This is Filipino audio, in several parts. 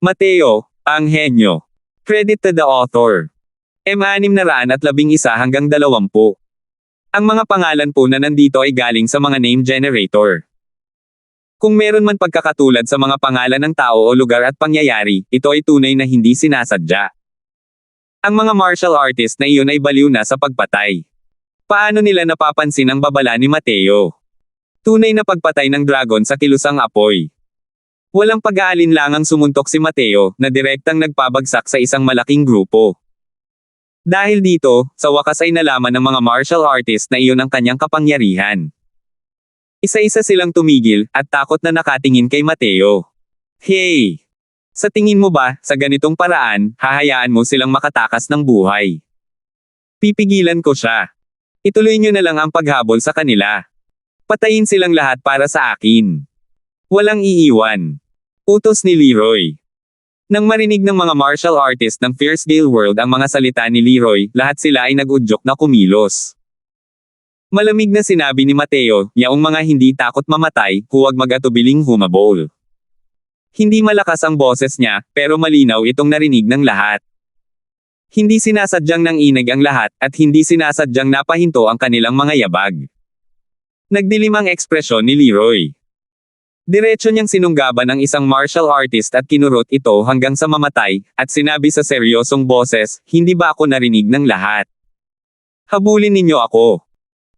Mateo, ang henyo. Credit to the author. M611 hanggang 20. Ang mga pangalan po na nandito ay galing sa mga name generator. Kung meron man pagkakatulad sa mga pangalan ng tao o lugar at pangyayari, ito ay tunay na hindi sinasadya. Ang mga martial artist na iyon ay baliw na sa pagpatay. Paano nila napapansin ang babala ni Mateo? Tunay na pagpatay ng dragon sa kilusang apoy. Walang pag-aalinlangang sumuntok si Mateo, na direktang nagpabagsak sa isang malaking grupo. Dahil dito, sa wakas ay nalaman ng mga martial artist na iyon ang kanyang kapangyarihan. Isa-isa silang tumigil, at takot na nakatingin kay Mateo. Hey! Sa tingin mo ba, sa ganitong paraan, hahayaan mo silang makatakas ng buhay? Pipigilan ko siya. Ituloy nyo na lang ang paghabol sa kanila. Patayin silang lahat para sa akin. Walang iiwan. Utos ni Leroy. Nang marinig ng mga martial artist ng Fierce Gale World ang mga salita ni Leroy, lahat sila ay nag-udyok na kumilos. Malamig na sinabi ni Mateo, yaong mga hindi takot mamatay, huwag mag-atubiling humabol. Hindi malakas ang boses niya, pero malinaw itong narinig ng lahat. Hindi sinasadyang nanginig ang lahat, at hindi sinasadyang napahinto ang kanilang mga yabag. Nagdilim ang ekspresyon ni Leroy. Diretso niyang sinunggaban ang isang martial artist at kinurot ito hanggang sa mamatay, at sinabi sa seryosong boses, hindi ba ako narinig ng lahat? Habulin ninyo ako.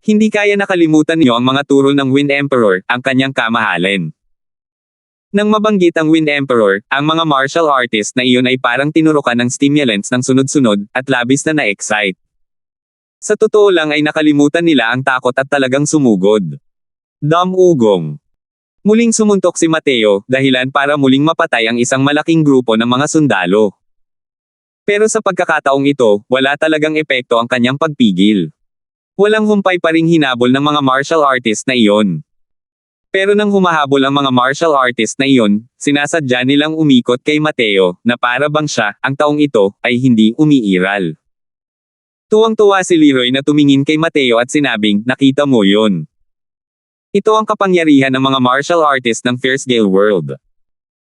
Hindi kaya nakalimutan niyo ang mga turo ng Wind Emperor, ang kanyang kamahalin. Nang mabanggit ang Wind Emperor, ang mga martial artist na iyon ay parang tinurukan ng stimulants ng sunod-sunod, at labis na na-excite. Sa totoo lang ay nakalimutan nila ang takot at talagang sumugod. Ugong. Muling sumuntok si Mateo, dahilan para muling mapatay ang isang malaking grupo ng mga sundalo. Pero sa pagkakataong ito, wala talagang epekto ang kanyang pagpigil. Walang humpay pa ring hinabol ng mga martial artist na iyon. Pero nang humahabol ang mga martial artist na iyon, sinasadya nilang umikot kay Mateo, na para bang siya, ang taong ito, ay hindi umiiral. Tuwang-tuwa si Leroy na tumingin kay Mateo at sinabing, nakita mo yun. Ito ang kapangyarihan ng mga martial artist ng Fierce Gale World.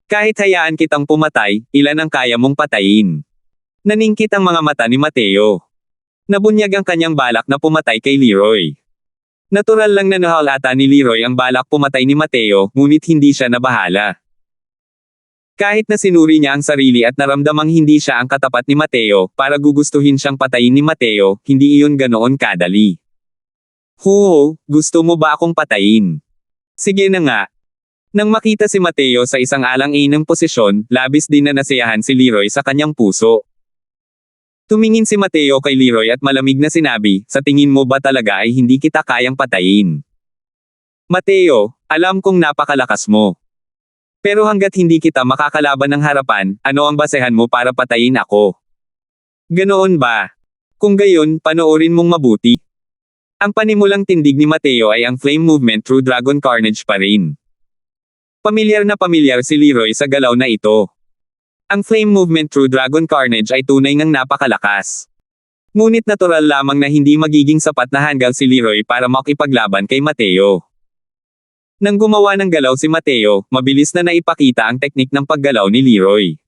Kahit hayaan kitang pumatay, ilan ang kaya mong patayin? Naningkit ang mga mata ni Mateo. Nabunyag ang kanyang balak na pumatay kay Leroy. Natural lang na nahalata ni Leroy ang balak pumatay ni Mateo, ngunit hindi siya nabahala. Kahit na sinuri niya ang sarili at naramdamang hindi siya ang katapat ni Mateo, para gugustuhin siyang patayin ni Mateo, hindi iyon ganoon kadali. Gusto mo ba akong patayin? Sige na nga. Nang makita si Mateo sa isang alang-inang posisyon, labis din na nasiyahan si Leroy sa kanyang puso. Tumingin si Mateo kay Leroy at malamig na sinabi, sa tingin mo ba talaga ay hindi kita kayang patayin? Mateo, alam kong napakalakas mo. Pero hanggat hindi kita makakalaban ng harapan, ano ang basehan mo para patayin ako? Ganoon ba? Kung gayon, panoorin mong mabuti. Ang panimulang tindig ni Mateo ay ang flame movement through Dragon Carnage pa rin. Pamilyar na pamilyar si Leroy sa galaw na ito. Ang flame movement through Dragon Carnage ay tunay ngang napakalakas. Ngunit natural lamang na hindi magiging sapat na hanggal si Leroy para makipaglaban kay Mateo. Nang gumawa ng galaw si Mateo, mabilis na naipakita ang teknik ng paggalaw ni Leroy.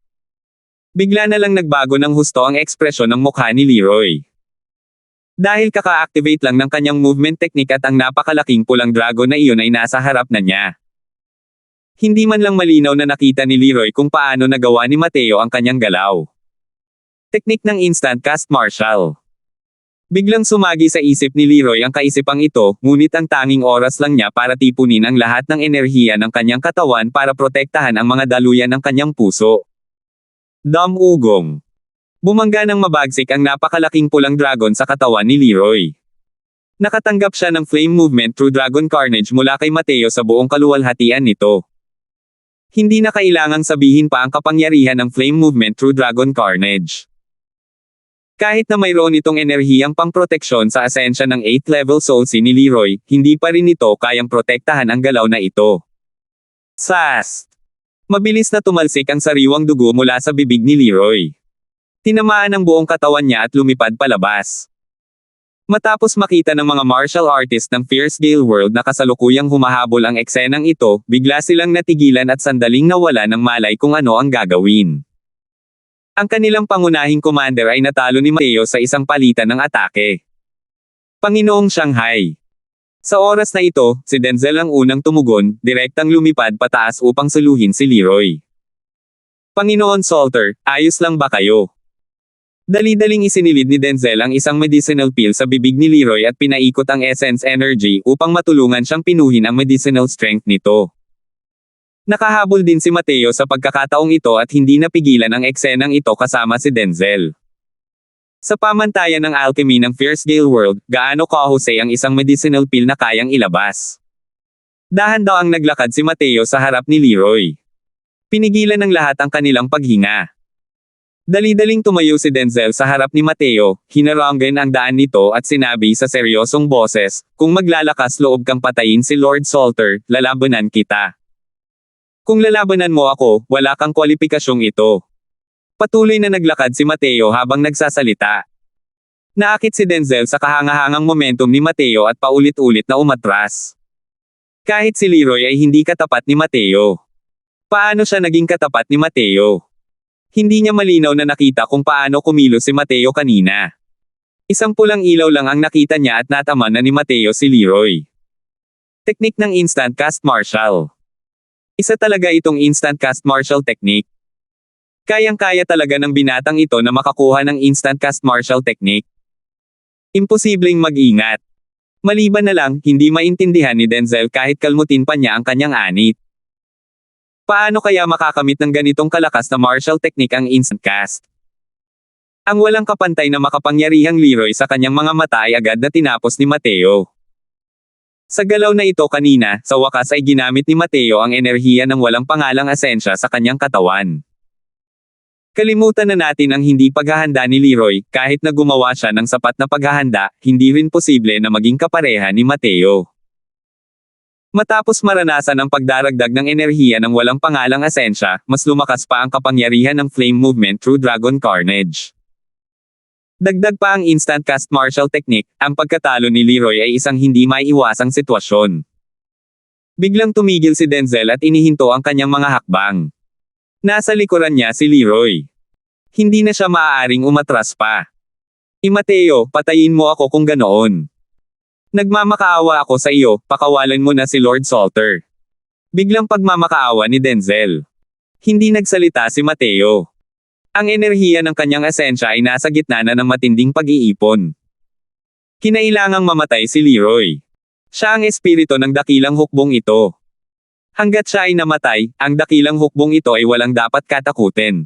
Bigla na lang nagbago ng husto ang ekspresyon ng mukha ni Leroy. Dahil kaka-activate lang ng kanyang movement technique at ang napakalaking pulang dragon na iyon ay nasa harap na niya. Hindi man lang malinaw na nakita ni Leroy kung paano nagawa ni Mateo ang kanyang galaw. Teknik ng instant cast martial. Biglang sumagi sa isip ni Leroy ang kaisipang ito, ngunit ang tanging oras lang niya para tipunin ang lahat ng enerhiya ng kanyang katawan para protektahan ang mga daluyan ng kanyang puso. Ugong. Bumangga ng mabagsik ang napakalaking pulang dragon sa katawan ni Leroy. Nakatanggap siya ng flame movement through Dragon Carnage mula kay Mateo sa buong kaluwalhatian nito. Hindi na kailangang sabihin pa ang kapangyarihan ng flame movement through Dragon Carnage. Kahit na mayroon itong enerhiyang pangproteksyon sa asensya ng 8th level soul si ni Leroy, hindi pa rin ito kayang protektahan ang galaw na ito. Sast! Mabilis na tumalsik ang sariwang dugo mula sa bibig ni Leroy. Tinamaan ang buong katawan niya at lumipad palabas. Matapos makita ng mga martial artist ng Fierce Gale World na kasalukuyang humahabol ang eksenang ito, bigla silang natigilan at sandaling nawala ng malay kung ano ang gagawin. Ang kanilang pangunahing commander ay natalo ni Mateo sa isang palitan ng atake. Panginoong Shanghai. Sa oras na ito, si Denzel ang unang tumugon, direktang lumipad pataas upang suluhin si Leroy. Panginoon Salter, ayos lang ba kayo? Dali-daling isinilid ni Denzel ang isang medicinal pill sa bibig ni Leroy at pinaikot ang Essence Energy upang matulungan siyang pinuhin ang medicinal strength nito. Nakahabol din si Mateo sa pagkakataong ito at hindi napigilan ang eksenang ito kasama si Denzel. Sa pamantayan ng alchemy ng Fierce Gale World, gaano kahusay ang isang medicinal pill na kayang ilabas. Dahan daw ang naglakad si Mateo sa harap ni Leroy. Pinigilan ng lahat ang kanilang paghinga. Dali-daling tumayo si Denzel sa harap ni Mateo, hinaranggan ang daan nito at sinabi sa seryosong boses, kung maglalakas loob kang patayin si Lord Salter, lalabanan kita. Kung lalabanan mo ako, wala kang kwalipikasyong ito. Patuloy na naglakad si Mateo habang nagsasalita. Naakit si Denzel sa kahangahangang momentum ni Mateo at paulit-ulit na umatras. Kahit si Leroy ay hindi katapat ni Mateo. Paano siya naging katapat ni Mateo? Hindi niya malinaw na nakita kung paano kumilos si Mateo kanina. Isang pulang ilaw lang ang nakita niya at nataman na ni Mateo si Leroy. Teknik ng Instant Cast Martial. Isa talaga itong Instant Cast Martial technique. Kayang-kaya talaga ng binatang ito na makakuha ng Instant Cast Martial technique. Imposibleng mag-ingat. Maliban na lang, hindi maintindihan ni Denzel kahit kalmutin pa niya ang kanyang anit. Paano kaya makakamit ng ganitong kalakas na martial technique ang instant cast? Ang walang kapantay na makapangyarihang Leroy sa kanyang mga mata ay agad na tinapos ni Mateo. Sa galaw na ito kanina, sa wakas ay ginamit ni Mateo ang enerhiya ng walang pangalang asensya sa kanyang katawan. Kalimutan na natin ang hindi paghahanda ni Leroy, kahit na gumawa siya ng sapat na paghahanda, hindi rin posible na maging kapareha ni Mateo. Matapos maranasan ang pagdaragdag ng enerhiya ng walang pangalang asensya, mas lumakas pa ang kapangyarihan ng flame movement through Dragon Carnage. Dagdag pa ang instant cast martial technique, ang pagkatalo ni Leroy ay isang hindi maiiwasang sitwasyon. Biglang tumigil si Denzel at inihinto ang kanyang mga hakbang. Nasa likuran niya si Leroy. Hindi na siya maaaring umatras pa. Mateo, patayin mo ako kung ganoon. Nagmamakaawa ako sa iyo, pakawalan mo na si Lord Salter. Biglang pagmamakaawa ni Denzel. Hindi nagsalita si Mateo. Ang enerhiya ng kanyang asensya ay nasa gitna na ng matinding pag-iipon. Kinailangang mamatay si Leroy. Siya ang espiritu ng dakilang hukbong ito. Hanggat siya ay namatay, ang dakilang hukbong ito ay walang dapat katakutin.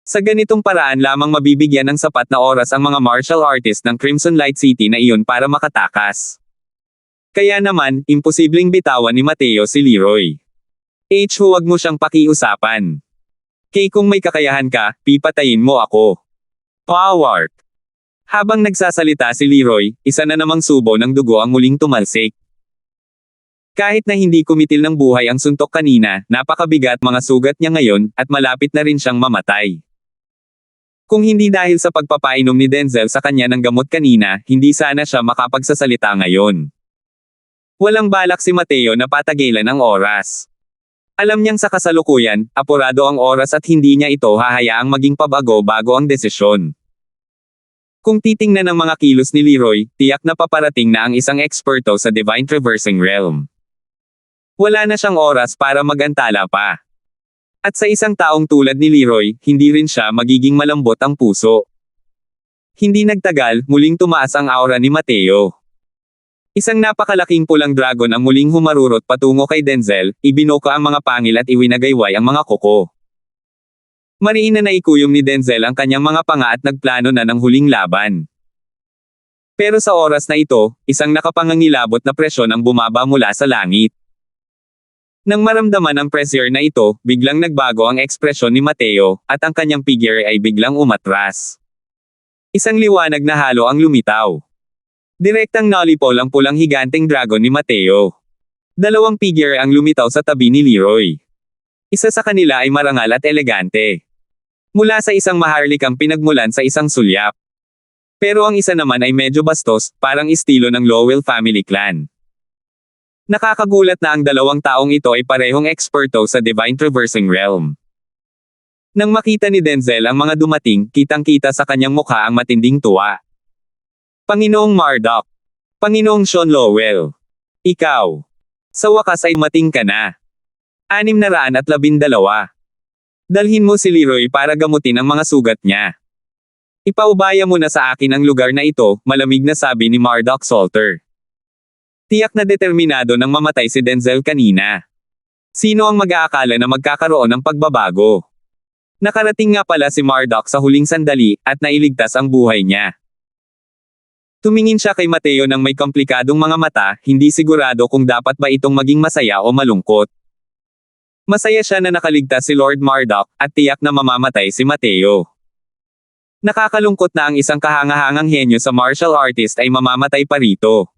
Sa ganitong paraan lamang mabibigyan ng sapat na oras ang mga martial artist ng Crimson Light City na iyon para makatakas. Kaya naman, imposibleng bitawan ni Mateo si Leroy. Huwag mo siyang pakiusapan. Kung may kakayahan ka, pipatayin mo ako. Power! Habang nagsasalita si Leroy, isa na namang subo ng dugo ang muling tumalsik. Kahit na hindi kumitil ng buhay ang suntok kanina, napakabigat mga sugat niya ngayon, at malapit na rin siyang mamatay. Kung hindi dahil sa pagpapainom ni Denzel sa kanya ng gamot kanina, hindi sana siya makapagsasalita ngayon. Walang balak si Mateo na patagilan ang oras. Alam niyang sa kasalukuyan, apurado ang oras at hindi niya ito hahayaang maging pabago-bago ang desisyon. Kung titingnan ng mga kilos ni Leroy, tiyak na paparating na ang isang eksperto sa Divine Traversing Realm. Wala na siyang oras para magantala pa. At sa isang taong tulad ni Leroy, hindi rin siya magiging malambot ang puso. Hindi nagtagal, muling tumaas ang aura ni Mateo. Isang napakalaking pulang dragon ang muling humarurot patungo kay Denzel, ibinoka ang mga pangil at iwinagayway ang mga kuko. Mariin na naikuyom ni Denzel ang kanyang mga panga at nagplano na ng huling laban. Pero sa oras na ito, isang nakapangangilabot na presyon ang bumaba mula sa langit. Nang maramdaman ang pressure na ito, biglang nagbago ang ekspresyon ni Mateo, at ang kanyang figure ay biglang umatras. Isang liwanag na halo ang lumitaw. Direktang nalipol ang pulang higanteng dragon ni Mateo. Dalawang figure ang lumitaw sa tabi ni Leroy. Isa sa kanila ay marangal at elegante. Mula sa isang maharlikang pinagmulan sa isang sulyap. Pero ang isa naman ay medyo bastos, parang estilo ng Lowell family clan. Nakakagulat na ang dalawang taong ito ay parehong eksperto sa Divine Traversing Realm. Nang makita ni Denzel ang mga dumating, kitang-kita sa kanyang mukha ang matinding tuwa. Panginoong Murdoch. Panginoong Sean Lowell. Ikaw. Sa wakas ay mating ka na. 612. Dalhin mo si Leroy para gamutin ang mga sugat niya. Ipaubaya mo na sa akin ang lugar na ito, malamig na sabi ni Murdoch Salter. Tiyak na determinado nang mamatay si Denzel kanina. Sino ang mag-aakala na magkakaroon ng pagbabago? Nakarating nga pala si Murdoch sa huling sandali, at nailigtas ang buhay niya. Tumingin siya kay Mateo nang may komplikadong mga mata, hindi sigurado kung dapat ba itong maging masaya o malungkot. Masaya siya na nakaligtas si Lord Murdoch, at tiyak na mamamatay si Mateo. Nakakalungkot na ang isang kahangahangang henyo sa martial artist ay mamamatay pa rito.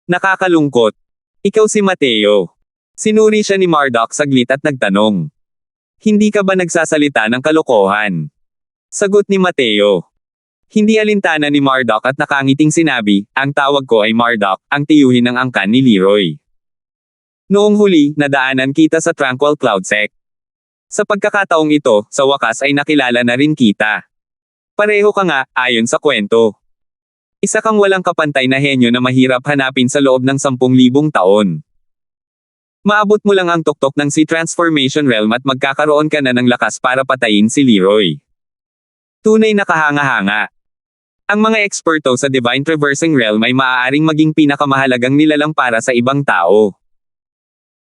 Nakakalungkot. Ikaw si Mateo. Sinuri siya ni Murdoch saglit at nagtanong. Hindi ka ba nagsasalita ng kalokohan? Sagot ni Mateo. Hindi alintana ni Murdoch at nakangiting sinabi, ang tawag ko ay Murdoch, ang tiyuhin ng angkan ni Leroy. Noong huli, nadaanan kita sa Tranquil Cloud Sect. Sa pagkakataong ito, sa wakas ay nakilala na rin kita. Pareho ka nga, ayon sa kwento. Isa kang walang kapantay na henyo na mahirap hanapin sa loob ng 10,000 taon. Maabot mo lang ang tuktok ng Sea Transformation Realm at magkakaroon ka na ng lakas para patayin si Leroy. Tunay na kahanga-hanga. Ang mga eksperto sa Divine Traversing Realm ay maaaring maging pinakamahalagang nilalang para sa ibang tao.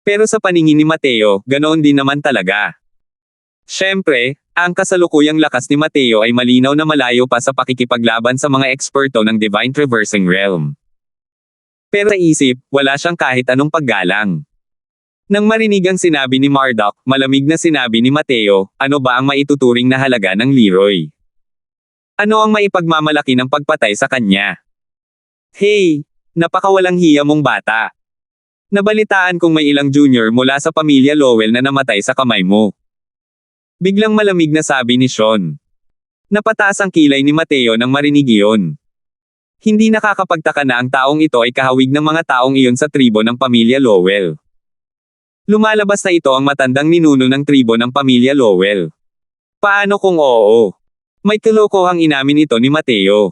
Pero sa paningin ni Mateo, ganoon din naman talaga. Siyempre, ang kasalukuyang lakas ni Mateo ay malinaw na malayo pa sa pakikipaglaban sa mga eksperto ng Divine Traversing Realm. Pero sa isip, wala siyang kahit anong paggalang. Nang marinig ang sinabi ni Murdoch, malamig na sinabi ni Mateo, ano ba ang maituturing na halaga ng Leroy? Ano ang maipagmamalaki ng pagpatay sa kanya? Hey! Napakawalang hiya mong bata. Nabalitaan kong may ilang junior mula sa pamilya Lowell na namatay sa kamay mo. Biglang malamig na sabi ni Sean. Napataas ang kilay ni Mateo nang marinig iyon. Hindi nakakapagtaka na ang taong ito ay kahawig ng mga taong iyon sa tribo ng pamilya Lowell. Lumalabas na ito ang matandang ninuno ng tribo ng pamilya Lowell. Paano kung oo? May kalokohang inamin ito ni Mateo.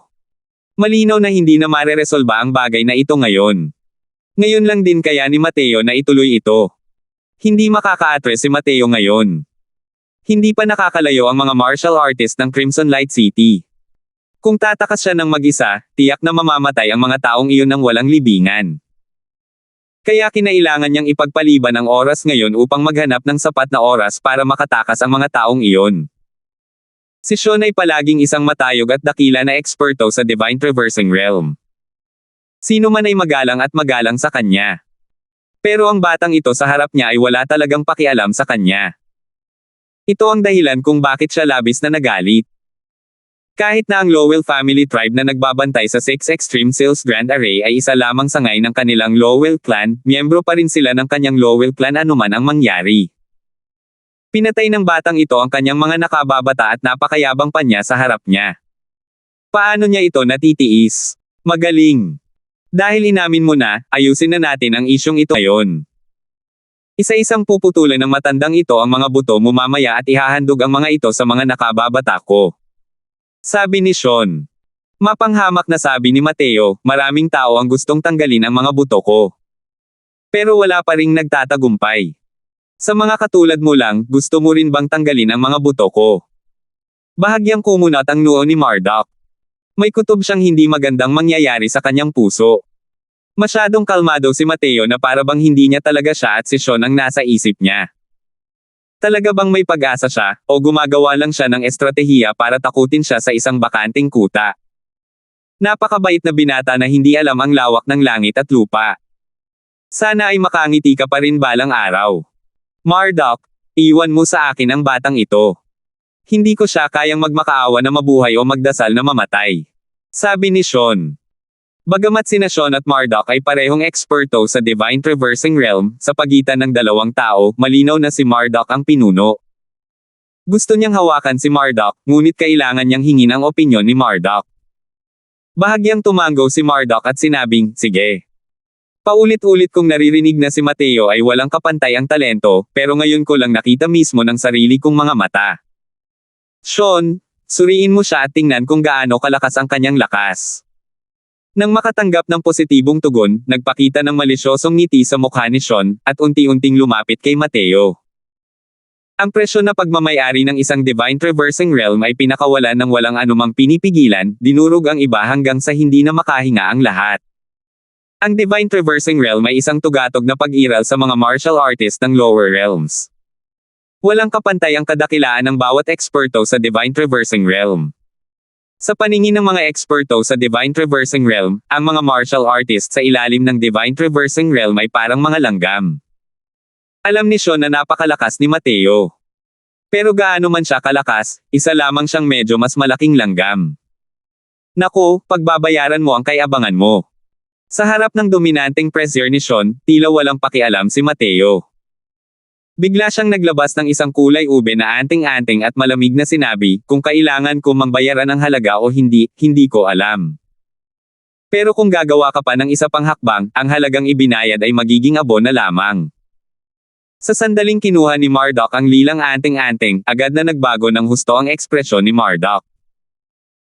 Malinaw na hindi na mareresolba ang bagay na ito ngayon. Ngayon lang din kaya ni Mateo na ituloy ito. Hindi makaka-address si Mateo ngayon. Hindi pa nakakalayo ang mga martial artist ng Crimson Light City. Kung tatakas siya ng mag-isa, tiyak na mamamatay ang mga taong iyon ng walang libingan. Kaya kinailangan niyang ipagpaliban ang oras ngayon upang maghanap ng sapat na oras para makatakas ang mga taong iyon. Si Sean ay palaging isang matayog at dakila na eksperto sa Divine Traversing Realm. Sino man ay magalang at magalang sa kanya. Pero ang batang ito sa harap niya ay wala talagang pakialam sa kanya. Ito ang dahilan kung bakit siya labis na nagalit. Kahit na ang Lowell family tribe na nagbabantay sa 6 Extreme Sales Grand Array ay isa lamang sangay ng kanilang Lowell clan, miyembro pa rin sila ng kanyang Lowell clan anuman ang mangyari. Pinatay ng batang ito ang kanyang mga nakababata at napakayabang pa niya sa harap niya. Paano niya ito natitiis? Magaling. Dahil inamin mo na, ayusin na natin ang isyong ito ngayon. Isa-isang puputulan ng matandang ito ang mga buto mo mamaya at ihahandog ang mga ito sa mga nakababata ko. Sabi ni Sean. Mapanghamak na sabi ni Mateo, maraming tao ang gustong tanggalin ang mga buto ko. Pero wala pa ring nagtatagumpay. Sa mga katulad mo lang, gusto mo rin bang tanggalin ang mga buto ko? Bahagyang kumunat ang noo ni Murdoch. May kutob siyang hindi magandang mangyayari sa kanyang puso. Masyadong kalmado si Mateo na para bang hindi niya talaga siya at si Sean ang nasa isip niya. Talaga bang may pag-asa siya, o gumagawa lang siya ng estratehiya para takutin siya sa isang bakanting kuta? Napakabait na binata na hindi alam ang lawak ng langit at lupa. Sana ay makangiti ka pa rin balang araw. Murdoch, iwan mo sa akin ang batang ito. Hindi ko siya kayang magmakaawa na mabuhay o magdasal na mamatay. Sabi ni Sean. Bagamat sina Sean at Murdoch ay parehong eksperto sa Divine Traversing Realm, sa pagitan ng dalawang tao, malinaw na si Murdoch ang pinuno. Gusto niyang hawakan si Murdoch, ngunit kailangan niyang hingin ang opinyon ni Murdoch. Bahagyang tumango si Murdoch at sinabing, sige. Paulit-ulit kong naririnig na si Mateo ay walang kapantay ang talento, pero ngayon ko lang nakita mismo ng sarili kong mga mata. Sean, suriin mo siya at tingnan kung gaano kalakas ang kanyang lakas. Nang makatanggap ng positibong tugon, nagpakita ng malisyosong ngiti sa mukha ni Sean, at unti-unting lumapit kay Mateo. Ang presyo na pagmamayari ng isang Divine Traversing Realm ay pinakawalan ng walang anumang pinipigilan, dinurog ang iba hanggang sa hindi na makahinga ang lahat. Ang Divine Traversing Realm ay isang tugatog na pag-iral sa mga martial artist ng lower realms. Walang kapantay ang kadakilaan ng bawat eksperto sa Divine Traversing Realm. Sa paningin ng mga eksperto sa Divine Traversing Realm, ang mga martial artists sa ilalim ng Divine Traversing Realm ay parang mga langgam. Alam ni Sean na napakalakas ni Mateo. Pero gaano man siya kalakas, isa lamang siyang medyo mas malaking langgam. Naku, pagbabayaran mo ang kay-abangan mo. Sa harap ng dominanteng pressure ni Sean, tila walang pakialam si Mateo. Bigla siyang naglabas ng isang kulay ube na anting-anting at malamig na sinabi, kung kailangan ko mangbayaran ang halaga o hindi, hindi ko alam. Pero kung gagawa ka pa ng isa pang hakbang, ang halagang ibinayad ay magiging abon na lamang. Sa sandaling kinuha ni Marduk ang lilang anting-anting, agad na nagbago ng husto ang ekspresyon ni Marduk.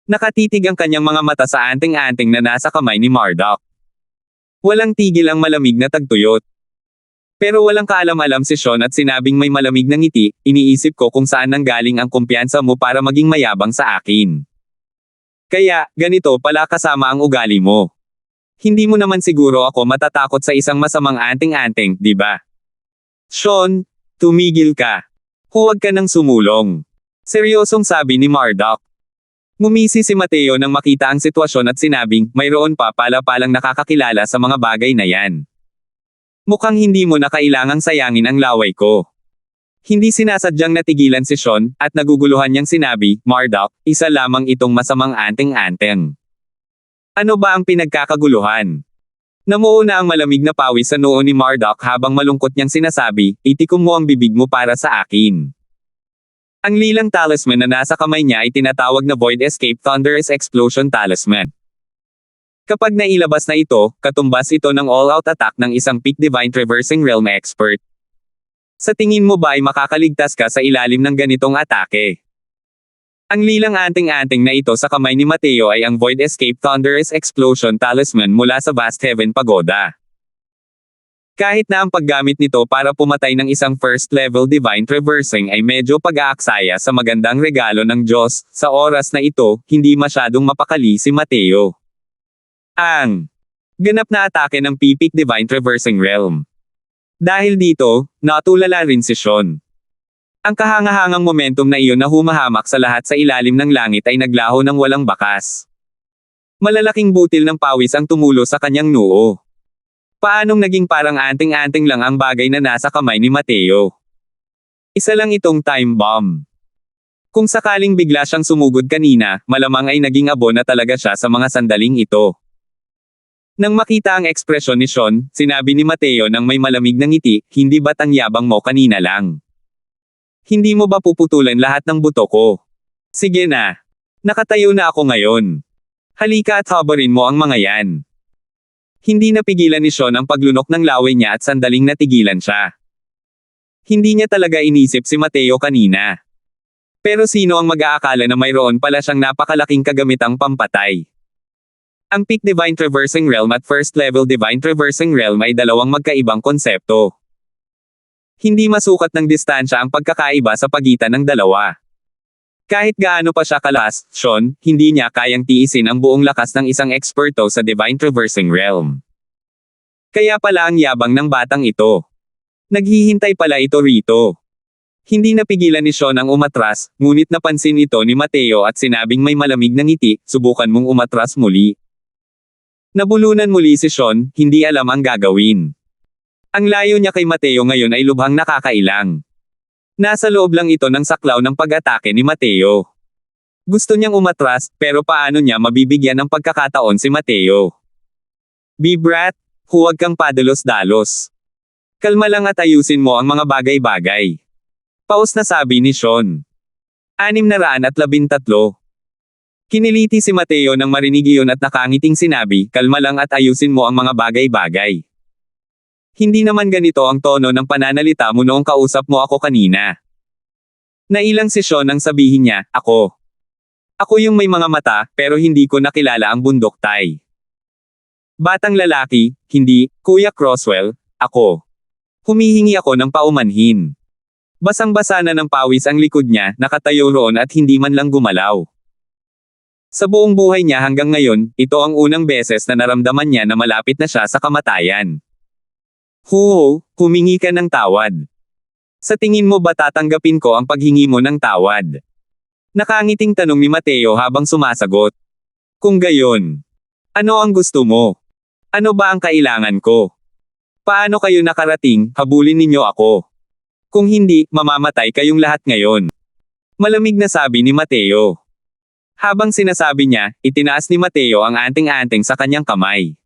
Nakatitig ang kanyang mga mata sa anting-anting na nasa kamay ni Marduk. Walang tigil ang malamig na tagtuyot. Pero walang kaalam-alam si Sean at sinabing may malamig na ngiti, iniisip ko kung saan nanggaling ang kumpiyansa mo para maging mayabang sa akin. Kaya, ganito pala kasama ang ugali mo. Hindi mo naman siguro ako matatakot sa isang masamang anting-anting, di ba? Sean, tumigil ka. Huwag ka nang sumulong. Seryosong sabi ni Marduk. Ngumisi si Mateo nang makita ang sitwasyon at sinabing, mayroon pa pala palang nakakakilala sa mga bagay na yan. Mukhang hindi mo na kailangang sayangin ang laway ko. Hindi sinasadyang natigilan si Sean, at naguguluhan niyang sinabi, Marduk, isa lamang itong masamang anting-anting. Ano ba ang pinagkakaguluhan? Namuo na ang malamig na pawis sa noo ni Marduk habang malungkot niyang sinasabi, itikom mo ang bibig mo para sa akin. Ang lilang talisman na nasa kamay niya ay tinatawag na Void Escape Thunderous Explosion Talisman. Kapag nailabas na ito, katumbas ito ng all-out attack ng isang peak Divine Traversing Realm expert. Sa tingin mo ba ay makakaligtas ka sa ilalim ng ganitong atake? Ang lilang anting-anting na ito sa kamay ni Mateo ay ang Void Escape Thunderous Explosion Talisman mula sa Vast Heaven Pagoda. Kahit na ang paggamit nito para pumatay ng isang first-level Divine Traversing ay medyo pag-aaksaya sa magandang regalo ng Diyos, sa oras na ito, hindi masyadong mapakali si Mateo. Ang ganap na atake ng Peak Divine Traversing Realm. Dahil dito, natulala rin si Sean. Ang kahangahangang momentum na iyon na humahamak sa lahat sa ilalim ng langit ay naglaho ng walang bakas. Malalaking butil ng pawis ang tumulo sa kanyang noo. Paanong naging parang anting-anting lang ang bagay na nasa kamay ni Mateo? Isa lang itong time bomb. Kung sakaling bigla siyang sumugod kanina, malamang ay naging abo na talaga siya sa mga sandaling ito. Nang makita ang ekspresyon ni Sean, sinabi ni Mateo nang may malamig na ngiti, hindi ba't ang yabang mo kanina lang? Hindi mo ba puputulan lahat ng buto ko? Sige na. Nakatayo na ako ngayon. Halika at habarin mo ang mga yan. Hindi napigilan ni Sean ang paglunok ng laway niya at sandaling natigilan siya. Hindi niya talaga inisip si Mateo kanina. Pero sino ang mag-aakala na mayroon pala siyang napakalaking kagamitang pampatay? Ang Peak Divine Traversing Realm at First Level Divine Traversing Realm ay dalawang magkaibang konsepto. Hindi masukat ng distansya ang pagkakaiba sa pagitan ng dalawa. Kahit gaano pa siya kalakas, Sean, hindi niya kayang tiisin ang buong lakas ng isang eksperto sa Divine Traversing Realm. Kaya pala ang yabang ng batang ito. Naghihintay pala ito rito. Hindi napigilan ni Sean ang umatras, ngunit napansin ito ni Mateo at sinabing may malamig na ngiti, subukan mong umatras muli. Nabulunan muli si Sean, hindi alam ang gagawin. Ang layo niya kay Mateo ngayon ay lubhang nakakailang. Nasa loob lang ito ng saklaw ng pag-atake ni Mateo. Gusto niyang umatras, pero paano niya mabibigyan ng pagkakataon si Mateo? Bibrat, huwag kang padalos-dalos. Kalma lang at ayusin mo ang mga bagay-bagay. Paus na sabi ni Sean. 613. Kiniliti si Mateo nang marinig iyon at nakangiting sinabi, kalma lang at ayusin mo ang mga bagay-bagay. Hindi naman ganito ang tono ng pananalita mo noong kausap mo ako kanina. Nailang si Sean nang sabihin niya, ako. Ako yung may mga mata, pero hindi ko nakilala ang bundok tay. Batang lalaki, hindi, Kuya Croswell, ako. Humihingi ako ng paumanhin. Basang-basa na ng pawis ang likod niya, nakatayo roon at hindi man lang gumalaw. Sa buong buhay niya hanggang ngayon, ito ang unang beses na naramdaman niya na malapit na siya sa kamatayan. Humingi ka ng tawad. Sa tingin mo ba tatanggapin ko ang paghingi mo ng tawad? Nakangiting tanong ni Mateo habang sumasagot. Kung gayon, ano ang gusto mo? Ano ba ang kailangan ko? Paano kayo nakarating, habulin ninyo ako? Kung hindi, mamamatay kayong lahat ngayon. Malamig na sabi ni Mateo. Habang sinasabi niya, itinaas ni Mateo ang anting-anting sa kanyang kamay.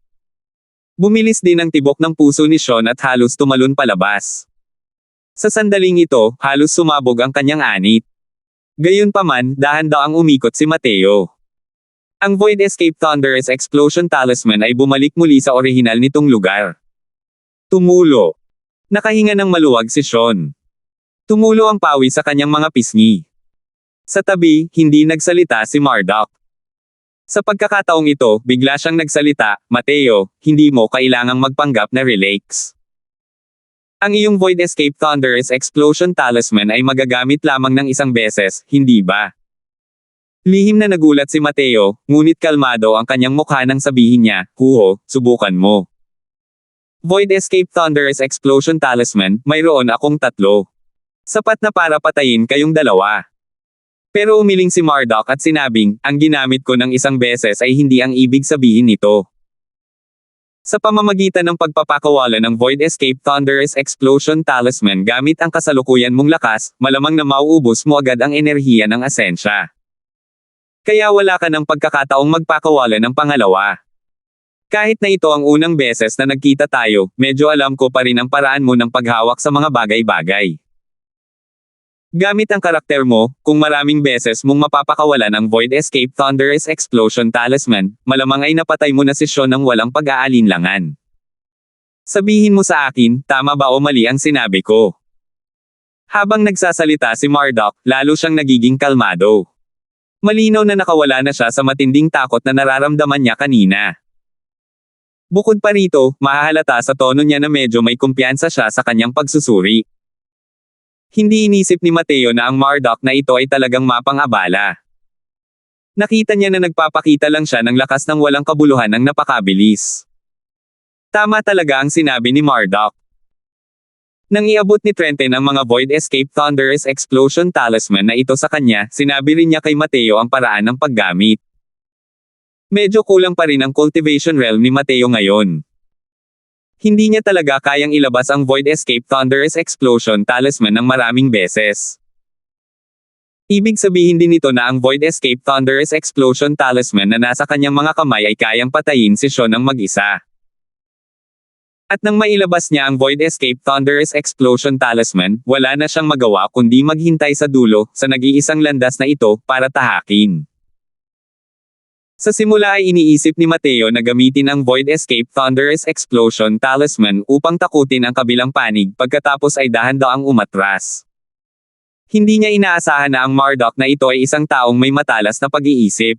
Bumilis din ang tibok ng puso ni Sean at halos tumalon palabas. Sa sandaling ito, halos sumabog ang kanyang anit. Gayunpaman, dahan daw ang umikot si Mateo. Ang Void Escape Thunderous Explosion Talisman ay bumalik muli sa orihinal nitong lugar. Tumulo. Nakahinga ng maluwag si Sean. Tumulo ang pawis sa kanyang mga pisngi. Sa tabi, hindi nagsalita si Murdoch. Sa pagkakataong ito, bigla siyang nagsalita, Mateo, hindi mo kailangang magpanggap na relax. Ang iyong Void Escape Thunderous Explosion Talisman ay magagamit lamang ng isang beses, hindi ba? Lihim na nagulat si Mateo, ngunit kalmado ang kanyang mukha nang sabihin niya, subukan mo. Void Escape Thunderous Explosion Talisman, mayroon akong 3. Sapat na para patayin kayong dalawa. Pero umiling si Murdoch at sinabing, ang ginamit ko ng isang beses ay hindi ang ibig sabihin nito. Sa pamamagitan ng pagpapakawala ng Void Escape Thunderous Explosion Talisman gamit ang kasalukuyan mong lakas, malamang na mauubos mo agad ang enerhiya ng asensya. Kaya wala ka ng pagkakataong magpakawala ng pangalawa. Kahit na ito ang unang beses na nagkita tayo, medyo alam ko pa rin ang paraan mo ng paghawak sa mga bagay-bagay. Gamit ang karakter mo, kung maraming beses mong mapapakawalan ang Void Escape Thunderous Explosion Talisman, malamang ay napatay mo na si Sean ng walang pag-aalinlangan. Sabihin mo sa akin, tama ba o mali ang sinabi ko? Habang nagsasalita si Murdoch, lalo siyang nagiging kalmado. Malinaw na nakawala na siya sa matinding takot na nararamdaman niya kanina. Bukod pa rito, mahahalata sa tono niya na medyo may kumpiyansa siya sa kanyang pagsusuri. Hindi inisip ni Mateo na ang Murdoch na ito ay talagang mapang-abala. Nakita niya na nagpapakita lang siya ng lakas ng walang kabuluhan ng napakabilis. Tama talaga ang sinabi ni Murdoch. Nang iabot ni Trenton ang mga Void Escape Thunderous Explosion Talisman na ito sa kanya, sinabi rin niya kay Mateo ang paraan ng paggamit. Medyo kulang pa rin ang cultivation realm ni Mateo ngayon. Hindi niya talaga kayang ilabas ang Void Escape Thunderous Explosion Talisman ng maraming beses. Ibig sabihin din nito na ang Void Escape Thunderous Explosion Talisman na nasa kanyang mga kamay ay kayang patayin si Sean ng mag-isa. At nang mailabas niya ang Void Escape Thunderous Explosion Talisman, wala na siyang magawa kundi maghintay sa dulo, sa nag-iisang landas na ito, para tahakin. Sa simula ay iniisip ni Mateo na gamitin ang Void Escape Thunderous Explosion Talisman upang takutin ang kabilang panig, pagkatapos ay dahan-daang umatras. Hindi niya inaasahan na ang Murdoch na ito ay isang taong may matalas na pag-iisip.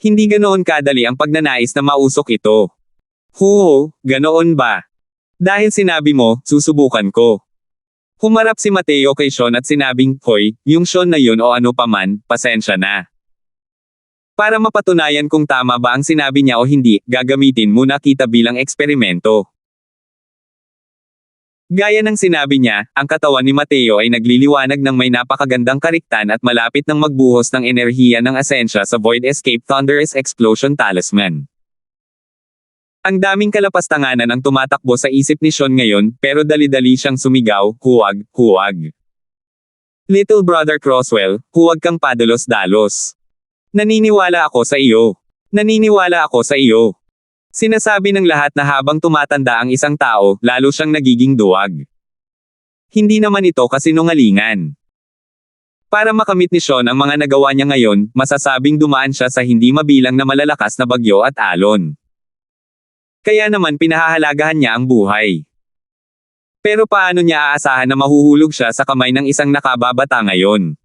Hindi ganoon kadali ang pagnanais na mausok ito. Ganoon ba? Dahil sinabi mo, susubukan ko. Humarap si Mateo kay Sean at sinabing, Hoy, yung Sean na yun o ano paman, pasensya na. Para mapatunayan kung tama ba ang sinabi niya o hindi, gagamitin muna kita bilang eksperimento. Gaya ng sinabi niya, ang katawan ni Mateo ay nagliliwanag ng may napakagandang kariktan at malapit ng magbuhos ng enerhiya ng asensya sa Void Escape Thunderous Explosion Talisman. Ang daming kalapastanganan ang tumatakbo sa isip ni Sean ngayon, pero dali-dali siyang sumigaw, huwag. Little Brother Croswell, huwag kang padalos-dalos. Naniniwala ako sa iyo. Naniniwala ako sa iyo. Sinasabi ng lahat na habang tumatanda ang isang tao, lalo siyang nagiging duwag. Hindi naman ito kasinungalingan. Para makamit ni Sean ang mga nagawa niya ngayon, masasabing dumaan siya sa hindi mabilang na malalakas na bagyo at alon. Kaya naman pinahahalagahan niya ang buhay. Pero paano niya aasahan na mahuhulog siya sa kamay ng isang nakababata ngayon?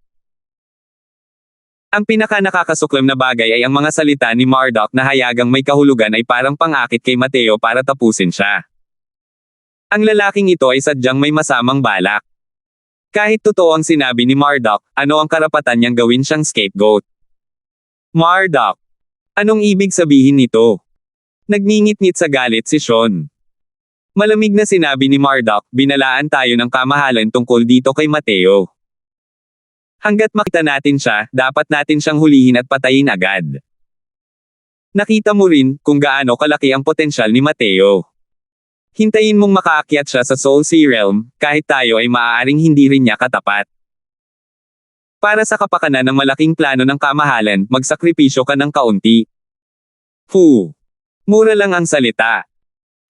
Ang pinaka-nakakasuklam na bagay ay ang mga salita ni Murdoch na hayagang may kahulugan ay parang pang-akit kay Mateo para tapusin siya. Ang lalaking ito ay sadyang may masamang balak. Kahit totoo ang sinabi ni Murdoch, ano ang karapatan niyang gawin siyang scapegoat? Murdoch! Anong ibig sabihin nito? Nagngingit-ngit sa galit si Sean. Malamig na sinabi ni Murdoch, binalaan tayo ng kamahalan tungkol dito kay Mateo. Hanggat makita natin siya, dapat natin siyang hulihin at patayin agad. Nakita mo rin kung gaano kalaki ang potensyal ni Mateo. Hintayin mong makaakyat siya sa Soul Sea Realm, kahit tayo ay maaaring hindi rin niya katapat. Para sa kapakanan ng malaking plano ng kamahalan, magsakripisyo ka ng kaunti. Mura lang ang salita.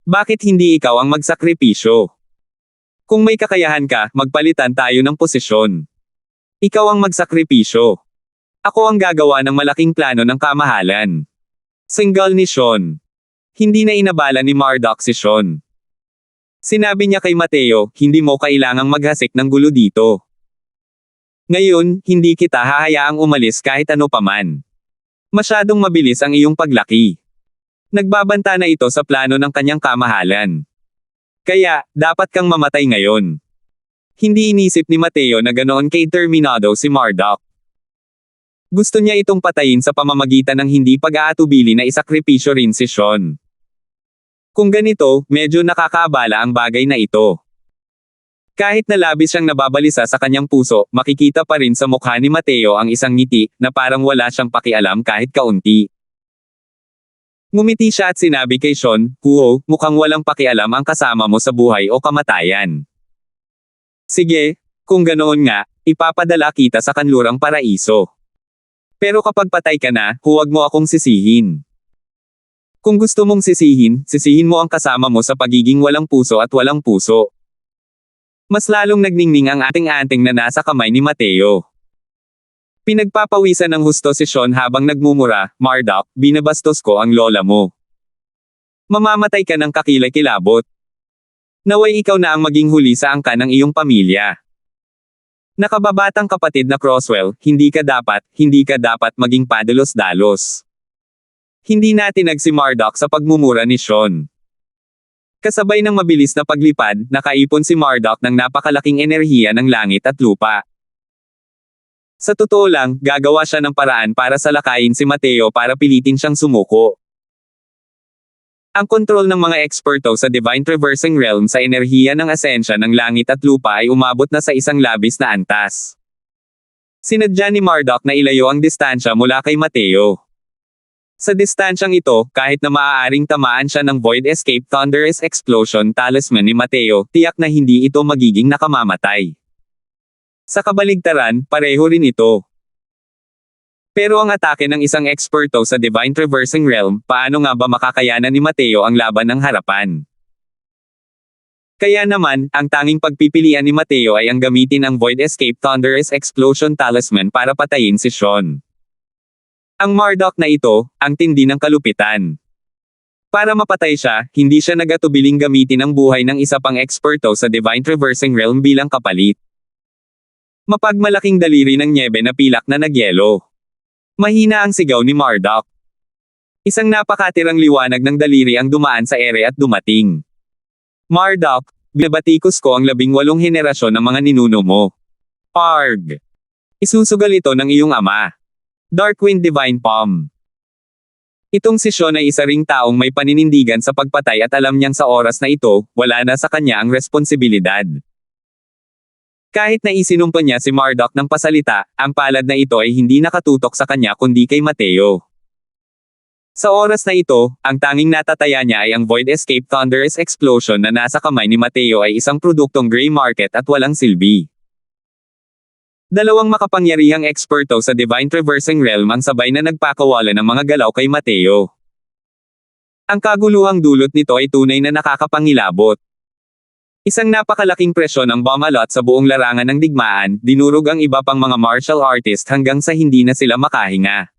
Bakit hindi ikaw ang magsakripisyo? Kung may kakayahan ka, magpalitan tayo ng posisyon. Ikaw ang magsakripisyo. Ako ang gagawa ng malaking plano ng kamahalan. Single ni Sean. Hindi na inabala ni Murdoch si Sean. Sinabi niya kay Mateo, hindi mo kailangang maghasik ng gulo dito. Ngayon, hindi kita hahayaang umalis kahit ano paman. Masyadong mabilis ang iyong paglaki. Nagbabanta na ito sa plano ng kanyang kamahalan. Kaya, dapat kang mamatay ngayon. Hindi inisip ni Mateo na ganoon kay terminado si Murdoch. Gusto niya itong patayin sa pamamagitan ng hindi pag-aatubili na isakripisyo rin si Sean. Kung ganito, medyo nakakaabala ang bagay na ito. Kahit na labis siyang nababalisa sa kanyang puso, makikita pa rin sa mukha ni Mateo ang isang ngiti, na parang wala siyang pakialam kahit kaunti. Ngumiti siya at sinabi kay Sean, mukhang walang pakialam ang kasama mo sa buhay o kamatayan. Sige, kung ganoon nga, ipapadala kita sa kanlurang paraiso. Pero kapag patay ka na, huwag mo akong sisihin. Kung gusto mong sisihin mo ang kasama mo sa pagiging walang puso at walang puso. Mas lalong nagningning ang ating-anting na nasa kamay ni Mateo. Pinagpapawisan ng husto si Sean habang nagmumura, Murdoch, binabastos ko ang lola mo. Mamamatay ka ng kakilay-kilabot. Naway ikaw na ang maging huli sa angka ng iyong pamilya. Nakababatang kapatid na Croswell, hindi ka dapat maging padalos-dalos. Hindi natinag si Murdoch sa pagmumura ni Sean. Kasabay ng mabilis na paglipad, nakaipon si Murdoch ng napakalaking enerhiya ng langit at lupa. Sa totoo lang, gagawa siya ng paraan para salakayin si Mateo para pilitin siyang sumuko. Ang kontrol ng mga eksperto sa Divine Traversing Realm sa enerhiya ng asensya ng langit at lupa ay umabot na sa isang labis na antas. Sinadya ni Murdoch na ilayo ang distansya mula kay Mateo. Sa distansyang ito, kahit na maaaring tamaan siya ng Void Escape Thunderous Explosion Talisman ni Mateo, tiyak na hindi ito magiging nakamamatay. Sa kabaligtaran, pareho rin ito. Pero ang atake ng isang eksperto sa Divine Traversing Realm, paano nga ba makakayanan ni Mateo ang laban ng harapan? Kaya naman, ang tanging pagpipilian ni Mateo ay ang gamitin ang Void Escape Thunderous Explosion Talisman para patayin si Sean. Ang Murdoch na ito, ang tindi ng kalupitan. Para mapatay siya, hindi siya nag-atubiling gamitin ang buhay ng isa pang eksperto sa Divine Traversing Realm bilang kapalit. Mapagmalaking daliri ng nyebe na pilak na nagyelo. Mahina ang sigaw ni Murdoch. Isang napakatirang liwanag ng daliri ang dumaan sa ere at dumating. Murdoch, binabatikos ko ang 18 henerasyon ng mga ninuno mo. Arg! Isusugal ito ng iyong ama. Darkwind Divine Palm. Itong si Sean ay isa ring taong may paninindigan sa pagpatay at alam niyang sa oras na ito, wala na sa kanya ang responsibilidad. Kahit na isinumpa niya si Murdoch ng pasalita, ang palad na ito ay hindi nakatutok sa kanya kundi kay Mateo. Sa oras na ito, ang tanging natataya niya ay ang Void Escape Thunderous Explosion na nasa kamay ni Mateo ay isang produktong gray market at walang silbi. Dalawang makapangyarihang eksperto sa Divine Traversing Realm ang sabay na nagpakawala ng mga galaw kay Mateo. Ang kaguluhang dulot nito ay tunay na nakakapangilabot. Isang napakalaking presyon ang bumalot sa buong larangan ng digmaan, dinurog ang iba pang mga martial artist hanggang sa hindi na sila makahinga.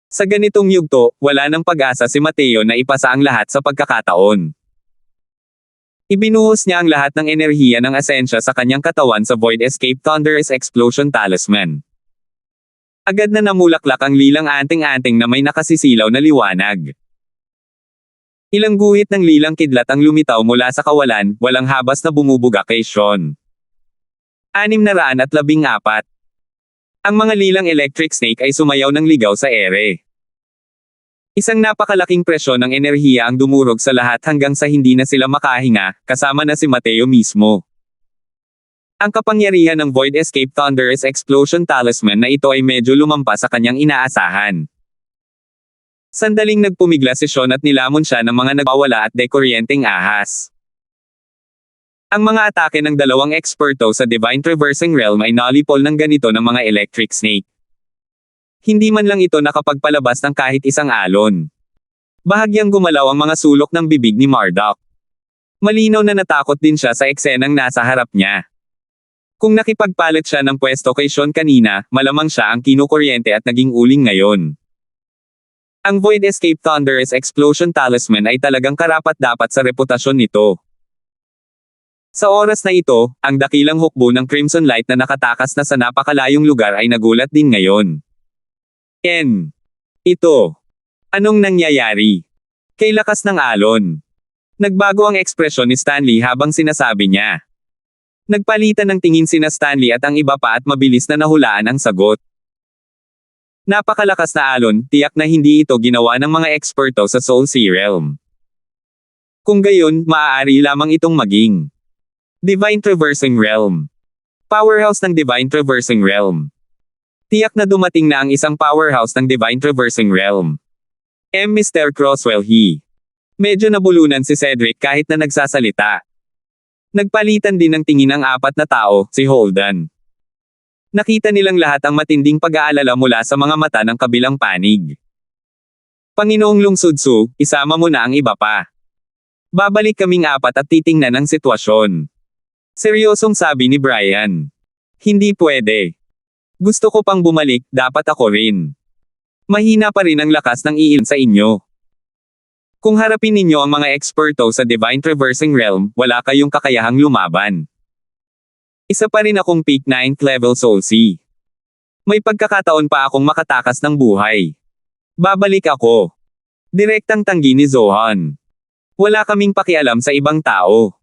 Sa ganitong yugto, wala nang pag-asa si Mateo na ipasa ang lahat sa pagkakataon. Ibinuhos niya ang lahat ng enerhiya ng asensya sa kanyang katawan sa Void Escape Thunderous Explosion Talisman. Agad na namulaklak ang lilang anting-anting na may nakasisilaw na liwanag. Ilang guhit ng lilang kidlat ang lumitaw mula sa kawalan, walang habas na bumubuga kay Sean. 614. Ang mga lilang electric snake ay sumayaw ng ligaw sa ere. Isang napakalaking presyon ng enerhiya ang dumurog sa lahat hanggang sa hindi na sila makahinga, kasama na si Mateo mismo. Ang kapangyarihan ng Void Escape Thunderous Explosion Talisman na ito ay medyo lumampas sa kanyang inaasahan. Sandaling nagpumigla si Sean at nilamon siya ng mga nagwawala at dekuryenteng ahas. Ang mga atake ng dalawang eksperto sa Divine Traversing Realm ay nalipol ng ganito ng mga electric snake. Hindi man lang ito nakapagpalabas ng kahit isang alon. Bahagyang gumalaw ang mga sulok ng bibig ni Marduk. Malinaw na natakot din siya sa eksenang nasa harap niya. Kung nakipagpalit siya ng pwesto kay Sean kanina, malamang siya ang kinukuryente at naging uling ngayon. Ang Void Escape Thunderous Explosion Talisman ay talagang karapat-dapat sa reputasyon nito. Sa oras na ito, ang dakilang hukbo ng Crimson Light na nakatakas na sa napakalayong lugar ay nagulat din ngayon. Ito. Anong nangyayari? Kay lakas ng alon. Nagbago ang ekspresyon ni Stanley habang sinasabi niya. Nagpalitan ng tingin sina Stanley at ang iba pa at mabilis na nahulaan ang sagot. Napakalakas na alon, tiyak na hindi ito ginawa ng mga eksperto sa Soul Sea Realm. Kung gayon, maaari lamang itong maging Divine Traversing Realm. Powerhouse ng Divine Traversing Realm. Tiyak na dumating na ang isang powerhouse ng Divine Traversing Realm. Mr. Crosswell Medyo nabulunan si Cedric kahit na nagsasalita. Nagpalitan din ng tingin ang apat na tao, si Holden. Nakita nilang lahat ang matinding pag-aalala mula sa mga mata ng kabilang panig. Panginoong Lungsudsu, isama mo na ang iba pa. Babalik kaming apat at titingnan ang sitwasyon. Seryosong sabi ni Brian. Hindi pwede. Gusto ko pang bumalik, dapat ako rin. Mahina pa rin ang lakas ng iil sa inyo. Kung harapin ninyo ang mga eksperto sa Divine Traversing Realm, wala kayong kakayahang lumaban. Isa pa rin akong peak 9th level Soul Sea. May pagkakataon pa akong makatakas ng buhay. Babalik ako. Direktang tanggi ni Zohan. Wala kaming pakialam sa ibang tao.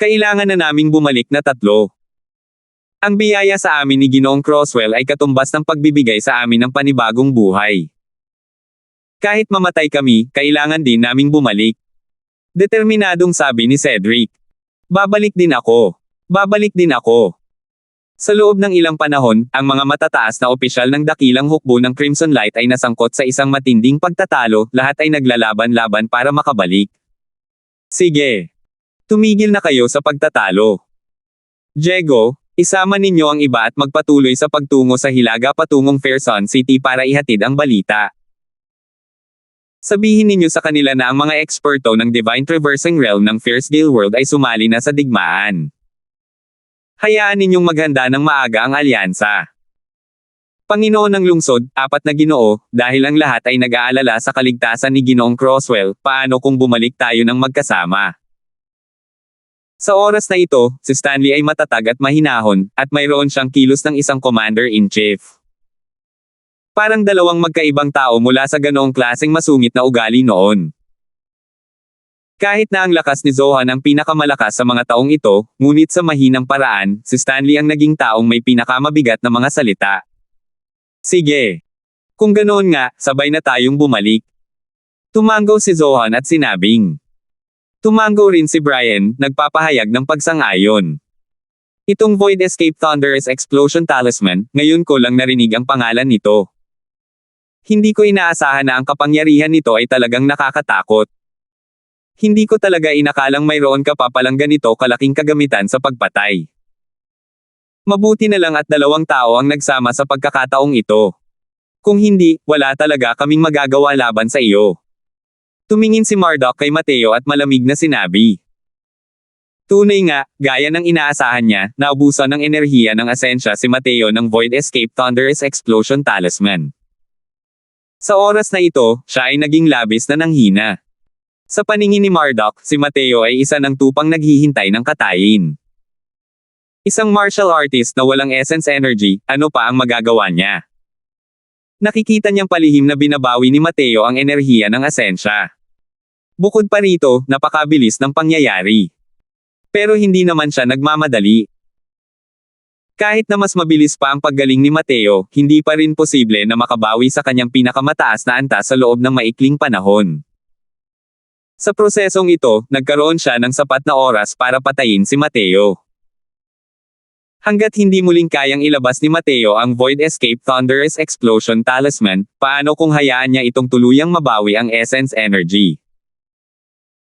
Kailangan na naming bumalik na 3. Ang biyaya sa amin ni Ginoong Crosswell ay katumbas ng pagbibigay sa amin ng panibagong buhay. Kahit mamatay kami, kailangan din naming bumalik. Determinadong sabi ni Cedric. Babalik din ako. Babalik din ako. Sa loob ng ilang panahon, ang mga matataas na opisyal ng dakilang hukbo ng Crimson Light ay nasangkot sa isang matinding pagtatalo, lahat ay naglalaban-laban para makabalik. Sige. Tumigil na kayo sa pagtatalo. Diego, isama ninyo ang iba at magpatuloy sa pagtungo sa Hilaga patungong Fairsun City para ihatid ang balita. Sabihin ninyo sa kanila na ang mga eksperto ng Divine Traversing Realm ng Fiercegale World ay sumali na sa digmaan. Hayaan ninyong maghanda ng maaga ang alyansa. Panginoon ng lungsod, 4 na Ginoo, dahil ang lahat ay nag-aalala sa kaligtasan ni Ginoong Crosswell, paano kung bumalik tayo ng magkasama? Sa oras na ito, si Stanley ay matatag at mahinahon, at mayroon siyang kilos ng isang commander-in-chief. Parang dalawang magkaibang tao mula sa ganoong klaseng masungit na ugali noon. Kahit na ang lakas ni Zohan ang pinakamalakas sa mga taong ito, ngunit sa mahinang paraan, si Stanley ang naging taong may pinakamabigat na mga salita. Sige. Kung ganoon nga, sabay na tayong bumalik. Tumango si Zohan at sinabing. Tumango rin si Brian, nagpapahayag ng pagsang-ayon. Itong Void Escape Thunderous Explosion Talisman, ngayon ko lang narinig ang pangalan nito. Hindi ko inaasahan na ang kapangyarihan nito ay talagang nakakatakot. Hindi ko talaga inakalang mayroon ka pa palang ganito kalaking kagamitan sa pagpatay. Mabuti na lang at 2 tao ang nagsama sa pagkakataong ito. Kung hindi, wala talaga kaming magagawa laban sa iyo. Tumingin si Marduk kay Mateo at malamig na sinabi. Tunay nga, gaya ng inaasahan niya, naubusan ng enerhiya ng asensya si Mateo ng Void Escape Thunderous Explosion Talisman. Sa oras na ito, siya ay naging labis na nanghina. Sa paningin ni Marduk, si Mateo ay isa ng tupang naghihintay ng katayin. Isang martial artist na walang essence energy, ano pa ang magagawa niya? Nakikita niyang palihim na binabawi ni Mateo ang enerhiya ng asensya. Bukod pa rito, napakabilis ng pangyayari. Pero hindi naman siya nagmamadali. Kahit na mas mabilis pa ang paggaling ni Mateo, hindi pa rin posible na makabawi sa kanyang pinakamataas na antas sa loob ng maikling panahon. Sa prosesong ito, nagkaroon siya ng sapat na oras para patayin si Mateo. Hanggat hindi muling kayang ilabas ni Mateo ang Void Escape Thunderous Explosion Talisman, paano kung hayaan niya itong tuluyang mabawi ang Essence Energy?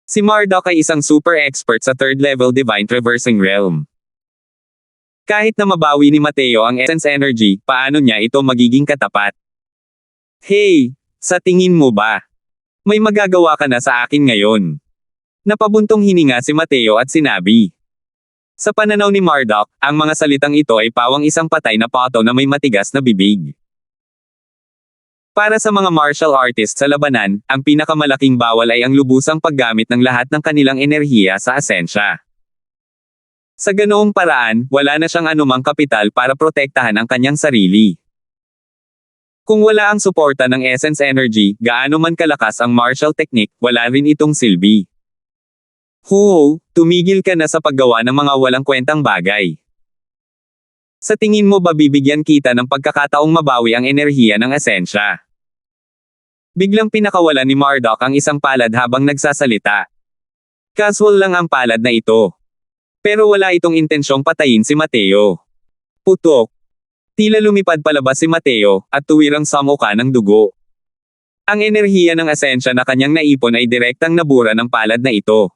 Si Marduk ay isang super expert sa 3rd level Divine Traversing Realm. Kahit na mabawi ni Mateo ang Essence Energy, paano niya ito magiging katapat? Hey, sa tingin mo ba? May magagawa ka na sa akin ngayon. Napabuntong hininga si Mateo at sinabi. Sa pananaw ni Marduk, ang mga salitang ito ay pawang isang patay na pato na may matigas na bibig. Para sa mga martial artists sa labanan, ang pinakamalaking bawal ay ang lubusang paggamit ng lahat ng kanilang enerhiya sa asensya. Sa ganoong paraan, wala na siyang anumang kapital para protektahan ang kanyang sarili. Kung wala ang suporta ng essence energy, gaano man kalakas ang martial technique, wala rin itong silbi. Tumigil ka na sa paggawa ng mga walang kwentang bagay. Sa tingin mo ba bibigyan kita ng pagkakataong mabawi ang enerhiya ng asensya? Biglang pinakawalan ni Marduk ang isang palad habang nagsasalita. Casual lang ang palad na ito. Pero wala itong intensyong patayin si Mateo. Putok. Tila lumipad palabas si Mateo, at tuwirang samuka ng dugo. Ang enerhiya ng asensya na kanyang naipon ay direktang nabura ng palad na ito.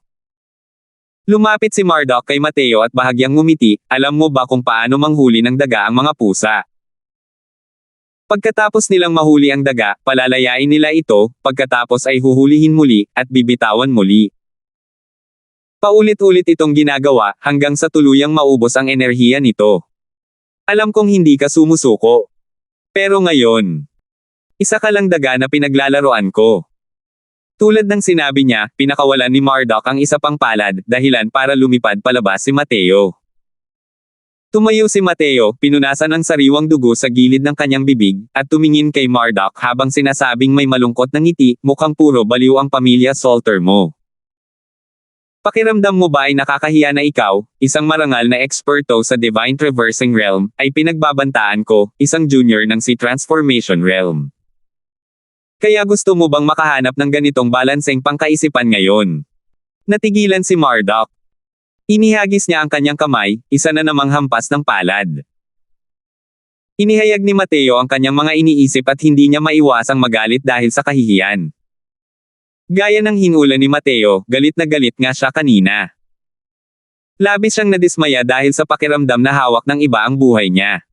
Lumapit si Marduk kay Mateo at bahagyang ngumiti, alam mo ba kung paano manghuli ng daga ang mga pusa? Pagkatapos nilang mahuli ang daga, palalayain nila ito, pagkatapos ay huhulihin muli, at bibitawan muli. Paulit-ulit itong ginagawa, hanggang sa tuluyang maubos ang enerhiya nito. Alam kong hindi ka sumusuko. Pero ngayon, isa ka lang daga na pinaglalaroan ko. Tulad ng sinabi niya, pinakawalan ni Marduk ang isa pang palad, dahilan para lumipad palabas si Mateo. Tumayo si Mateo, pinunasan ng sariwang dugo sa gilid ng kanyang bibig, at tumingin kay Marduk habang sinasabing may malungkot na ngiti, mukhang puro baliw ang pamilya Salter mo. Pakiramdam mo ba ay nakakahiya na ikaw, isang marangal na eksperto sa Divine Traversing Realm, ay pinagbabantaan ko, isang junior ng Transformation Realm. Kaya gusto mo bang makahanap ng ganitong balanseng pangkaisipan ngayon? Natigilan si Marduk. Inihagis niya ang kanyang kamay, isa na namang hampas ng palad. Inihayag ni Mateo ang kanyang mga iniisip at hindi niya maiwasang magalit dahil sa kahihiyan. Gaya ng hinula ni Mateo, galit na galit nga siya kanina. Labis siyang nadismaya dahil sa pakiramdam na hawak ng iba ang buhay niya.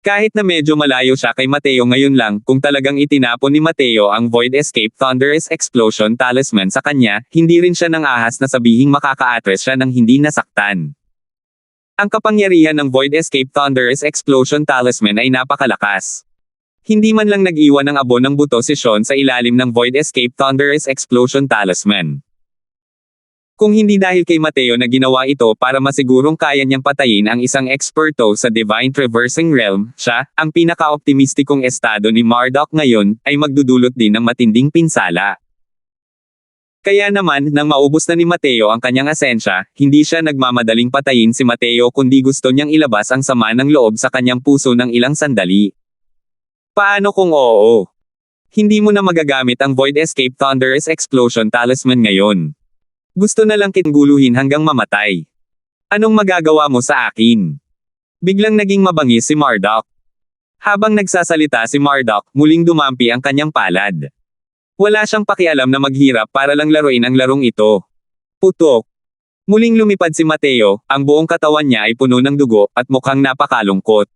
Kahit na medyo malayo siya kay Mateo ngayon lang, kung talagang itinapon ni Mateo ang Void Escape Thunderous Explosion Talisman sa kanya, hindi rin siya nang ahas na sabihing makaka-address siya ng hindi nasaktan. Ang kapangyarihan ng Void Escape Thunderous Explosion Talisman ay napakalakas. Hindi man lang nag-iwan ng abo ng buto si Sean sa ilalim ng Void Escape Thunderous Explosion Talisman. Kung hindi dahil kay Mateo na ginawa ito para masigurong kaya niyang patayin ang isang eksperto sa Divine Traversing Realm, siya, ang pinaka-optimistikong estado ni Marduk ngayon, ay magdudulot din ng matinding pinsala. Kaya naman, nang maubos na ni Mateo ang kanyang asensya, hindi siya nagmamadaling patayin si Mateo kundi gusto niyang ilabas ang sama ng loob sa kanyang puso ng ilang sandali. Paano kung oo? Hindi mo na magagamit ang Void Escape Thunderous Explosion Talisman ngayon. Gusto na lang kitang guluhin hanggang mamatay. Anong magagawa mo sa akin? Biglang naging mabangis si Marduk. Habang nagsasalita si Marduk, muling dumampi ang kanyang palad. Wala siyang pakialam na maghirap para lang laruin ang larong ito. Putok. Muling lumipad si Mateo, ang buong katawan niya ay puno ng dugo, at mukhang napakalungkot.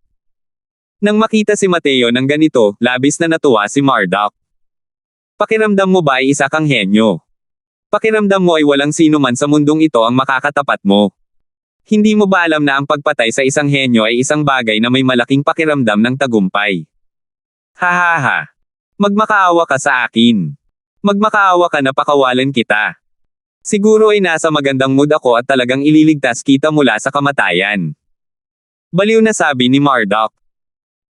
Nang makita si Mateo ng ganito, labis na natuwa si Marduk. Pakiramdam mo ba ay isa kang henyo? Pakiramdam mo ay walang sino man sa mundong ito ang makakatapat mo. Hindi mo ba alam na ang pagpatay sa isang henyo ay isang bagay na may malaking pakiramdam ng tagumpay? Hahaha. Magmakaawa ka sa akin. Magmakaawa ka na pakawalan kita. Siguro ay nasa magandang mood ako at talagang ililigtas kita mula sa kamatayan. Baliw na sabi ni Marduk.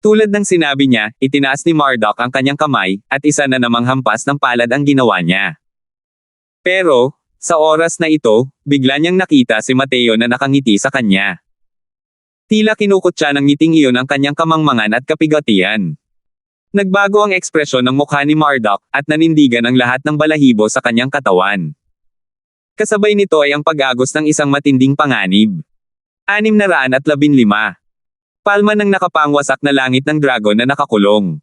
Tulad ng sinabi niya, itinaas ni Marduk ang kanyang kamay, at isa na namang hampas ng palad ang ginawa niya. Pero, sa oras na ito, bigla niyang nakita si Mateo na nakangiti sa kanya. Tila kinukutya ng ngiting iyon ang kanyang kamangmangan at kapigatian. Nagbago ang ekspresyon ng mukha ni Marduk, at nanindigan ang lahat ng balahibo sa kanyang katawan. Kasabay nito ay ang pag-agos ng isang matinding panganib. 615. Palma ng nakapangwasak na langit ng dragon na nakakulong.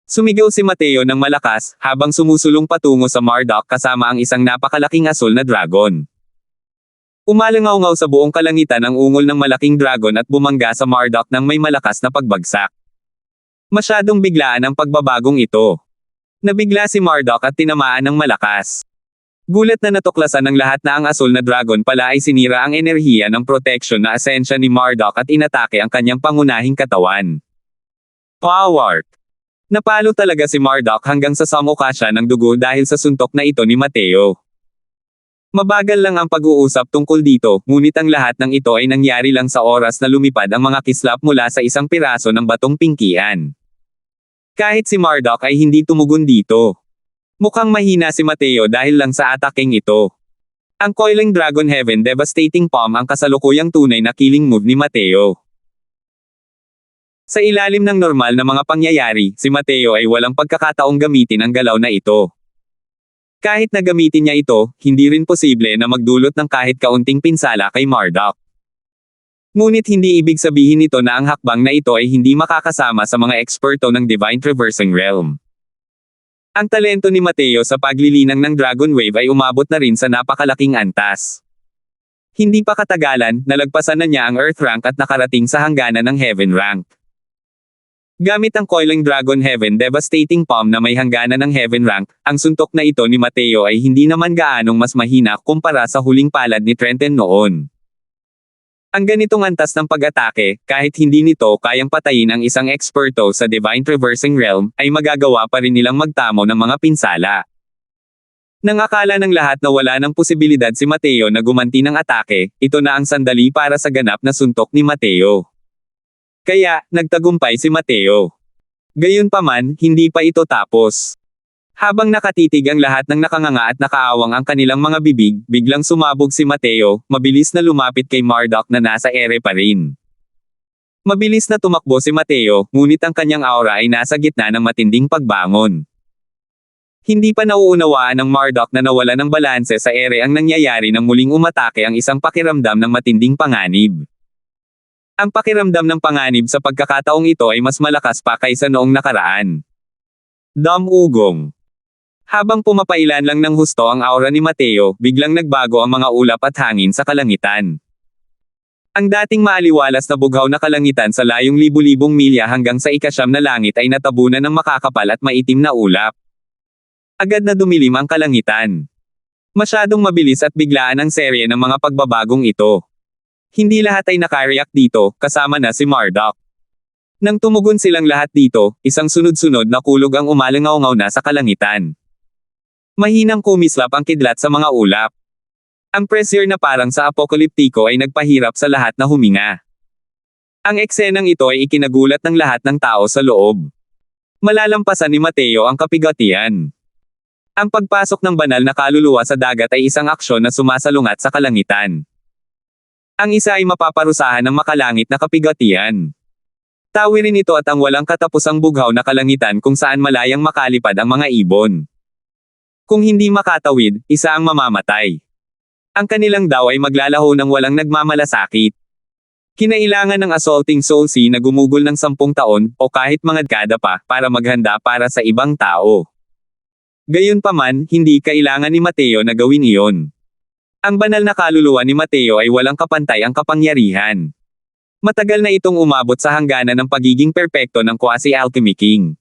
Sumigaw si Mateo ng malakas, habang sumusulong patungo sa Marduk kasama ang isang napakalaking asul na dragon. Umalangaw-ngaw sa buong kalangitan ang ungol ng malaking dragon at bumangga sa Marduk ng may malakas na pagbagsak. Masyadong biglaan ang pagbabagong ito. Nabigla si Marduk at tinamaan ng malakas. Gulat na natuklasan ng lahat na ang asul na dragon pala ay sinira ang enerhiya ng protection na asensya ni Marduk at inatake ang kanyang pangunahing katawan. Power! Napalo talaga si Marduk hanggang sa samuka siya ng dugo dahil sa suntok na ito ni Mateo. Mabagal lang ang pag-uusap tungkol dito, ngunit ang lahat ng ito ay nangyari lang sa oras na lumipad ang mga kislap mula sa isang piraso ng batong pingkian. Kahit si Marduk ay hindi tumugon dito. Mukhang mahina si Mateo dahil lang sa ataking ito. Ang Coiling Dragon Heaven Devastating Palm ang kasalukuyang tunay na killing move ni Mateo. Sa ilalim ng normal na mga pangyayari, si Mateo ay walang pagkakataong gamitin ang galaw na ito. Kahit na gamitin niya ito, hindi rin posible na magdulot ng kahit kaunting pinsala kay Marduk. Ngunit hindi ibig sabihin nito na ang hakbang na ito ay hindi makakasama sa mga eksperto ng Divine Traversing Realm. Ang talento ni Mateo sa paglilinang ng Dragon Wave ay umabot na rin sa napakalaking antas. Hindi pa katagalan, nalagpasan na niya ang Earth rank at nakarating sa hangganan ng Heaven rank. Gamit ang Coiling Dragon Heaven Devastating Palm na may hangganan ng Heaven rank, ang suntok na ito ni Mateo ay hindi naman gaanong mas mahina kumpara sa huling palad ni Trenton noon. Ang ganitong antas ng pag-atake, kahit hindi nito kayang patayin ang isang eksperto sa Divine Traversing Realm, ay magagawa pa rin nilang magtamo ng mga pinsala. Nang akala ng lahat na wala ng posibilidad si Mateo na gumanti ng atake, ito na ang sandali para sa ganap na suntok ni Mateo. Kaya, nagtagumpay si Mateo. Gayunpaman, hindi pa ito tapos. Habang nakatitig ang lahat ng nakanganga at nakaawang ang kanilang mga bibig, biglang sumabog si Mateo, mabilis na lumapit kay Marduk na nasa ere pa rin. Mabilis na tumakbo si Mateo, ngunit ang kanyang aura ay nasa gitna ng matinding pagbangon. Hindi pa nauunawaan ng Marduk na nawala ng balanse sa ere ang nangyayari nang muling umatake ang isang pakiramdam ng matinding panganib. Ang pakiramdam ng panganib sa pagkakataong ito ay mas malakas pa kaysa noong nakaraan. Ugong. Habang pumapailan lang ng husto ang aura ni Mateo, biglang nagbago ang mga ulap at hangin sa kalangitan. Ang dating maaliwalas na bughaw na kalangitan sa layong libu-libong milya hanggang sa ikasyam na langit ay natabunan ng makakapal at maitim na ulap. Agad na dumilim ang kalangitan. Masyadong mabilis at biglaan ang serye ng mga pagbabagong ito. Hindi lahat ay nakareact dito, kasama na si Marduk. Nang tumugon silang lahat dito, isang sunod-sunod na kulog ang umalangaw-ngaw na sa kalangitan. Mahinang kumislap ang kidlat sa mga ulap. Ang pressure na parang sa apokaliptiko ay nagpahirap sa lahat na huminga. Ang eksenang ito ay ikinagulat ng lahat ng tao sa loob. Malalampasan ni Mateo ang kapigatian. Ang pagpasok ng banal na kaluluwa sa dagat ay isang aksyon na sumasalungat sa kalangitan. Ang isa ay mapaparusahan ng makalangit na kapigatian. Tawirin ito at ang walang katapusang bughaw na kalangitan kung saan malayang makalipad ang mga ibon. Kung hindi makatawid, isa ang mamamatay. Ang kanilang daw ay maglalaho ng walang nagmamalasakit. Kinailangan ng Assaulting Soul Sea na gumugol ng 10 taon, o kahit mga dekada pa, para maghanda para sa ibang tao. Gayunpaman, hindi kailangan ni Mateo na gawin iyon. Ang banal na kaluluwa ni Mateo ay walang kapantay ang kapangyarihan. Matagal na itong umabot sa hangganan ng pagiging perpekto ng Quasi-Alchemy King.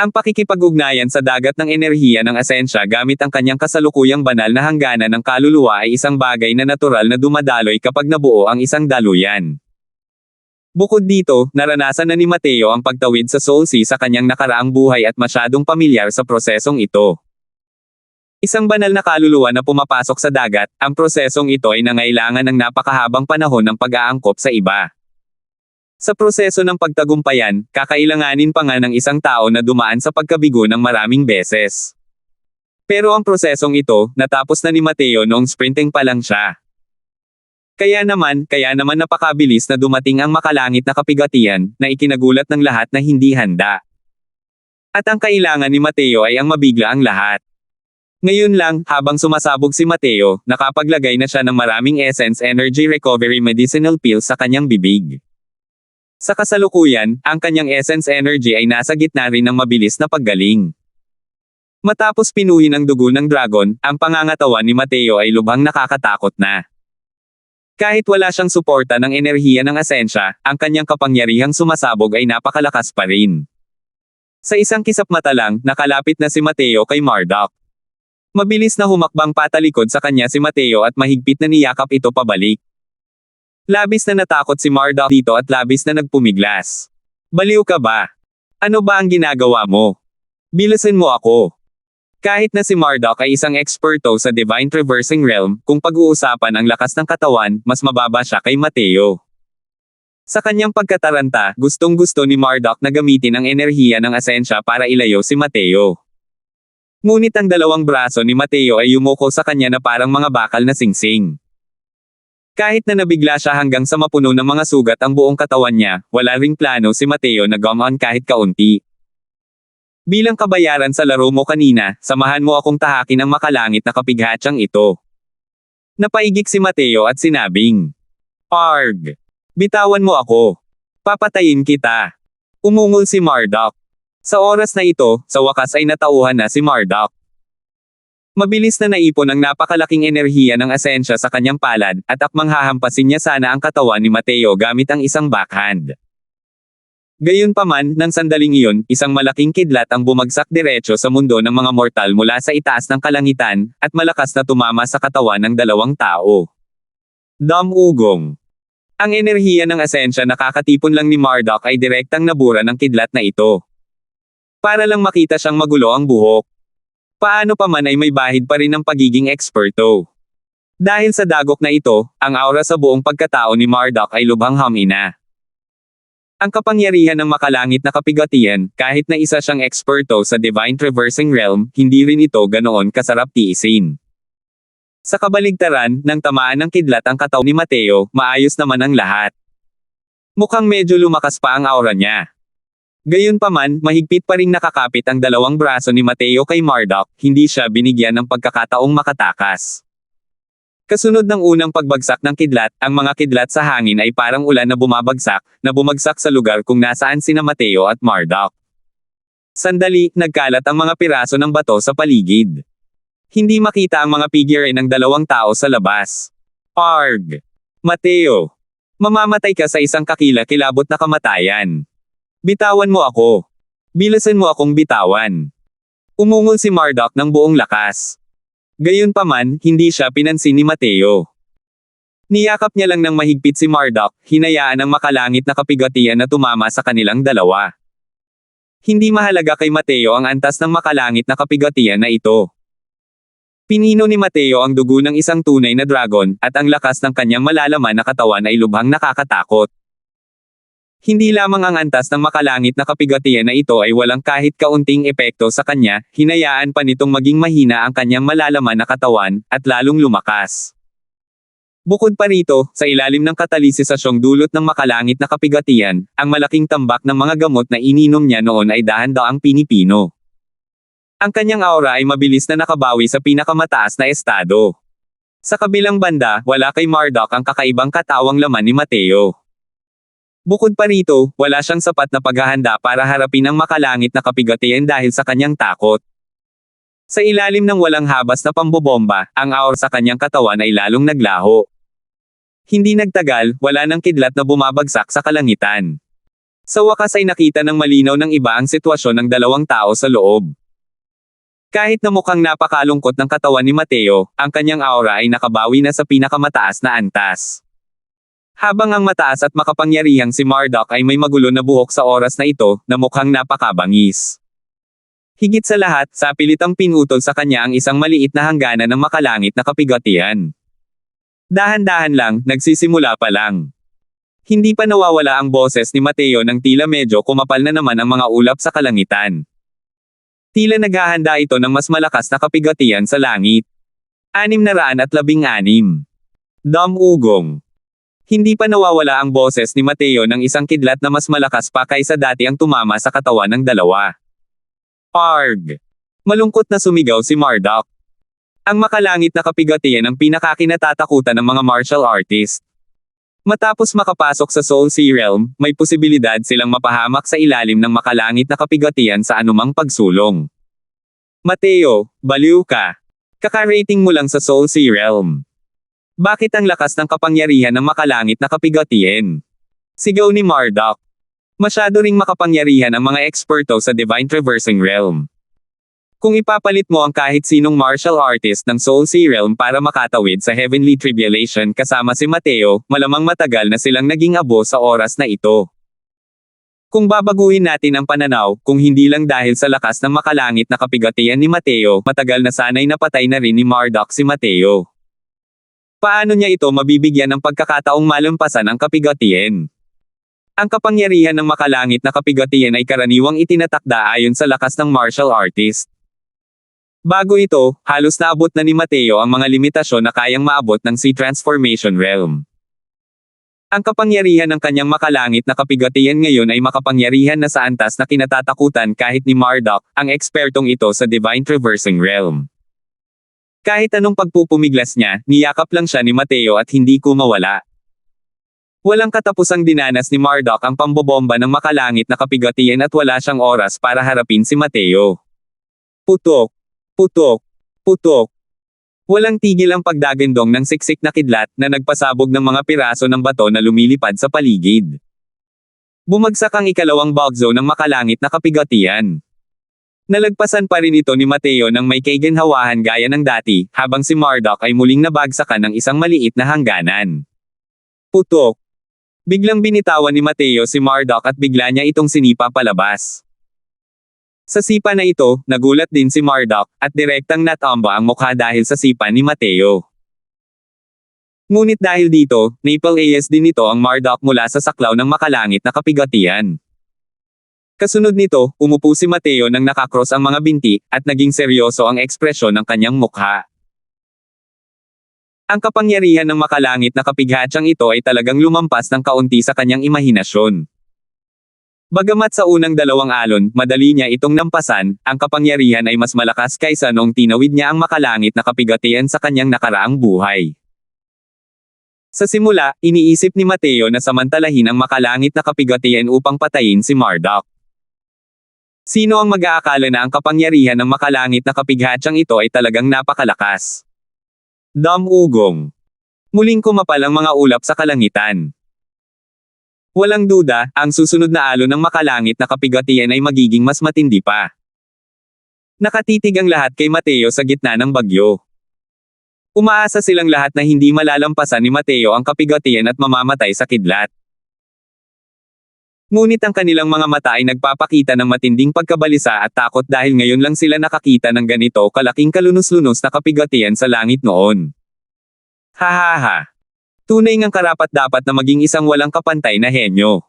Ang pakikipag-ugnayan sa dagat ng enerhiya ng asensya gamit ang kanyang kasalukuyang banal na hangganan ng kaluluwa ay isang bagay na natural na dumadaloy kapag nabuo ang isang daluyan. Bukod dito, naranasan na ni Mateo ang pagtawid sa Soul Sea sa kanyang nakaraang buhay at masyadong pamilyar sa prosesong ito. Isang banal na kaluluwa na pumapasok sa dagat, ang prosesong ito ay nangailangan ng napakahabang panahon ng pag-aangkop sa iba. Sa proseso ng pagtagumpayan, kakailanganin pa nga ng isang tao na dumaan sa pagkabigo ng maraming beses. Pero ang prosesong ito, natapos na ni Mateo noong sprinting pa lang siya. Kaya naman napakabilis na dumating ang makalangit na kapigatian, na ikinagulat ng lahat na hindi handa. At ang kailangan ni Mateo ay ang mabigla ang lahat. Ngayon lang, habang sumasabog si Mateo, nakapaglagay na siya ng maraming Essence Energy Recovery Medicinal Pills sa kanyang bibig. Sa kasalukuyan, ang kanyang Essence Energy ay nasa gitna rin ng mabilis na paggaling. Matapos pinuhin ang dugo ng dragon, ang pangangatawan ni Mateo ay lubhang nakakatakot na. Kahit wala siyang suporta ng enerhiya ng asensya, ang kanyang kapangyarihang sumasabog ay napakalakas pa rin. Sa isang kisap mata lang, nakalapit na si Mateo kay Marduk. Mabilis na humakbang patalikod sa kanya si Mateo at mahigpit na niyakap ito pabalik. Labis na natakot si Marduk dito at labis na nagpumiglas. Baliw ka ba? Ano ba ang ginagawa mo? Bilasin mo ako. Kahit na si Marduk ay isang eksperto sa Divine Traversing Realm, kung pag-uusapan ang lakas ng katawan, mas mababa siya kay Mateo. Sa kanyang pagkataranta, gustong-gusto ni Marduk na gamitin ang enerhiya ng asensya para ilayo si Mateo. Ngunit ang dalawang braso ni Mateo ay yumuko sa kanya na parang mga bakal na singsing. Kahit na nabigla siya hanggang sa mapuno ng mga sugat ang buong katawan niya, wala ring plano si Mateo na gumon kahit kaunti. Bilang kabayaran sa laro mo kanina, samahan mo akong tahakin ang makalangit na kapighatyang ito. Napaigik si Mateo at sinabing, "Arg! Bitawan mo ako. Papatayin kita." Umungol si Marduk. Sa oras na ito, sa wakas ay natauhan na si Marduk. Mabilis na naipon ang napakalaking enerhiya ng asensya sa kanyang palad, at akmang hahampasin niya sana ang katawan ni Mateo gamit ang isang backhand. Gayunpaman, nang sandaling iyon, isang malaking kidlat ang bumagsak diretso sa mundo ng mga mortal mula sa itaas ng kalangitan, at malakas na tumama sa katawan ng dalawang tao. Ugong. Ang enerhiya ng asensya na kakatipon lang ni Marduk ay direktang nabura ng kidlat na ito. Para lang makita siyang magulo ang buhok. Paano pa man ay may bahid pa rin ng pagiging eksperto. Dahil sa dagok na ito, ang aura sa buong pagkatao ni Marduk ay lubhang humina. Ang kapangyarihan ng makalangit na kapigatian, kahit na isa siyang eksperto sa Divine Traversing Realm, hindi rin ito ganoon kasarap tiisin. Sa kabaligtaran, nang tamaan ng kidlat ang katawan ni Mateo, maayos naman ang lahat. Mukhang medyo lumakas pa ang aura niya. Gayunpaman, mahigpit pa ring nakakapit ang dalawang braso ni Mateo kay Marduk, hindi siya binigyan ng pagkakataong makatakas. Kasunod ng unang pagbagsak ng kidlat, ang mga kidlat sa hangin ay parang ulan na bumagsak sa lugar kung nasaan sina Mateo at Marduk. Sandali, nagkalat ang mga piraso ng bato sa paligid. Hindi makita ang mga figure ng dalawang tao sa labas. Arg! Mateo! Mamamatay ka sa isang kakilakilabot na kamatayan. Bitawan mo ako. Bilasan mo akong bitawan. Umungol si Marduk ng buong lakas. Gayunpaman, hindi siya pinansin ni Mateo. Niyakap niya lang ng mahigpit si Marduk, hinayaan ang makalangit na kapigatian na tumama sa kanilang dalawa. Hindi mahalaga kay Mateo ang antas ng makalangit na kapigatian na ito. Pinino ni Mateo ang dugo ng isang tunay na dragon, at ang lakas ng kanyang malalaman na katawan ay lubhang nakakatakot. Hindi lamang ang antas ng makalangit na kapigatian na ito ay walang kahit kaunting epekto sa kanya, hinayaan pa nitong maging mahina ang kanyang malalaman na katawan, at lalong lumakas. Bukod pa rito, sa ilalim ng katalisasyong dulot ng makalangit na kapigatian, ang malaking tambak ng mga gamot na ininom niya noon ay dahan-daang pinipino. Ang kanyang aura ay mabilis na nakabawi sa pinakamataas na estado. Sa kabilang banda, wala kay Marduk ang kakaibang katawang laman ni Mateo. Bukod pa rito, wala siyang sapat na paghahanda para harapin ang makalangit na kapigatian dahil sa kanyang takot. Sa ilalim ng walang habas na pambobomba, ang aura sa kanyang katawan ay lalong naglaho. Hindi nagtagal, wala nang kidlat na bumabagsak sa kalangitan. Sa wakas ay nakita ng malinaw ng iba ang sitwasyon ng dalawang tao sa loob. Kahit na mukhang napakalungkot ng katawan ni Mateo, ang kanyang aura ay nakabawi na sa pinakamataas na antas. Habang ang mataas at makapangyarihang si Marduk ay may magulo na buhok sa oras na ito, na mukhang napakabangis. Higit sa lahat, sa pilitang pinutol sa kanya ang isang maliit na hangganan ng makalangit na kapigatian. Dahan-dahan lang, nagsisimula pa lang. Hindi pa nawawala ang boses ni Mateo nang tila medyo kumapal na naman ang mga ulap sa kalangitan. Tila naghahanda ito ng mas malakas na kapigatian sa langit. 616. Ugong. Hindi pa nawawala ang boses ni Mateo ng isang kidlat na mas malakas pa kaysa dati ang tumama sa katawan ng dalawa. Arg! Malungkot na sumigaw si Marduk. Ang makalangit na kapigatian ang pinakakinatatakutan ng mga martial artist. Matapos makapasok sa Soul Sea Realm, may posibilidad silang mapahamak sa ilalim ng makalangit na kapigatian sa anumang pagsulong. Mateo, baliw ka. Kaka-rating mo lang sa Soul Sea Realm. Bakit ang lakas ng kapangyarihan ng makalangit na kapigatian? Sigaw ni Marduk. Masyado ring makapangyarihan ang mga eksperto sa Divine Traversing Realm. Kung ipapalit mo ang kahit sinong martial artist ng Soul Sea Realm para makatawid sa Heavenly Tribulation kasama si Mateo, malamang matagal na silang naging abo sa oras na ito. Kung babaguhin natin ang pananaw, kung hindi lang dahil sa lakas ng makalangit na kapigatian ni Mateo, matagal na sana'y napatay na rin ni Marduk si Mateo. Paano niya ito mabibigyan ng pagkakataong malampasan ang kapigatian? Ang kapangyarihan ng makalangit na kapigatian ay karaniwang itinatakda ayon sa lakas ng martial artist. Bago ito, halos naabot na ni Mateo ang mga limitasyon na kayang maabot ng Sea Transformation Realm. Ang kapangyarihan ng kanyang makalangit na kapigatian ngayon ay makapangyarihan na sa antas na kinatatakutan kahit ni Marduk, ang ekspertong ito sa Divine Traversing Realm. Kahit anong pagpupumiglas niya, niyakap lang siya ni Mateo at hindi kumawala. Walang katapusang dinanas ni Marduk ang pambobomba ng makalangit na kapigatian at wala siyang oras para harapin si Mateo. Putok! Putok! Putok! Walang tigil ang pagdagandong ng siksik na kidlat na nagpasabog ng mga piraso ng bato na lumilipad sa paligid. Bumagsak ang ikalawang bugzo ng makalangit na kapigatian. Nalagpasan pa rin ito ni Mateo nang may kaiganhawahan gaya ng dati, habang si Marduk ay muling nabagsakan ng isang maliit na hangganan. Putok! Biglang binitawan ni Mateo si Marduk at bigla niya itong sinipa palabas. Sa sipa na ito, nagulat din si Marduk, at direktang natumba ang mukha dahil sa sipa ni Mateo. Ngunit dahil dito, napal-ayos din ito ang Marduk mula sa saklaw ng makalangit na kapigatian. Kasunod nito, umupo si Mateo nang nakakross ang mga binti, at naging seryoso ang ekspresyon ng kanyang mukha. Ang kapangyarihan ng makalangit na kapighatyang ito ay talagang lumampas ng kaunti sa kanyang imahinasyon. Bagamat sa unang dalawang alon, madali niya itong nampasan, ang kapangyarihan ay mas malakas kaysa noong tinawid niya ang makalangit na kapigatian sa kanyang nakaraang buhay. Sa simula, iniisip ni Mateo na samantalahin ang makalangit na kapigatian upang patayin si Marduk. Sino ang mag-aakala na ang kapangyarihan ng makalangit na kapighatyang ito ay talagang napakalakas? Ugong. Muling kumapal ang mga ulap sa kalangitan. Walang duda, ang susunod na alon ng makalangit na kapigatian ay magiging mas matindi pa. Nakatitig ang lahat kay Mateo sa gitna ng bagyo. Umaasa silang lahat na hindi malalampasan ni Mateo ang kapigatian at mamamatay sa kidlat. Ngunit ang kanilang mga mata ay nagpapakita ng matinding pagkabalisa at takot dahil ngayon lang sila nakakita ng ganito kalaking kalunos-lunos na kapigatian sa langit noon. Hahaha. Tunay ngang karapat-dapat na maging isang walang kapantay na henyo.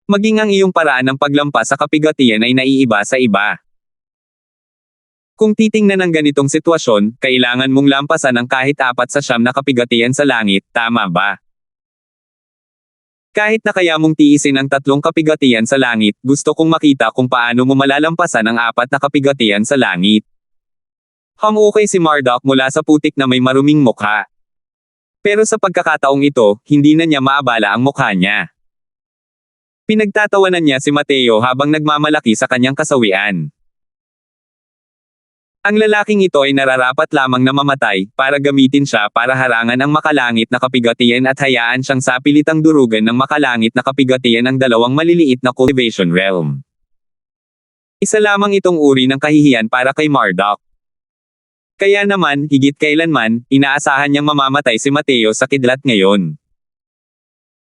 Maging ang iyong paraan ng paglampas sa kapigatian ay naiiba sa iba. Kung titingnan ng ganitong sitwasyon, kailangan mong lampasan ang kahit 4 sa 9 na kapigatian sa langit, tama ba? Kahit na kaya mong tiisin ang 3 kapigatian sa langit, gusto kong makita kung paano mo malalampasan ang 4 na kapigatian sa langit. Hamukay si Marduk mula sa putik na may maruming mukha. Pero sa pagkakataong ito, hindi na niya maabala ang mukha niya. Pinagtatawanan niya si Mateo habang nagmamalaki sa kanyang kasawian. Ang lalaking ito ay nararapat lamang na mamatay, para gamitin siya para harangan ang makalangit na kapigatian at hayaan siyang sapilitang durugan ng makalangit na kapigatian ang 2 maliliit na cultivation realm. Isa lamang itong uri ng kahihiyan para kay Marduk. Kaya naman, higit kailanman, inaasahan niyang mamamatay si Mateo sa kidlat ngayon.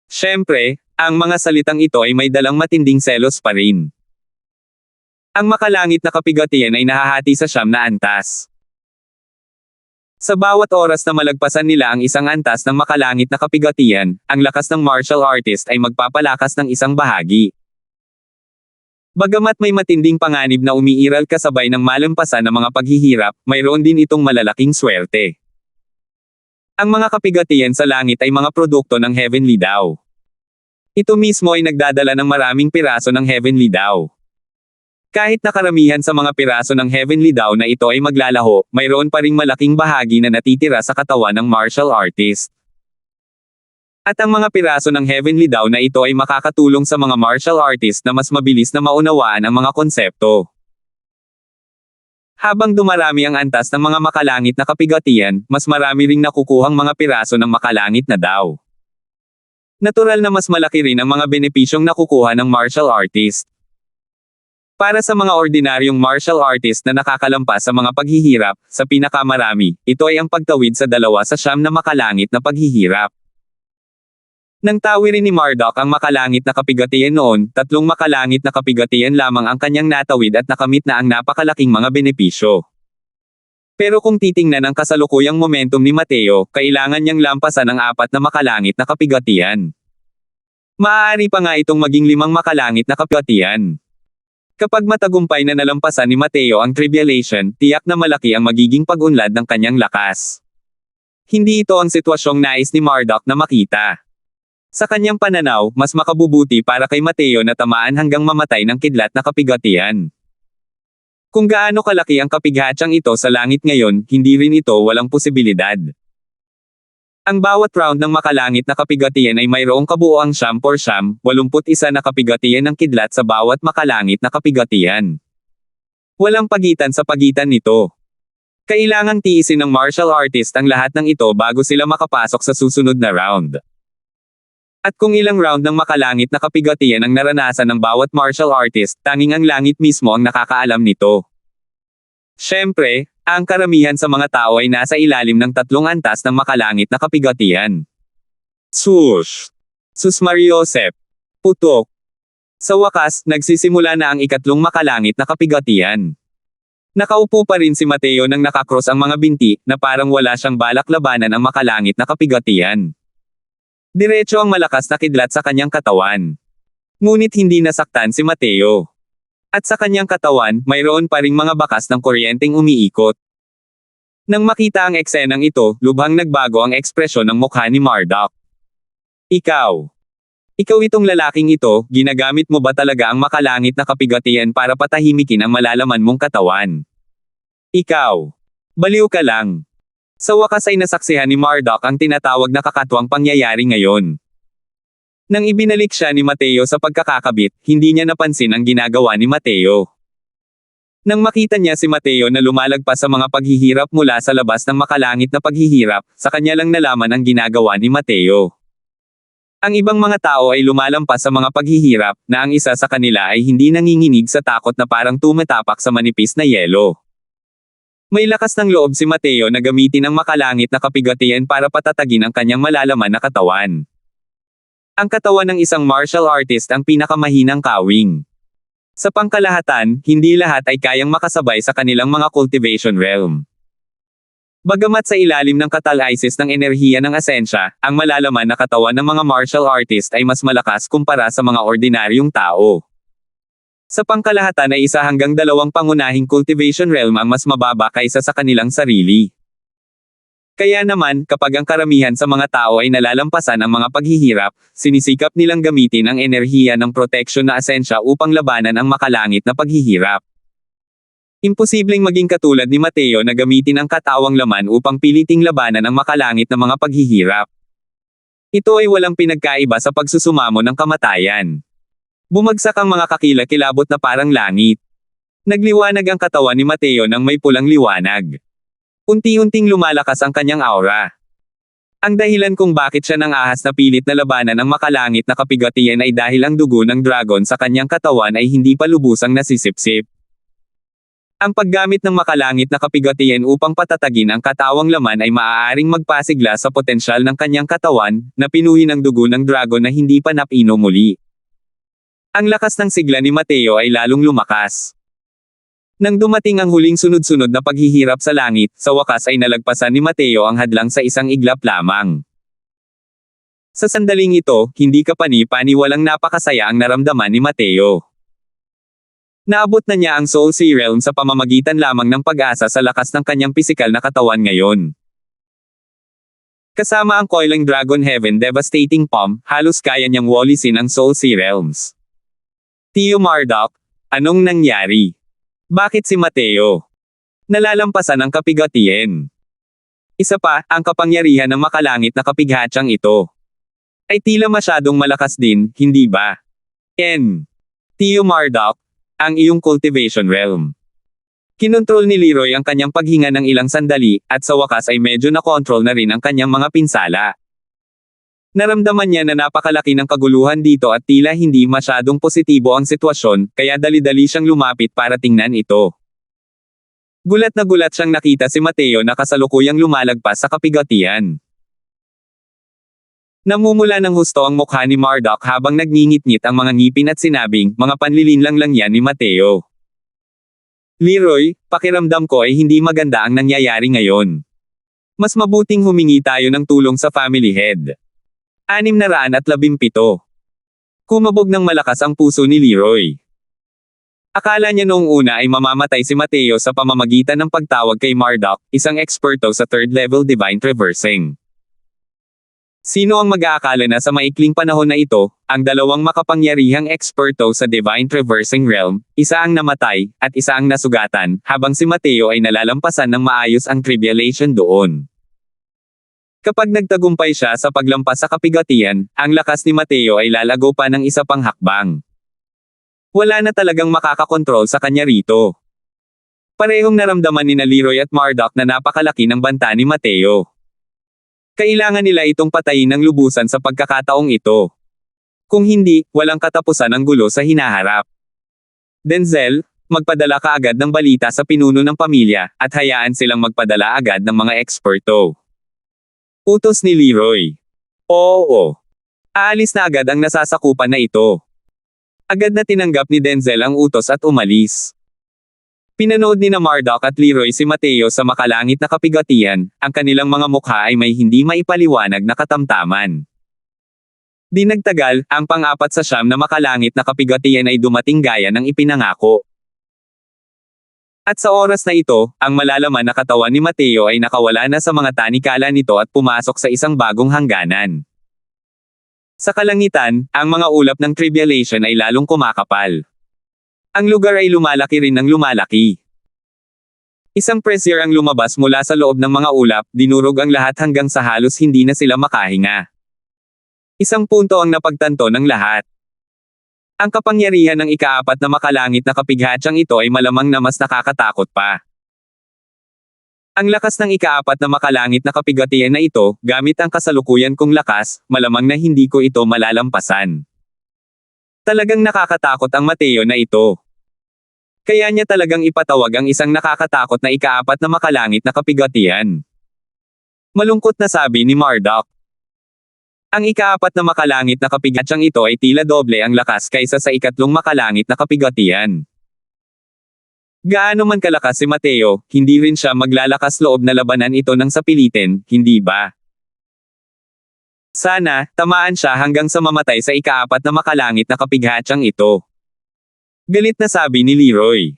Siyempre, ang mga salitang ito ay may dalang matinding selos pa rin. Ang makalangit na kapigatian ay nahahati sa 9 na antas. Sa bawat oras na malagpasan nila ang isang antas ng makalangit na kapigatian, ang lakas ng martial artist ay magpapalakas ng isang bahagi. Bagamat may matinding panganib na umiiral kasabay ng malampasan ng mga paghihirap, mayroon din itong malalaking swerte. Ang mga kapigatian sa langit ay mga produkto ng Heavenly Dao. Ito mismo ay nagdadala ng maraming piraso ng Heavenly Dao. Kahit na karamihan sa mga piraso ng Heavenly Dao na ito ay maglalaho, mayroon pa ring malaking bahagi na natitira sa katawan ng martial artist. At ang mga piraso ng Heavenly Dao na ito ay makakatulong sa mga martial artist na mas mabilis na maunawaan ang mga konsepto. Habang dumarami ang antas ng mga makalangit na kapigatian, mas marami ring nakukuhang mga piraso ng makalangit na Dao. Natural na mas malaki rin ang mga benepisyong nakukuha ng martial artist. Para sa mga ordinaryong martial artist na nakakalampas sa mga paghihirap, sa pinakamarami, ito ay ang pagtawid sa 2 sa 9 na makalangit na paghihirap. Nang tawirin ni Marduk ang makalangit na kapigatian noon, 3 makalangit na kapigatian lamang ang kanyang natawid at nakamit na ang napakalaking mga benepisyo. Pero kung titingnan ang kasalukuyang momentum ni Mateo, kailangan niyang lampasan ang 4 na makalangit na kapigatian. Maaari pa nga itong maging 5 makalangit na kapigatian. Kapag matagumpay na nalampasan ni Mateo ang tribulation, tiyak na malaki ang magiging pag-unlad ng kanyang lakas. Hindi ito ang sitwasyong nais ni Marduk na makita. Sa kanyang pananaw, mas makabubuti para kay Mateo na tamaan hanggang mamatay ng kidlat na kapigatian. Kung gaano kalaki ang kapighatyang ito sa langit ngayon, hindi rin ito walang posibilidad. Ang bawat round ng makalangit na kapigatian ay mayroong kabuoang 9 81 na kapigatian ng kidlat sa bawat makalangit na kapigatian. Walang pagitan sa pagitan nito. Kailangang tiisin ng martial artist ang lahat ng ito bago sila makapasok sa susunod na round. At kung ilang round ng makalangit na kapigatian ang naranasan ng bawat martial artist, tanging ang langit mismo ang nakakaalam nito. Siyempre, ang karamihan sa mga tao ay nasa ilalim ng 3 antas ng makalangit na kapigatian. Swoosh! Susmariosep! Putok! Sa wakas, nagsisimula na ang 4 makalangit na kapigatian. Nakaupo pa rin si Mateo nang nakakross ang mga binti, na parang wala siyang balak labanan ang makalangit na kapigatian. Diretso ang malakas na kidlat sa kanyang katawan. Ngunit hindi nasaktan si Mateo. At sa kanyang katawan, mayroon pa ring mga bakas ng kuryenteng umiikot. Nang makita ang eksenang ito, lubhang nagbago ang ekspresyon ng mukha ni Marduk. Ikaw itong lalaking ito, ginagamit mo ba talaga ang makalangit na kapigatian para patahimikin ang malalaman mong katawan? Ikaw, baliw ka lang. Sa wakas ay nasaksihan ni Marduk ang tinatawag na kakatwang pangyayari ngayon. Nang ibinalik siya ni Mateo sa pagkakakabit, hindi niya napansin ang ginagawa ni Mateo. Nang makita niya si Mateo na lumalagpas sa mga paghihirap mula sa labas ng makalangit na paghihirap, sa kanya lang nalaman ang ginagawa ni Mateo. Ang ibang mga tao ay lumalampas sa mga paghihirap, na ang isa sa kanila ay hindi nanginginig sa takot na parang tumatapak sa manipis na yelo. May lakas ng loob si Mateo na gamitin ang makalangit na kapigatian para patatagin ang kanyang malalaman na katawan. Ang katawan ng isang martial artist ang pinakamahinang kawing. Sa pangkalahatan, hindi lahat ay kayang makasabay sa kanilang mga cultivation realm. Bagamat sa ilalim ng catalysis ng enerhiya ng asensya, ang malalaman na katawan ng mga martial artist ay mas malakas kumpara sa mga ordinaryong tao. Sa pangkalahatan ay 1 hanggang 2 pangunahing cultivation realm ang mas mababa kaysa sa kanilang sarili. Kaya naman, kapag ang karamihan sa mga tao ay nalalampasan ang mga paghihirap, sinisikap nilang gamitin ang enerhiya ng protection na asensya upang labanan ang makalangit na paghihirap. Imposibleng maging katulad ni Mateo na gamitin ang katawang laman upang piliting labanan ang makalangit na mga paghihirap. Ito ay walang pinagkaiba sa pagsusumamo ng kamatayan. Bumagsak ang mga kakilakilabot na parang langit. Nagliwanag ang katawan ni Mateo nang may pulang liwanag. Unti-unting lumalakas ang kanyang aura. Ang dahilan kung bakit siya nang ahas na pilit na labanan ang makalangit na kapigatian ay dahil ang dugo ng dragon sa kanyang katawan ay hindi pa lubusang nasisipsip. Ang paggamit ng makalangit na kapigatian upang patatagin ang katawang laman ay maaaring magpasigla sa potensyal ng kanyang katawan, na pinuhi ng dugo ng dragon na hindi pa napino muli. Ang lakas ng sigla ni Mateo ay lalong lumakas. Nang dumating ang huling sunod-sunod na paghihirap sa langit, sa wakas ay nalagpasan ni Mateo ang hadlang sa isang iglap lamang. Sa sandaling ito, hindi kapani-paniwalang napakasaya ang naramdaman ni Mateo. Naabot na niya ang Soul Sea Realm sa pamamagitan lamang ng pag-asa sa lakas ng kanyang pisikal na katawan ngayon. Kasama ang Coiling Dragon Heaven Devastating Palm, halos kaya niyang walisin ang Soul Sea Realms. Tio Marduk, anong nangyari? Bakit si Mateo nalalampasan ang kapigatian? Isa pa, ang kapangyarihan ng makalangit na kapighatyang ito ay tila masyadong malakas din, hindi ba? Tio Marduk, ang iyong cultivation realm. Kinontrol ni Leroy ang kanyang paghinga ng ilang sandali, at sa wakas ay medyo nakontrol na rin ang kanyang mga pinsala. Naramdaman niya na napakalaki ng kaguluhan dito at tila hindi masyadong positibo ang sitwasyon, kaya dali-dali siyang lumapit para tingnan ito. Gulat na gulat siyang nakita si Mateo na kasalukuyang lumalagpas sa kapigatian. Namumula ng husto ang mukha ni Marduk habang nagngingit-ngit ang mga ngipin at sinabing, mga panlilinlang lang yan ni Mateo. Leroy, pakiramdam ko ay hindi maganda ang nangyayari ngayon. Mas mabuting humingi tayo ng tulong sa family head. 617. Kumabog ng malakas ang puso ni Leroy. Akala niya noong una ay mamamatay si Mateo sa pamamagitan ng pagtawag kay Marduk, isang eksperto sa third level divine traversing. Sino ang mag-aakala na sa maikling panahon na ito, ang dalawang makapangyarihang eksperto sa divine traversing realm, isa ang namatay, at isa ang nasugatan, habang si Mateo ay nalalampasan ng maayos ang tribulation doon. Kapag nagtagumpay siya sa paglampas sa kapigatian, ang lakas ni Mateo ay lalago pa ng isa pang hakbang. Wala na talagang makakakontrol sa kanya rito. Parehong naramdaman ni Leroy at Marduk na napakalaki ng banta ni Mateo. Kailangan nila itong patayin ng lubusan sa pagkakataong ito. Kung hindi, walang katapusan ang gulo sa hinaharap. Denzel, magpadala ka agad ng balita sa pinuno ng pamilya, at hayaan silang magpadala agad ng mga eksperto. Utos ni Leroy. Oo. Aalis na agad ang nasasakupan na ito. Agad na tinanggap ni Denzel ang utos at umalis. Pinanood ni Marduk at Leroy si Mateo sa makalangit na kapigatian, ang kanilang mga mukha ay may hindi maipaliwanag na katamtaman. Di nagtagal, ang pang-apat sa siyam na makalangit na kapigatian ay dumating gaya ng ipinangako. At sa oras na ito, ang malalaman na katawan ni Mateo ay nakawala na sa mga tanikala nito at pumasok sa isang bagong hangganan. Sa kalangitan, ang mga ulap ng tribulation ay lalong kumakapal. Ang lugar ay lumalaki rin ng lumalaki. Isang pressure ang lumabas mula sa loob ng mga ulap, dinurog ang lahat hanggang sa halos hindi na sila makahinga. Isang punto ang napagtanto ng lahat. Ang kapangyarihan ng ikaapat na makalangit na kapighatyang ito ay malamang na mas nakakatakot pa. Ang lakas ng ikaapat na makalangit na kapigatian na ito, gamit ang kasalukuyan kong lakas, malamang na hindi ko ito malalampasan. Talagang nakakatakot ang Mateo na ito. Kaya niya talagang ipatawag ang isang nakakatakot na ikaapat na makalangit na kapigatian. Malungkot na sabi ni Marduk. Ang ikaapat na makalangit na kapigatiang ito ay tila doble ang lakas kaysa sa ikatlong makalangit na kapigatian. Gaano man kalakas si Mateo, hindi rin siya maglalakas loob na labanan ito ng sapilitin, hindi ba? Sana, tamaan siya hanggang sa mamatay sa ikaapat na makalangit na kapighatyang ito. Galit na sabi ni Leroy.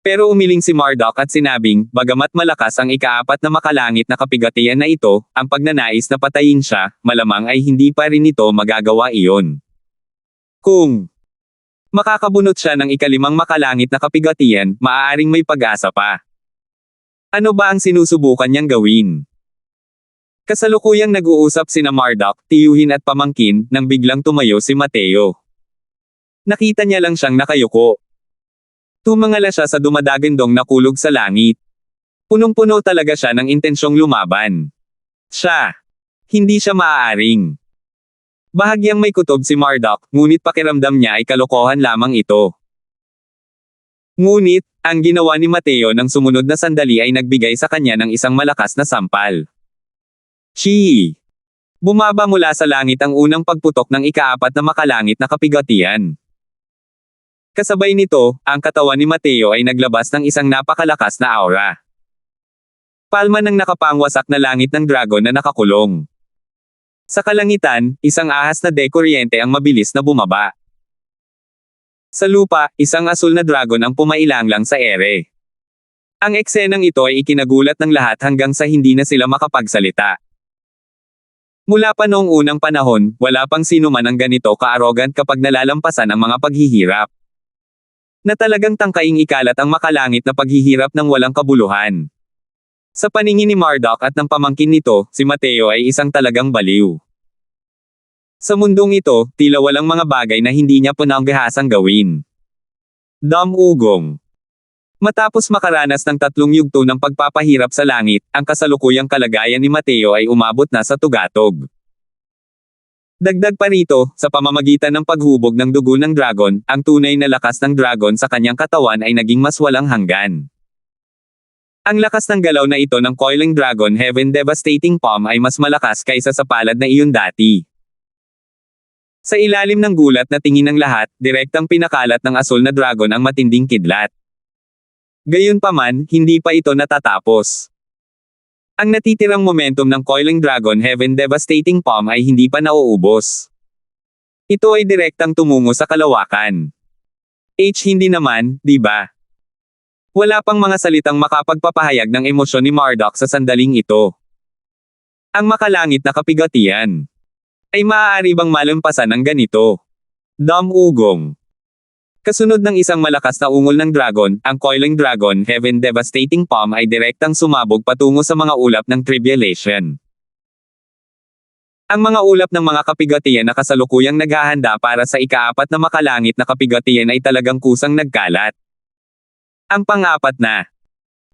Pero umiling si Marduk at sinabing, bagamat malakas ang ikaapat na makalangit na kapigatian na ito, ang pagnanais na patayin siya, malamang ay hindi pa rin ito magagawa iyon. Kung makakabunot siya ng ikalimang makalangit na kapigatian, maaaring may pag-asa pa. Ano ba ang sinusubukan niyang gawin? Kasalukuyang nag-uusap sina Marduk, tiyuhin at pamangkin, nang biglang tumayo si Mateo. Nakita niya lang siyang nakayuko. Tumangala siya sa dumadagandong na kulog sa langit. Punong-puno talaga siya ng intensyong lumaban. Hindi siya maaaring. Bahagyang may kutob si Marduk, ngunit pakiramdam niya ay kalokohan lamang ito. Ngunit, ang ginawa ni Mateo ng sumunod na sandali ay nagbigay sa kanya ng isang malakas na sampal. Chi! Bumaba mula sa langit ang unang pagputok ng ikaapat na makalangit na kapigatian. Kasabay nito, ang katawan ni Mateo ay naglabas ng isang napakalakas na aura. Palma ng nakapangwasak na langit ng dragon na nakakulong. Sa kalangitan, isang ahas na kuryente ang mabilis na bumaba. Sa lupa, isang asul na dragon ang pumailanglang sa ere. Ang eksenang ito ay ikinagulat ng lahat hanggang sa hindi na sila makapagsalita. Mula pa noong unang panahon, wala pang sino man ang ganito ka-arrogant kapag nalalampasan ang mga paghihirap. Na talagang tangkaing ikalat ang makalangit na paghihirap ng walang kabuluhan. Sa paningin ni Marduk at ng pamangkin nito, si Mateo ay isang talagang baliw. Sa mundong ito, tila walang mga bagay na hindi niya pinanggahasang gawin. Ugong. Matapos makaranas ng 3 yugto ng pagpapahirap sa langit, ang kasalukuyang kalagayan ni Mateo ay umabot na sa tugatog. Dagdag pa rito, sa pamamagitan ng paghubog ng dugo ng dragon, ang tunay na lakas ng dragon sa kanyang katawan ay naging mas walang hanggan. Ang lakas ng galaw na ito ng Coiling Dragon Heaven Devastating Palm ay mas malakas kaysa sa palad na iyon dati. Sa ilalim ng gulat na tingin ng lahat, direktang pinakalat ng asul na dragon ang matinding kidlat. Gayunpaman, hindi pa ito natatapos. Ang natitirang momentum ng Coiling Dragon Heaven Devastating Palm ay hindi pa nauubos. Ito ay direktang tumungo sa kalawakan. Hindi naman, di ba? Wala pang mga salitang makapagpapahayag ng emosyon ni Marduk sa sandaling ito. Ang makalangit na kapigatian. Ay maaari bang malampasan ng ganito? Ugong. Kasunod ng isang malakas na ungol ng dragon, ang Coiling Dragon Heaven Devastating Palm ay direktang sumabog patungo sa mga ulap ng tribulation. Ang mga ulap ng mga kapigatian na kasalukuyang naghahanda para sa ikaapat na makalangit na kapigatian ay talagang kusang nagkalat. Ang pang-apat na,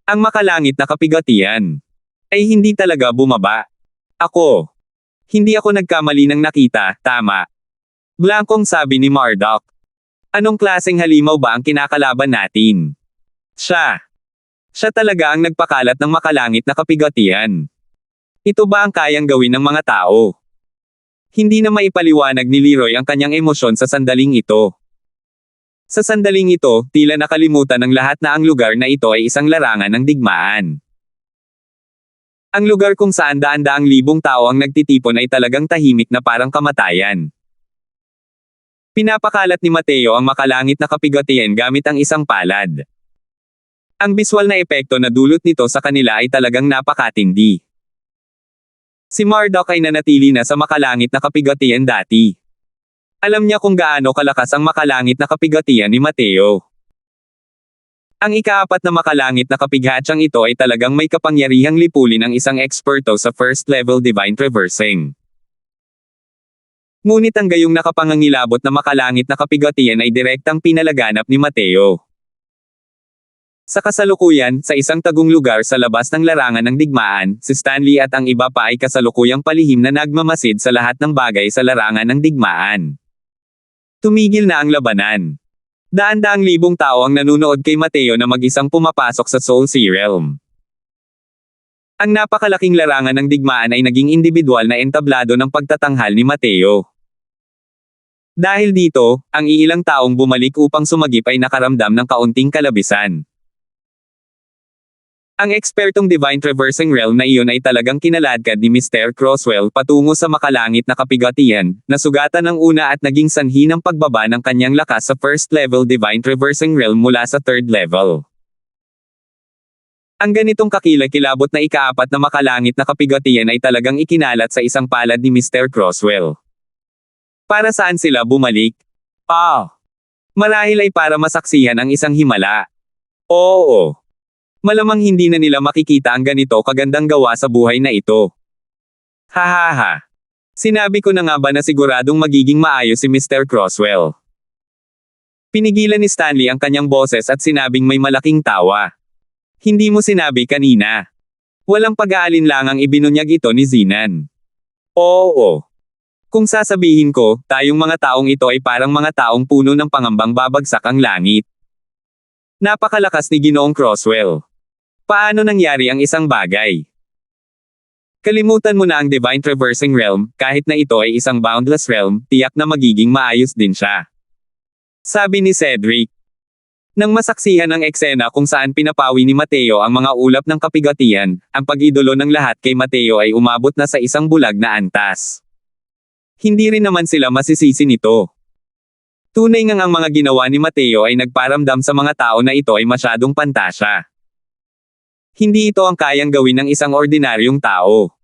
ang makalangit na kapigatian, ay hindi talaga bumaba. Hindi ako nagkamali ng nakita, tama. Blankong sabi ni Marduk. Anong klaseng halimaw ba ang kinakalaban natin? Siya talaga ang nagpakalat ng makalangit na kapigatian. Ito ba ang kayang gawin ng mga tao? Hindi na maipaliwanag ni Leroy ang kanyang emosyon sa sandaling ito. Sa sandaling ito, tila nakalimutan ng lahat na ang lugar na ito ay isang larangan ng digmaan. Ang lugar kung saan daan-daang libong tao ang nagtitipon ay talagang tahimik na parang kamatayan. Pinapakalat ni Mateo ang makalangit na kapigatian gamit ang isang palad. Ang biswal na epekto na dulot nito sa kanila ay talagang napakatindi. Si Marduk ay nanatili na sa makalangit na kapigatian dati. Alam niya kung gaano kalakas ang makalangit na kapigatian ni Mateo. Ang ikaapat na makalangit na kapighatyang ito ay talagang may kapangyarihang lipulin ang isang eksperto sa first level divine traversing. Ngunit ang gayong nakapangangilabot na makalangit na kapigatian ay direktang pinalaganap ni Mateo. Sa kasalukuyan, sa isang tagong lugar sa labas ng larangan ng digmaan, si Stanley at ang iba pa ay kasalukuyang palihim na nagmamasid sa lahat ng bagay sa larangan ng digmaan. Tumigil na ang labanan. Daan-daang libong tao ang nanunood kay Mateo na mag-isang pumapasok sa Soul Sea Realm. Ang napakalaking larangan ng digmaan ay naging individual na entablado ng pagtatanghal ni Mateo. Dahil dito, ang iilang taong bumalik upang sumagip ay nakaramdam ng kaunting kalabisan. Ang ekspertong Divine Traversing Realm na iyon ay talagang kinaladkad ni Mr. Crosswell patungo sa makalangit na kapigatian, nasugatan ng una at naging sanhi ng pagbaba ng kanyang lakas sa first level Divine Traversing Realm mula sa third level. Ang ganitong kakilakilabot na ikaapat na makalangit na kapigatian ay talagang ikinalat sa isang palad ni Mr. Crosswell. Para saan sila bumalik? Marahil ay para masaksihan ang isang himala. Oo. Malamang hindi na nila makikita ang ganito kagandang gawa sa buhay na ito. Hahaha. Sinabi ko na nga ba na siguradong magiging maayos si Mr. Crosswell. Pinigilan ni Stanley ang kanyang boses at sinabing may malaking tawa. Hindi mo sinabi kanina. Walang pag-aalinlangang ibinunyag ito ni Zenan. Oo. Kung sasabihin ko, tayong mga taong ito ay parang mga taong puno ng pangambang babagsak ang langit. Napakalakas ni Ginoong Croswell. Paano nangyari ang isang bagay? Kalimutan mo na ang Divine Traversing Realm, kahit na ito ay isang boundless realm, tiyak na magiging maayos din siya. Sabi ni Cedric. Nang masaksihan ang eksena kung saan pinapawi ni Mateo ang mga ulap ng kapigatian, ang pag-idolo ng lahat kay Mateo ay umabot na sa isang bulag na antas. Hindi rin naman sila masisisi nito. Tunay ngang ang mga ginawa ni Mateo ay nagparamdam sa mga tao na ito ay masyadong pantasya. Hindi ito ang kayang gawin ng isang ordinaryong tao.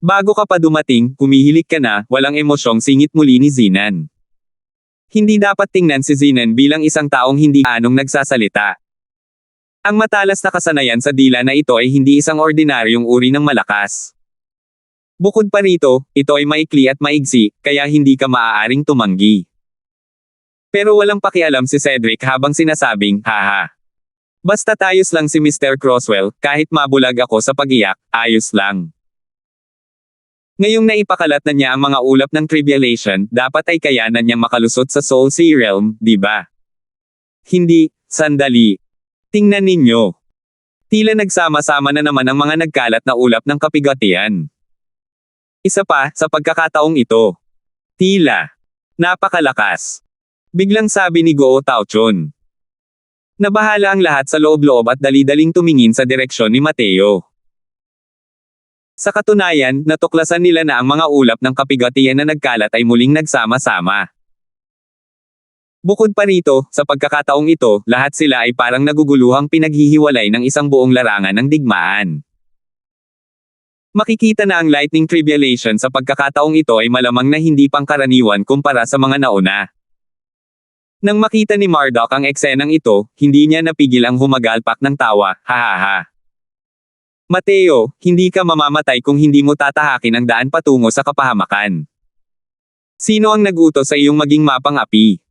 Bago ka pa dumating, kumihilik ka na, walang emosyong singit muli ni Zenan. Hindi dapat tingnan si Zenan bilang isang taong hindi anong nagsasalita. Ang matalas na kasanayan sa dila na ito ay hindi isang ordinaryong uri ng malakas. Bukod pa rito, ito ay maikli at maigsi, kaya hindi ka maaaring tumanggi. Pero walang pakialam si Cedric habang sinasabing, haha. Basta ayos lang si Mr. Croswell, kahit mabulag ako sa pag-iyak, ayos lang. Ngayong naipakalat na niya ang mga ulap ng Tribulation, dapat ay kayanan niyang makalusot sa Soul Sea Realm, di ba? Hindi, sandali. Tingnan ninyo. Tila nagsama-sama na naman ang mga nagkalat na ulap ng kapigatian. Isa pa, sa pagkakataong ito. Tila. Napakalakas. Biglang sabi ni Guo Taochun. Nabahala ang lahat sa loob-loob at dali-daling tumingin sa direksyon ni Mateo. Sa katunayan, natuklasan nila na ang mga ulap ng kapigatian na nagkalat ay muling nagsama-sama. Bukod pa rito, sa pagkakataong ito, lahat sila ay parang naguguluhang pinaghihiwalay ng isang buong larangan ng digmaan. Makikita na ang lightning tribulation sa pagkakataong ito ay malamang na hindi pangkaraniwan kumpara sa mga nauna. Nang makita ni Marduk ang eksenang ito, hindi niya napigil ang humagalpak ng tawa, hahaha. Mateo, hindi ka mamamatay kung hindi mo tatahakin ang daan patungo sa kapahamakan. Sino ang nag-utos sa iyong maging mapang-api?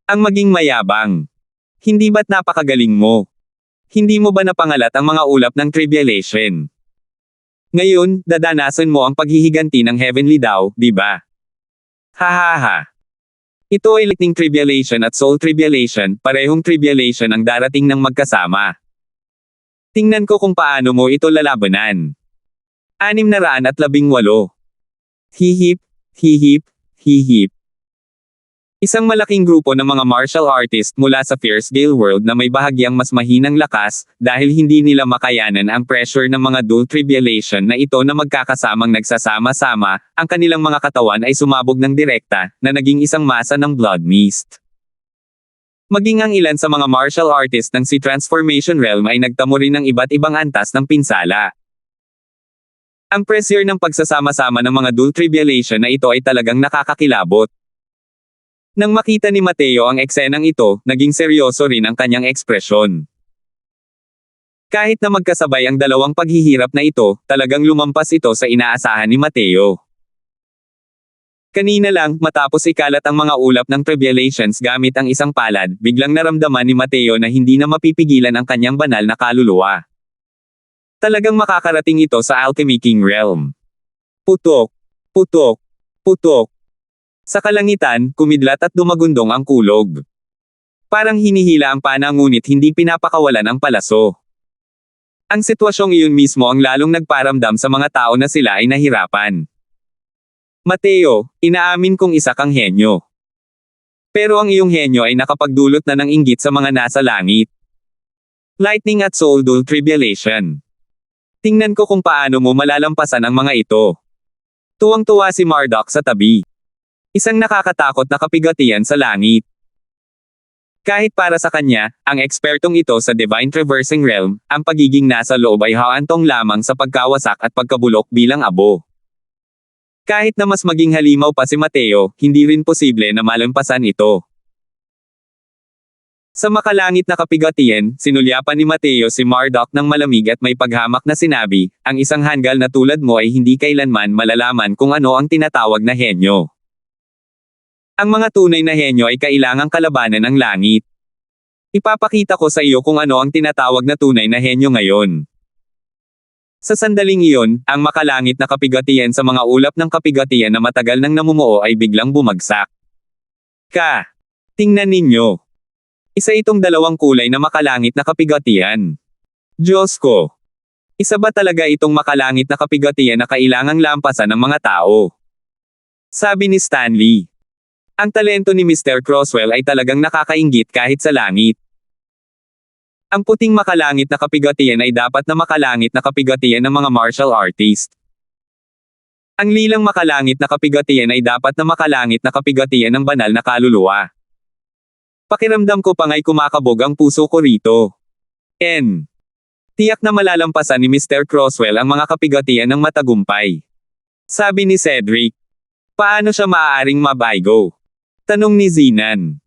Ang maging mayabang. Hindi ba't napakagaling mo? Hindi mo ba napangalat ang mga ulap ng tribulation? Ngayon, dadanasan mo ang paghihiganti ng heavenly Tao, di ba? Hahaha. Ito ay lightning tribulation at soul tribulation, parehong tribulation ang darating ng magkasama. Tingnan ko kung paano mo ito lalabanan. 618. Hihip, hihip, hihip. Isang malaking grupo ng mga martial artist mula sa Fierce Gale World na may bahagyang mas mahinang lakas, dahil hindi nila makayanan ang pressure ng mga dual tribulation na ito na magkakasamang nagsasama-sama, ang kanilang mga katawan ay sumabog ng direkta, na naging isang masa ng blood mist. Maging ang ilan sa mga martial artist ng si Transformation Realm ay nagtamo rin ng iba't ibang antas ng pinsala. Ang pressure ng pagsasama-sama ng mga dual tribulation na ito ay talagang nakakakilabot. Nang makita ni Mateo ang eksenang ito, naging seryoso rin ang kanyang ekspresyon. Kahit na magkasabay ang dalawang paghihirap na ito, talagang lumampas ito sa inaasahan ni Mateo. Kanina lang, matapos ikalat ang mga ulap ng tribulations gamit ang isang palad, biglang naramdaman ni Mateo na hindi na mapipigilan ang kanyang banal na kaluluwa. Talagang makakarating ito sa Alchemy King Realm. Putok, putok, putok. Sa kalangitan, kumidlat at dumagundong ang kulog. Parang hinihila ang pana ngunit hindi pinapakawalan ang palaso. Ang sitwasyong iyon mismo ang lalong nagparamdam sa mga tao na sila ay nahirapan. Mateo, inaamin kong isa kang henyo. Pero ang iyong henyo ay nakapagdulot na ng inggit sa mga nasa langit. Lightning at Soul Dual Tribulation. Tingnan ko kung paano mo malalampasan ang mga ito. Tuwang-tuwa si Marduk sa tabi. Isang nakakatakot na kapigatian sa langit. Kahit para sa kanya, ang ekspertong ito sa Divine Traversing Realm, ang pagiging nasa loob ay haantong lamang sa pagkawasak at pagkabulok bilang abo. Kahit na mas maging halimaw pa si Mateo, hindi rin posible na malampasan ito. Sa makalangit na kapigatian, sinulyapan ni Mateo si Marduk ng malamig at may paghamak na sinabi, ang isang hanggal na tulad mo ay hindi kailanman malalaman kung ano ang tinatawag na henyo. Ang mga tunay na henyo ay kailangang kalabanan ng langit. Ipapakita ko sa iyo kung ano ang tinatawag na tunay na henyo ngayon. Sa sandaling iyon, ang makalangit na kapigatian sa mga ulap ng kapigatian na matagal nang namumuo ay biglang bumagsak. Tingnan ninyo. Isa itong dalawang kulay na makalangit na kapigatian. Diyos ko! Isa ba talaga itong makalangit na kapigatian na kailangang lampasan ng mga tao? Sabi ni Stanley. Ang talento ni Mr. Crosswell ay talagang nakakainggit kahit sa langit. Ang puting makalangit na kapigatian ay dapat na makalangit na kapigatian ng mga martial artist. Ang lilang makalangit na kapigatian ay dapat na makalangit na kapigatian ng banal na kaluluwa. Pakiramdam ko pangay kumakabog ang puso ko rito. Tiyak na malalampasan ni Mr. Crosswell ang mga kapigatian ng matagumpay. Sabi ni Cedric. Paano siya maaaring mabaygo? Tanong ni Zinan.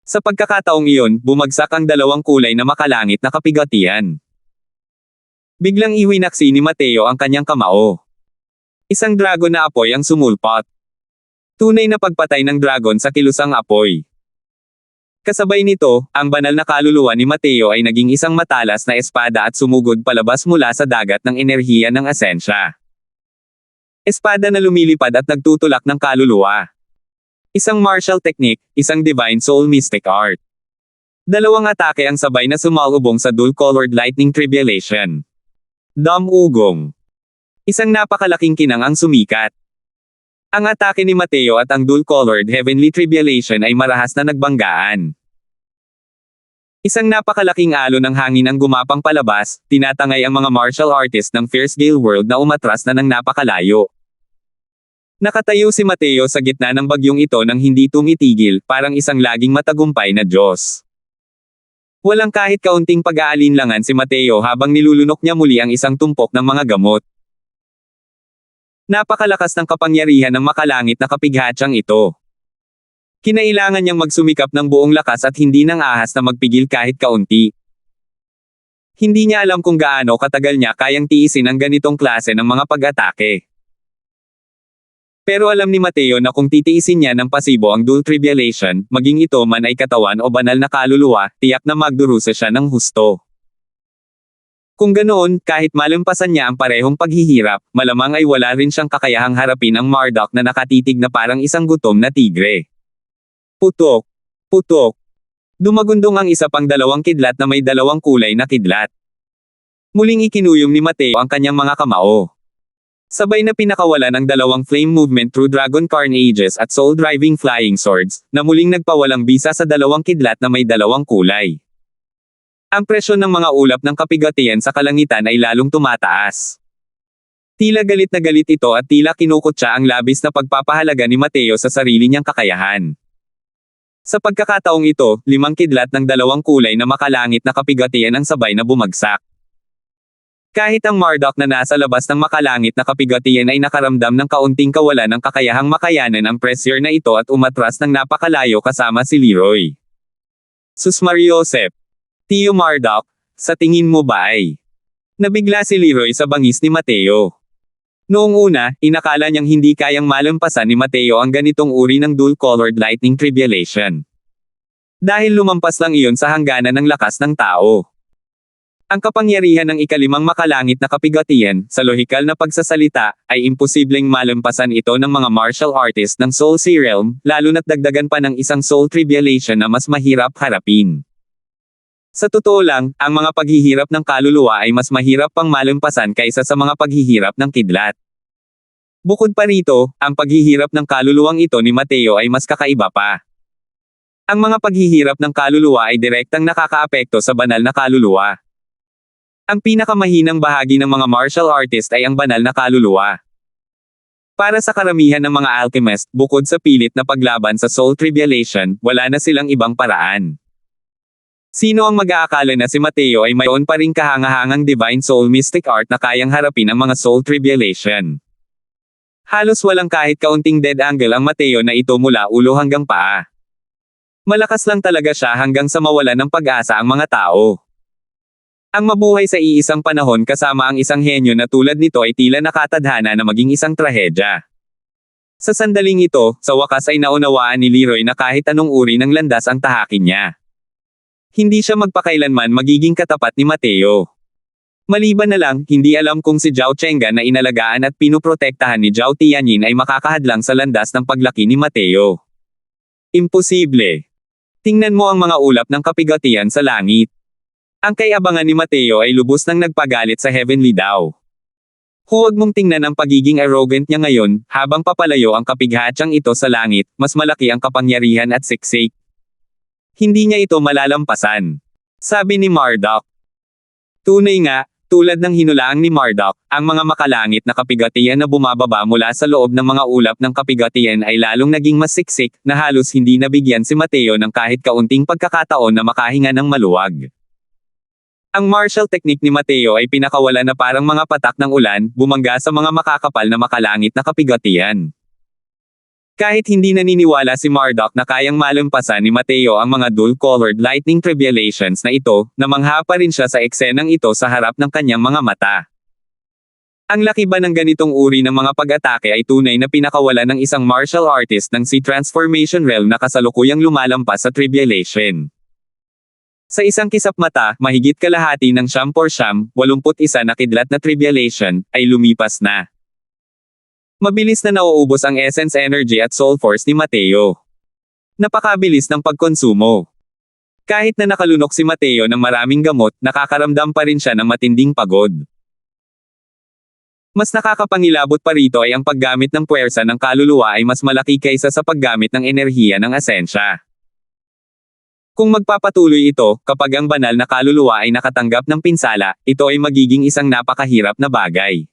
Sa pagkakataong iyon, bumagsak ang dalawang kulay na makalangit na kapigatian. Biglang iwinaksi ni Mateo ang kanyang kamao. Isang dragon na apoy ang sumulpot. Tunay na pagpatay ng dragon sa kilusang apoy. Kasabay nito, ang banal na kaluluwa ni Mateo ay naging isang matalas na espada at sumugod palabas mula sa dagat ng enerhiya ng asensya. Espada na lumilipad at nagtutulak ng kaluluwa. Isang martial technique, isang divine soul mystic art. Dalawang atake ang sabay na sumalubong sa dual-colored lightning tribulation. Ugong. Isang napakalaking kinang ang sumikat. Ang atake ni Mateo at ang dual-colored heavenly tribulation ay marahas na nagbanggaan. Isang napakalaking alon ng hangin ang gumapang palabas, tinatangay ang mga martial artist ng Fierce Gale World na umatras na ng napakalayo. Nakatayo si Mateo sa gitna ng bagyong ito nang hindi tumitigil, parang isang laging matagumpay na Diyos. Walang kahit kaunting pag-aalinlangan si Mateo habang nilulunok niya muli ang isang tumpok ng mga gamot. Napakalakas ng kapangyarihan ng makalangit na kapighatsang ito. Kinailangan niyang magsumikap ng buong lakas at hindi nang ahas na magpigil kahit kaunti. Hindi niya alam kung gaano katagal niya kayang tiisin ang ganitong klase ng mga pag-atake. Pero alam ni Mateo na kung titiisin niya ng pasibo ang dual tribulation, maging ito man ay katawan o banal na kaluluwa, tiyak na magdurusa siya ng husto. Kung ganoon, kahit malampasan niya ang parehong paghihirap, malamang ay wala rin siyang kakayahang harapin ang Marduk na nakatitig na parang isang gutom na tigre. Putok! Putok! Dumagundong ang isa pang dalawang kidlat na may dalawang kulay na kidlat. Muling ikinuyom ni Mateo ang kanyang mga kamao. Sabay na pinakawalan ang dalawang flame movement through Dragon Carnages at soul-driving flying swords, na muling nagpawalang bisa sa dalawang kidlat na may dalawang kulay. Ang presyon ng mga ulap ng kapigatian sa kalangitan ay lalong tumataas. Tila galit na galit ito at tila kinukutya ang labis na pagpapahalaga ni Mateo sa sarili niyang kakayahan. Sa pagkakataong ito, 5 kidlat ng dalawang kulay na makalangit na kapigatian ang sabay na bumagsak. Kahit ang Marduk na nasa labas ng makalangit na kapigatian ay nakaramdam ng kaunting kawalan ng kakayahang makayanan ang pressure na ito at umatras ng napakalayo kasama si Leroy. Sus Mariosep. Tio Marduk, sa tingin mo ba ay? Nabigla si Leroy sa bangis ni Mateo. Noong una, inakala niyang hindi kayang malampasan ni Mateo ang ganitong uri ng dual-colored lightning tribulation. Dahil lumampas lang iyon sa hangganan ng lakas ng tao. Ang kapangyarihan ng ikalimang makalangit na kapigatian, sa lohikal na pagsasalita, ay imposibleng malampasan ito ng mga martial artist ng Soul Sea Realm, lalo na't dagdagan pa ng isang soul tribulation na mas mahirap harapin. Sa totoo lang, ang mga paghihirap ng kaluluwa ay mas mahirap pang malampasan kaysa sa mga paghihirap ng kidlat. Bukod pa rito, ang paghihirap ng kaluluwang ito ni Mateo ay mas kakaiba pa. Ang mga paghihirap ng kaluluwa ay direktang nakakaapekto sa banal na kaluluwa. Ang pinakamahinang bahagi ng mga martial artist ay ang banal na kaluluwa. Para sa karamihan ng mga alchemist, bukod sa pilit na paglaban sa soul tribulation, wala na silang ibang paraan. Sino ang mag-aakala na si Mateo ay mayroon pa ring kahangahangang divine soul mystic art na kayang harapin ang mga soul tribulation? Halos walang kahit kaunting dead angle ang Mateo na ito mula ulo hanggang paa. Malakas lang talaga siya hanggang sa mawalan ng pag-asa ang mga tao. Ang mabuhay sa iisang panahon kasama ang isang henyo na tulad nito ay tila nakatadhana na maging isang trahedya. Sa sandaling ito, sa wakas ay naunawaan ni Leroy na kahit anong uri ng landas ang tahakin niya. Hindi siya magpakailanman magiging katapat ni Mateo. Maliban na lang, hindi alam kung si Zhao Chenga na inalagaan at pinuprotektahan ni Zhao Tianyin ay makakahadlang sa landas ng paglaki ni Mateo. Imposible. Tingnan mo ang mga ulap ng kapigatian sa langit. Ang kay-abangan ni Mateo ay lubos nang nagpagalit sa Heavenly daw. Huwag mong tingnan ang pagiging arrogant niya ngayon, habang papalayo ang kapighatyang ito sa langit, mas malaki ang kapangyarihan at siksik. Hindi niya ito malalampasan. Sabi ni Marduk. Tunay nga, tulad ng hinulaang ni Marduk, ang mga makalangit na kapigatian na bumababa mula sa loob ng mga ulap ng kapigatian ay lalong naging mas siksik, na halos hindi nabigyan si Mateo ng kahit kaunting pagkakataon na makahinga ng maluwag. Ang martial technique ni Mateo ay pinakawalan na parang mga patak ng ulan, bumangga sa mga makakapal na makalangit na kapigatian. Kahit hindi naniniwala si Marduk na kayang malampasan ni Mateo ang mga dull-colored lightning tribulations na ito, namangha pa rin siya sa eksenang ito sa harap ng kanyang mga mata. Ang laki ba ng ganitong uri ng mga pag-atake ay tunay na pinakawalan ng isang martial artist ng si Transformation Realm na kasalukuyang lumalampas sa tribulation. Sa isang kisap mata, mahigit kalahati ng 81 na kidlat na tribulation, ay lumipas na. Mabilis na nauubos ang essence energy at soul force ni Mateo. Napakabilis ng pagkonsumo. Kahit na nakalunok si Mateo ng maraming gamot, nakakaramdam pa rin siya ng matinding pagod. Mas nakakapangilabot pa rito ay ang paggamit ng puwersa ng kaluluwa ay mas malaki kaysa sa paggamit ng enerhiya ng asensya. Kung magpapatuloy ito, kapag ang banal na kaluluwa ay nakatanggap ng pinsala, ito ay magiging isang napakahirap na bagay.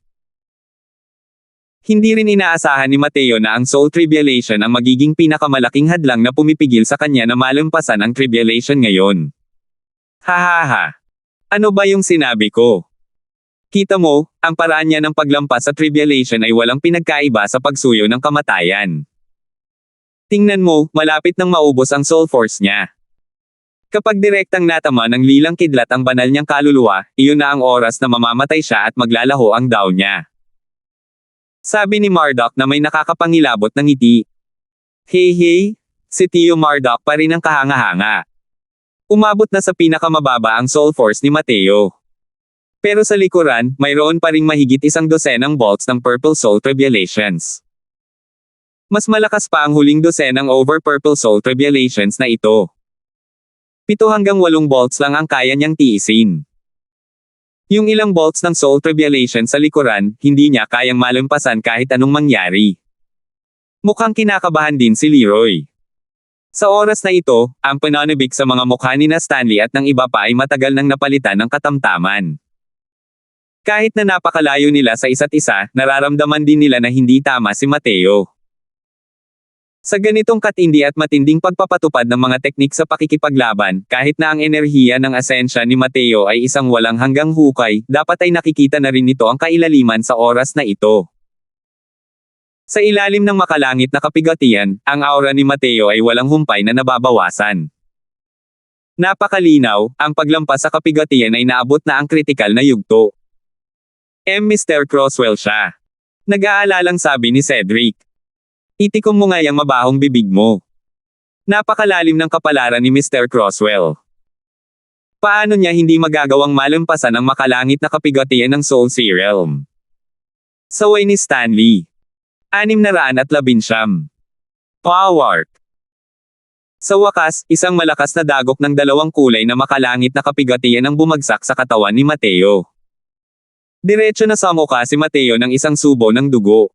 Hindi rin inaasahan ni Mateo na ang soul tribulation ang magiging pinakamalaking hadlang na pumipigil sa kanya na malampasan ang tribulation ngayon. Hahaha. Ano ba yung sinabi ko? Kita mo, ang paraan niya ng paglampas sa tribulation ay walang pinagkaiba sa pagsuyo ng kamatayan. Tingnan mo, malapit nang maubos ang soul force niya. Kapag direktang natama ng lilang kidlat ang banal niyang kaluluwa, iyon na ang oras na mamamatay siya at maglalaho ang daw niya. Sabi ni Marduk na may nakakapangilabot ng ngiti. Hey, si Tio Marduk pa rin ang kahanga-hanga. Umabot na sa pinakamababa ang soul force ni Mateo. Pero sa likuran, mayroon pa ring mahigit 12 bolts ng Purple Soul Tribulations. Mas malakas pa ang huling dosenang over Purple Soul Tribulations na ito. 7 hanggang 8 bolts lang ang kaya niyang tiisin. Yung ilang bolts ng soul tribulation sa likuran, hindi niya kayang malampasan kahit anong mangyari. Mukhang kinakabahan din si Leroy. Sa oras na ito, ang pananabik sa mga mukha ni na Stanley at ng iba pa ay matagal nang napalitan ng katamtaman. Kahit na napakalayo nila sa isa't isa, nararamdaman din nila na hindi tama si Mateo. Sa ganitong katindi at matinding pagpapatupad ng mga teknik sa pakikipaglaban, kahit na ang enerhiya ng asensya ni Mateo ay isang walang hanggang hukay, dapat ay nakikita na rin nito ang kailaliman sa oras na ito. Sa ilalim ng makalangit na kapigatian, ang aura ni Mateo ay walang humpay na nababawasan. Napakalinaw, ang paglampas sa kapigatian ay naabot na ang kritikal na yugto. Mr. Crosswell siya. Nag-aalalang sabi ni Cedric. Itikom mo nga yung mabahong bibig mo. Napakalalim ng kapalaran ni Mr. Crosswell. Paano niya hindi magagawang malampasan ang makalangit na kapigatian ng Soul Sea Realm? Saway ni Stanley. 619. Power. Sa wakas, isang malakas na dagok ng 2 kulay na makalangit na kapigatian ang bumagsak sa katawan ni Mateo. Diretso na sa mukha si Mateo ng isang subo ng dugo.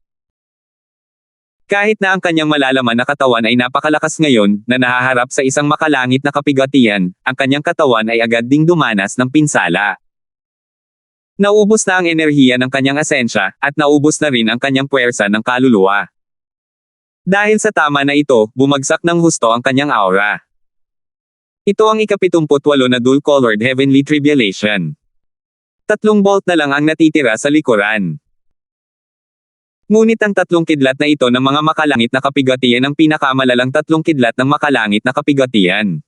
Kahit na ang kanyang malalaman na katawan ay napakalakas ngayon, na nahaharap sa isang makalangit na kapigatian, ang kanyang katawan ay agad ding dumanas ng pinsala. Naubos na ang enerhiya ng kanyang asensya, at naubos na rin ang kanyang puwersa ng kaluluwa. Dahil sa tama na ito, bumagsak ng husto ang kanyang aura. Ito ang ika-78 na dull-colored heavenly tribulation. 3 bolt na lang ang natitira sa likuran. Ngunit ang 3 kidlat na ito ng mga makalangit na kapigatian ang pinakamalalang 3 kidlat ng makalangit na kapigatian.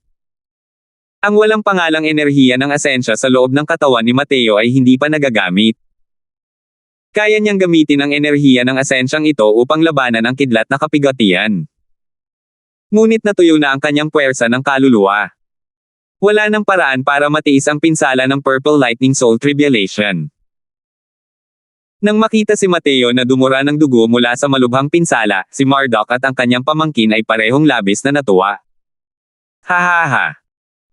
Ang walang pangalang enerhiya ng asensya sa loob ng katawan ni Mateo ay hindi pa nagagamit. Kaya niyang gamitin ang enerhiya ng asensyang ito upang labanan ang kidlat na kapigatian. Ngunit natuyo na ang kanyang puwersa ng kaluluwa. Wala nang paraan para matiis ang pinsala ng Purple Lightning Soul Tribulation. Nang makita si Mateo na dumura ng dugo mula sa malubhang pinsala, si Marduk at ang kanyang pamangkin ay parehong labis na natuwa. Hahaha.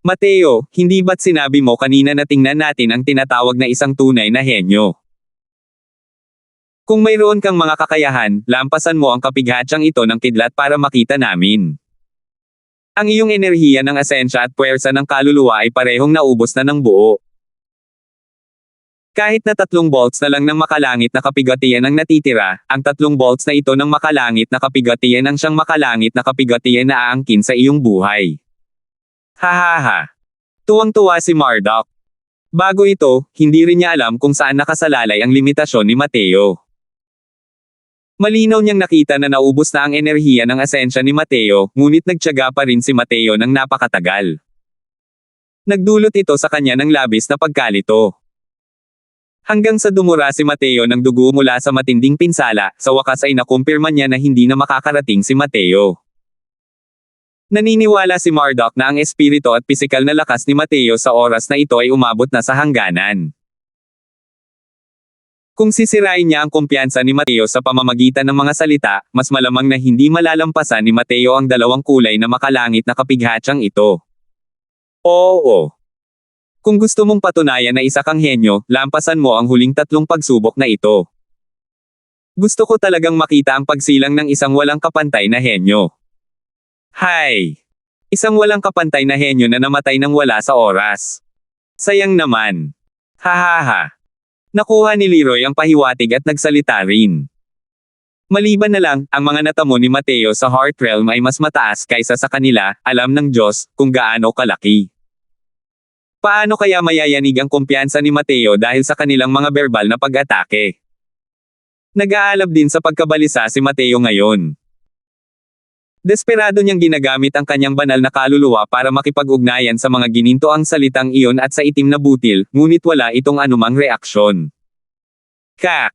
Mateo, hindi ba't sinabi mo kanina na tingnan natin ang tinatawag na isang tunay na henyo? Kung mayroon kang mga kakayahan, lampasan mo ang kapighatyang ito ng kidlat para makita namin. Ang iyong enerhiya ng asensya at puwersa ng kaluluwa ay parehong naubos na ng buo. Kahit na 3 bolts na lang ng makalangit na kapigatian ang natitira, ang 3 bolts na ito ng makalangit na kapigatian ang siyang makalangit na kapigatian na aangkin sa iyong buhay. Hahaha. Tuwang-tuwa si Marduk. Bago ito, hindi rin niya alam kung saan nakasalalay ang limitasyon ni Mateo. Malinaw niyang nakita na naubos na ang enerhiya ng asensya ni Mateo, ngunit nagtiyaga pa rin si Mateo ng napakatagal. Nagdulot ito sa kanya ng labis na pagkalito. Hanggang sa dumura si Mateo ng dugo mula sa matinding pinsala, sa wakas ay nakumpirma niya na hindi na makakarating si Mateo. Naniniwala si Marduk na ang espiritu at pisikal na lakas ni Mateo sa oras na ito ay umabot na sa hangganan. Kung sisirain niya ang kumpiyansa ni Mateo sa pamamagitan ng mga salita, mas malamang na hindi malalampasan ni Mateo ang 2 kulay na makalangit na kapighatyang ito. Oo. Kung gusto mong patunayan na isa kang henyo, lampasan mo ang huling 3 pagsubok na ito. Gusto ko talagang makita ang pagsilang ng isang walang kapantay na henyo. Hay! Isang walang kapantay na henyo na namatay nang wala sa oras. Sayang naman. Hahaha. Nakuha ni Leroy ang pahiwatig at nagsalita rin. Maliban na lang, ang mga natamo ni Mateo sa Heart Realm ay mas mataas kaysa sa kanila, alam ng Diyos, kung gaano kalaki. Paano kaya mayayanig ang kumpiyansa ni Mateo dahil sa kanilang mga verbal na pag-atake? Nag-aalab din sa pagkabalisa si Mateo ngayon. Desperado niyang ginagamit ang kanyang banal na kaluluwa para makipag-ugnayan sa mga ginintoang salitang iyon at sa itim na butil, ngunit wala itong anumang reaksyon. Kak!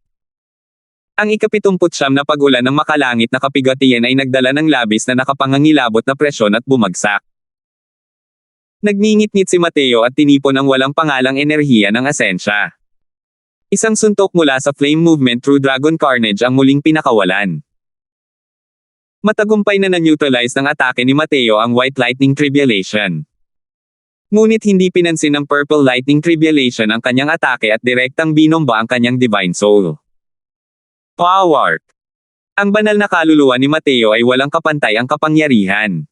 Ang ika-79 na pag-ulan ng makalangit na kapigatian ay nagdala ng labis na nakapangangilabot na presyon at bumagsak. Nagngingit-ngit si Mateo at tinipon ang walang pangalang enerhiya ng asensya. Isang suntok mula sa flame movement through Dragon Carnage ang muling pinakawalan. Matagumpay na na-neutralize ng atake ni Mateo ang White Lightning Tribulation. Ngunit hindi pinansin ng Purple Lightning Tribulation ang kanyang atake at direktang binomba ang kanyang Divine Soul. Power! Ang banal na kaluluwa ni Mateo ay walang kapantay ang kapangyarihan.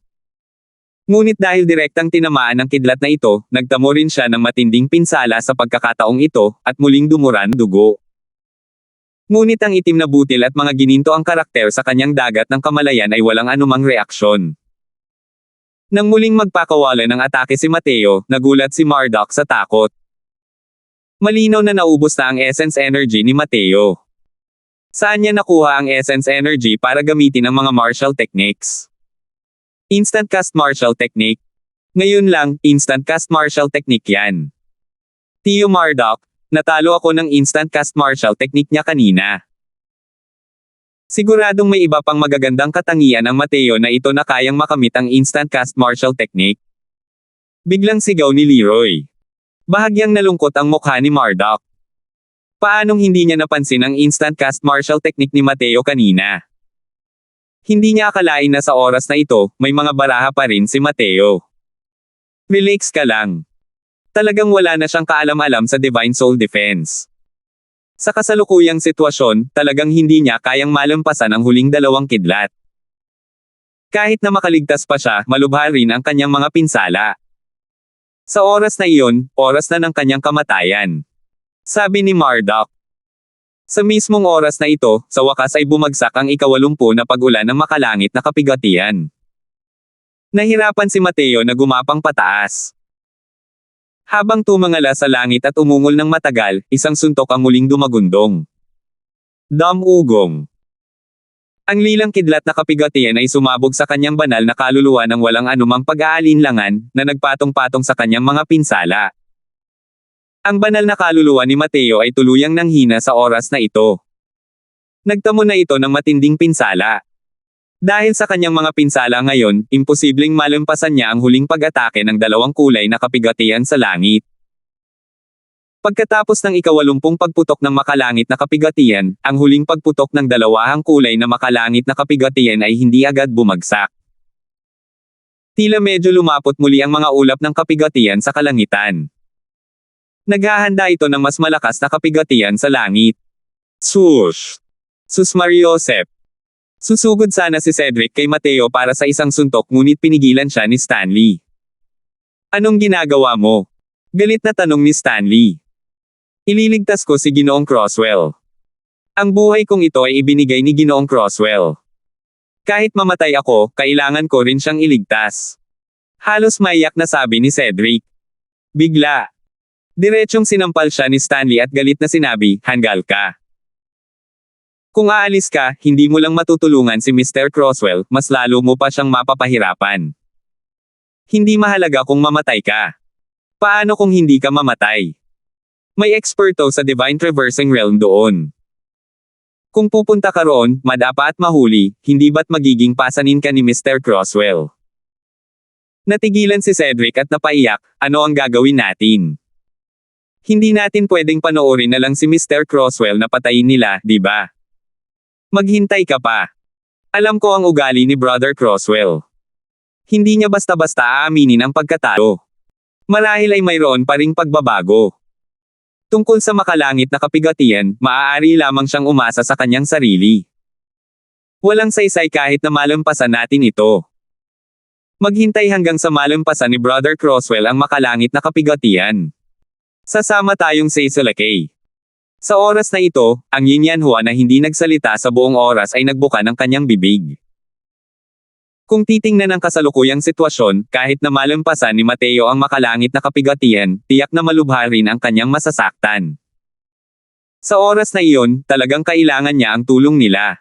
Ngunit dahil direktang tinamaan ng kidlat na ito, nagtamo rin siya ng matinding pinsala sa pagkakataong ito, at muling dumuran dugo. Ngunit ang itim na butil at mga gininto ang karakter sa kanyang dagat ng kamalayan ay walang anumang reaksyon. Nang muling magpakawala ng atake si Mateo, nagulat si Marduk sa takot. Malinaw na naubos na ang essence energy ni Mateo. Saan niya nakuha ang essence energy para gamitin ang mga martial techniques? Instant cast martial technique. Ngayon lang, instant cast martial technique yan. Tio Marduk, natalo ako ng instant cast martial technique niya kanina. Siguradong may iba pang magagandang katangian ang Mateo na ito na kayang makamit ang instant cast martial technique. Biglang sigaw ni Leroy. Bahagyang nalungkot ang mukha ni Marduk. Paanong hindi niya napansin ang instant cast martial technique ni Mateo kanina? Hindi niya akalain na sa oras na ito, may mga baraha pa rin si Mateo. Relax ka lang. Talagang wala na siyang kaalam-alam sa Divine Soul Defense. Sa kasalukuyang sitwasyon, talagang hindi niya kayang malampasan ang huling 2 kidlat. Kahit na makaligtas pa siya, malubha rin ang kanyang mga pinsala. Sa oras na iyon, oras na ng kanyang kamatayan. Sabi ni Marduk. Sa mismong oras na ito, sa wakas ay bumagsak ang ika-80 na pag-ulan ng makalangit na kapigatian. Nahirapan si Mateo na gumapang pataas. Habang tumangala sa langit at umungol ng matagal, isang suntok ang muling dumagundong. Damugong. Ang lilang kidlat na kapigatian ay sumabog sa kanyang banal na kaluluwa ng walang anumang pag-aalinlangan, na nagpatong-patong sa kanyang mga pinsala. Ang banal na kaluluwa ni Mateo ay tuluyang nanghina sa oras na ito. Nagtamo na ito ng matinding pinsala. Dahil sa kanyang mga pinsala ngayon, imposibleng malampasan niya ang huling pag-atake ng 2 kulay na kapigatian sa langit. Pagkatapos ng ika-80 pagputok ng makalangit na kapigatian, ang huling pagputok ng 2 kulay na makalangit na kapigatian ay hindi agad bumagsak. Tila medyo lumapot muli ang mga ulap ng kapigatian sa kalangitan. Naghahanda ito ng mas malakas na kapigatian sa langit. Swoosh! Sus Mariosep! Susugod sana si Cedric kay Mateo para sa isang suntok ngunit pinigilan siya ni Stanley. Anong ginagawa mo? Galit na tanong ni Stanley. Ililigtas ko si Ginoong Croswell. Ang buhay kong ito ay ibinigay ni Ginoong Croswell. Kahit mamatay ako, kailangan ko rin siyang iligtas. Halos maiyak na sabi ni Cedric. Bigla. Diretsong sinampal siya ni Stanley at galit na sinabi, hanggal ka. Kung aalis ka, hindi mo lang matutulungan si Mr. Croswell, mas lalo mo pa siyang mapapahirapan. Hindi mahalaga kung mamatay ka. Paano kung hindi ka mamatay? May eksperto sa Divine Traversing Realm doon. Kung pupunta ka roon, madapa at mahuli, hindi ba't magiging pasanin ka ni Mr. Croswell? Natigilan si Cedric at napaiyak, ano ang gagawin natin? Hindi natin pwedeng panoorin na lang si Mr. Croswell na patayin nila, di ba? Maghintay ka pa. Alam ko ang ugali ni Brother Croswell. Hindi niya basta-basta aaminin ang pagkatalo. Marahil ay mayroon pa ring pagbabago. Tungkol sa makalangit na kapigatian, maaari lamang siyang umasa sa kanyang sarili. Walang saysay kahit na malampasan natin ito. Maghintay hanggang sa malampasan ni Brother Croswell ang makalangit na kapigatian. Sasama tayong Seisalakay. Sa oras na ito, ang Yin Yanhua na hindi nagsalita sa buong oras ay nagbuka ng kanyang bibig. Kung titingnan ang kasalukuyang sitwasyon, kahit na malampasan ni Mateo ang makalangit na kapigatian, tiyak na malubha rin ang kanyang masasaktan. Sa oras na iyon, talagang kailangan niya ang tulong nila.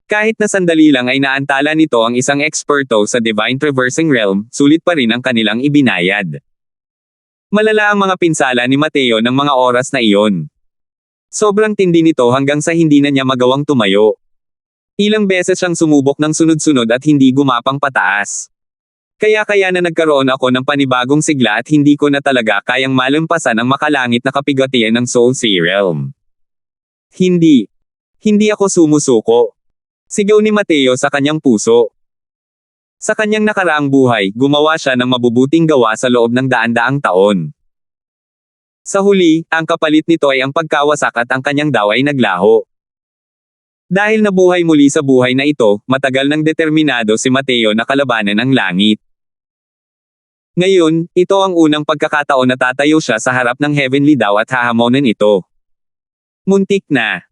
Kahit na sandali lang ay naantala nito ang isang eksperto sa Divine Traversing Realm, sulit pa rin ang kanilang ibinayad. Malala ang mga pinsala ni Mateo ng mga oras na iyon. Sobrang tindi nito hanggang sa hindi na niya magawang tumayo. Ilang beses siyang sumubok ng sunod-sunod at hindi gumapang pataas. Kaya na nagkaroon ako ng panibagong sigla at hindi ko na talaga kayang malampasan ang makalangit na kapigatian ng Soul Sea Realm. Hindi. Hindi ako sumusuko. Sigaw ni Mateo sa kanyang puso. Sa kanyang nakaraang buhay, gumawa siya ng mabubuting gawa sa loob ng daan-daang taon. Sa huli, ang kapalit nito ay ang pagkawasak at ang kanyang daw ay naglaho. Dahil nabuhay muli sa buhay na ito, matagal nang determinado si Mateo na kalabanan ang langit. Ngayon, ito ang unang pagkakataon na tatayo siya sa harap ng Heavenly Daw at hahamonin ito. Muntik na.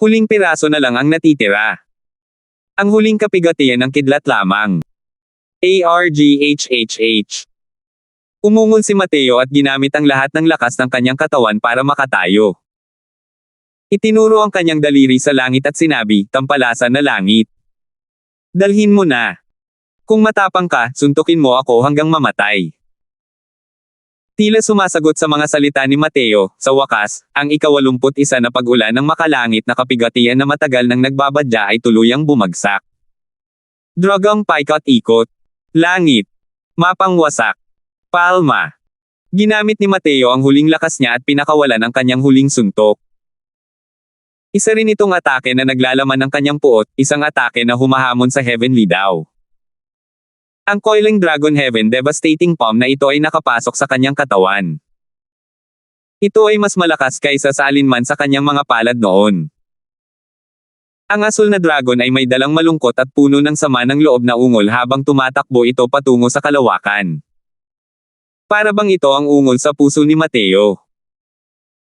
Huling piraso na lang ang natitira. Ang huling kapigatian ng kidlat lamang. ARGHHH. Umungol si Mateo at ginamit ang lahat ng lakas ng kanyang katawan para makatayo. Itinuro ang kanyang daliri sa langit at sinabi, tampalasan na langit. Dalhin mo na. Kung matapang ka, suntukin mo ako hanggang mamatay. Tila sumasagot sa mga salita ni Mateo, sa wakas, ang ika-81 na pag-ulan ng makalangit na kapigatian na matagal nang nagbabadya ay tuluyang bumagsak. Dragang paikot-ikot. Langit. Mapang wasak. Palma. Ginamit ni Mateo ang huling lakas niya at pinakawalan ang kanyang huling suntok. Isa rin itong atake na naglalaman ng kanyang puot, isang atake na humahamon sa Heavenly Daw. Ang Coiling Dragon Heaven Devastating Palm na ito ay nakapasok sa kanyang katawan. Ito ay mas malakas kaysa sa alinman sa kanyang mga palad noon. Ang asul na dragon ay may dalang malungkot at puno ng sama ng loob na ungol habang tumatakbo ito patungo sa kalawakan. Para bang ito ang ungol sa puso ni Mateo.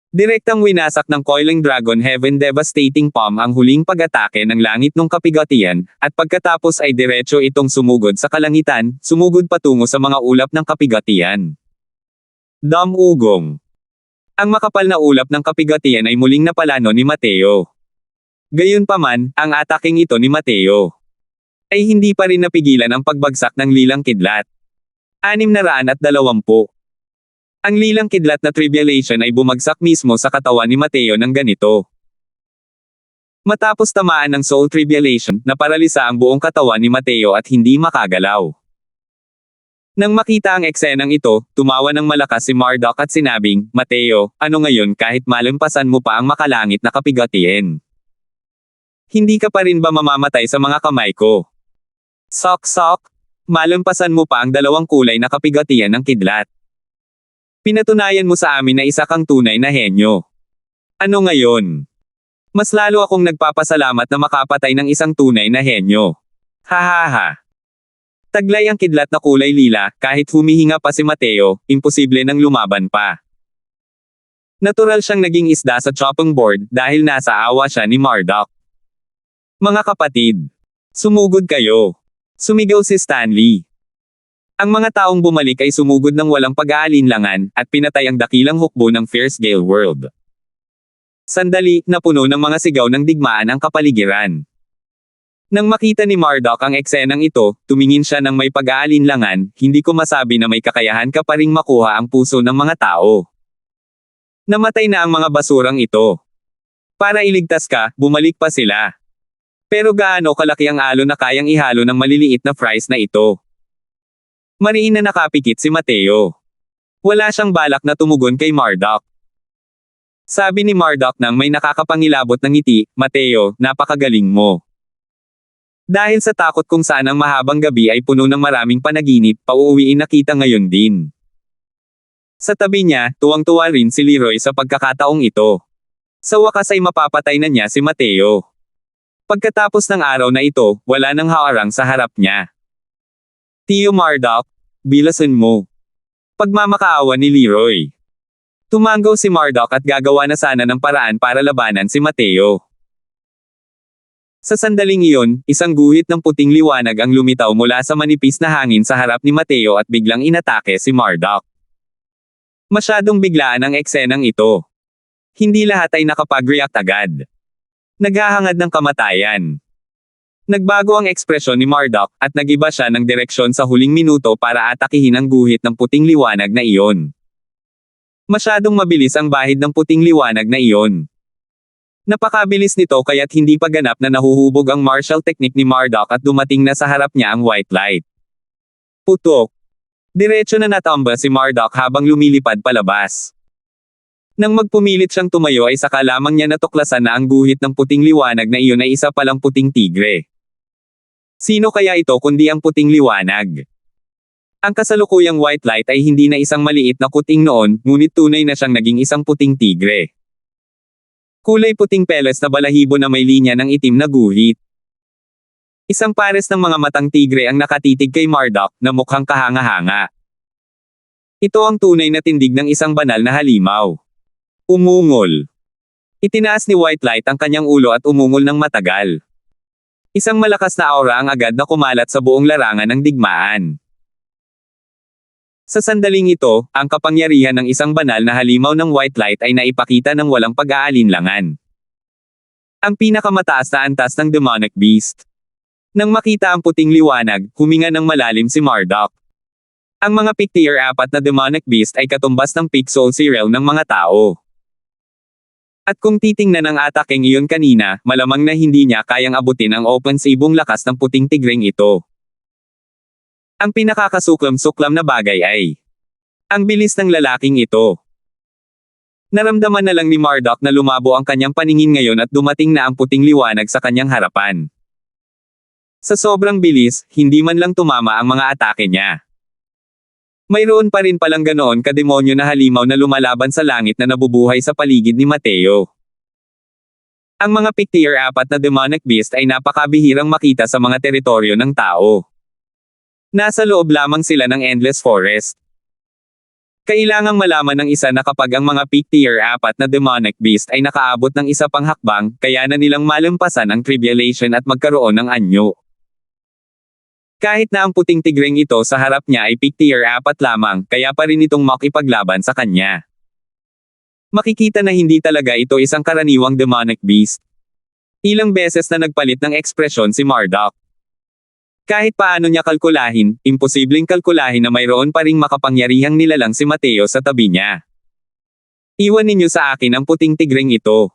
Direktang winasak ng Coiling Dragon Heaven Devastating Palm ang huling pag-atake ng langit ng kapigatian, at pagkatapos ay diretso itong sumugod sa kalangitan, sumugod patungo sa mga ulap ng kapigatian. Damugong. Ang makapal na ulap ng kapigatian ay muling napalano ni Mateo. Gayunpaman, ang ataking ito ni Mateo ay hindi pa rin napigilan ang pagbagsak ng lilang kidlat. 620. Ang lilang kidlat na tribulation ay bumagsak mismo sa katawan ni Mateo ng ganito. Matapos tamaan ng soul tribulation, naparalisa ang buong katawan ni Mateo at hindi makagalaw. Nang makita ang eksenang ito, tumawa ng malakas si Marduk at sinabing, Mateo, ano ngayon kahit malampasan mo pa ang makalangit na kapigatian? Hindi ka pa rin ba mamamatay sa mga kamay ko? Sok-sok? malampasan mo pa ang dalawang kulay na kapigatian ng kidlat. Pinatunayan mo sa amin na isa kang tunay na henyo. Ano ngayon? Mas lalo akong nagpapasalamat na makapatay ng isang tunay na henyo. Hahaha. Taglay ang kidlat na kulay lila, kahit humihinga pa si Mateo, imposible nang lumaban pa. Natural siyang naging isda sa chopping board dahil nasa awa siya ni Marduk. Mga kapatid, sumugod kayo. Sumigaw si Stanley. Ang mga taong bumalik ay sumugod ng walang pag-aalinlangan, at pinatay ang dakilang hukbo ng Fierce Gale World. Sandali, napuno ng mga sigaw ng digmaan ang kapaligiran. Nang makita ni Marduk ang eksenang ito, tumingin siya ng may pag-aalinlangan, hindi ko masabi na may kakayahan ka pa ring makuha ang puso ng mga tao. Namatay na ang mga basurang ito. Para iligtas ka, bumalik pa sila. Pero gaano kalaki ang alon na kayang ihalo ng maliliit na fries na ito? Mariin na nakapikit si Mateo. Wala siyang balak na tumugon kay Marduk. Sabi ni Marduk nang may nakakapangilabot ng ngiti, Mateo, napakagaling mo. Dahil sa takot kung saan ang mahabang gabi ay puno ng maraming panaginip, pauuwiin na kita ngayon din. Sa tabi niya, tuwang-tuwa rin si Leroy sa pagkakataong ito. Sa wakas ay mapapatay na niya si Mateo. Pagkatapos ng araw na ito, wala nang haarang sa harap niya. Tiyo Marduk, bilasan mo. Pagmamakaawa ni Leroy. Tumanggaw si Marduk at gagawa na sana ng paraan para labanan si Mateo. Sa sandaling iyon, isang guhit ng puting liwanag ang lumitaw mula sa manipis na hangin sa harap ni Mateo at biglang inatake si Marduk. Masyadong biglaan ang eksenang ito. Hindi lahat ay nakapag-react agad. Naghahangad ng kamatayan. Nagbago ang ekspresyon ni Marduk, at nagiba siya ng direksyon sa huling minuto para atakihin ang guhit ng puting liwanag na iyon. Masyadong mabilis ang bahid ng puting liwanag na iyon. Napakabilis nito kaya't hindi pa ganap na nahuhubog ang martial technique ni Marduk at dumating na sa harap niya ang white light. Putok. Diretso na natamba si Marduk habang lumilipad palabas. Nang magpumilit siyang tumayo ay saka lamang niya natuklasan na ang guhit ng puting liwanag na iyon ay isa palang puting tigre. Sino kaya ito kundi ang puting liwanag? Ang kasalukuyang white light ay hindi na isang maliit na kuting noon, ngunit tunay na siyang naging isang puting tigre. Kulay puting peles na balahibo na may linya ng itim na guhit. Isang pares ng mga matang tigre ang nakatitig kay Marduk na mukhang kahanga-hanga. Ito ang tunay na tindig ng isang banal na halimaw. Umungol. Itinaas ni White Light ang kanyang ulo at umungol ng matagal. Isang malakas na aura ang agad na kumalat sa buong larangan ng digmaan. Sa sandaling ito, ang kapangyarihan ng isang banal na halimaw ng White Light ay naipakita ng walang pag-aalinlangan. Ang pinakamataas na antas ng demonic beast. Nang makita ang puting liwanag, huminga ng malalim si Marduk. Ang mga peak tier 4 na demonic beast ay katumbas ng peak soul serial ng mga tao. At kung titingnan ang atakeng iyon kanina, malamang na hindi niya kayang abutin ang opensibong lakas ng puting tigreng ito. Ang pinakakasuklam-suklam na bagay ay ang bilis ng lalaking ito. Naramdaman na lang ni Marduk na lumabo ang kanyang paningin ngayon at dumating na ang puting liwanag sa kanyang harapan. Sa sobrang bilis, hindi man lang tumama ang mga atake niya. Mayroon pa rin palang ganoon kademonyo na halimaw na lumalaban sa langit na nabubuhay sa paligid ni Mateo. Ang mga peak tier 4 na demonic beast ay napakabihirang makita sa mga teritoryo ng tao. Nasa loob lamang sila ng Endless Forest. Kailangang malaman ng isa na kapag ang mga peak tier 4 na demonic beast ay nakaabot ng isa pang hakbang, kaya na nilang malampasan ang tribulation at magkaroon ng anyo. Kahit na ang puting tigreng ito sa harap niya ay peak tier 4 lamang, kaya pa rin itong makipaglaban sa kanya. Makikita na hindi talaga ito isang karaniwang demonic beast. Ilang beses na nagpalit ng ekspresyon si Marduk. Kahit paano niya kalkulahin, imposibleng kalkulahin na mayroon pa ring makapangyarihang nilalang si Mateo sa tabi niya. Iwan ninyo sa akin ang puting tigreng ito.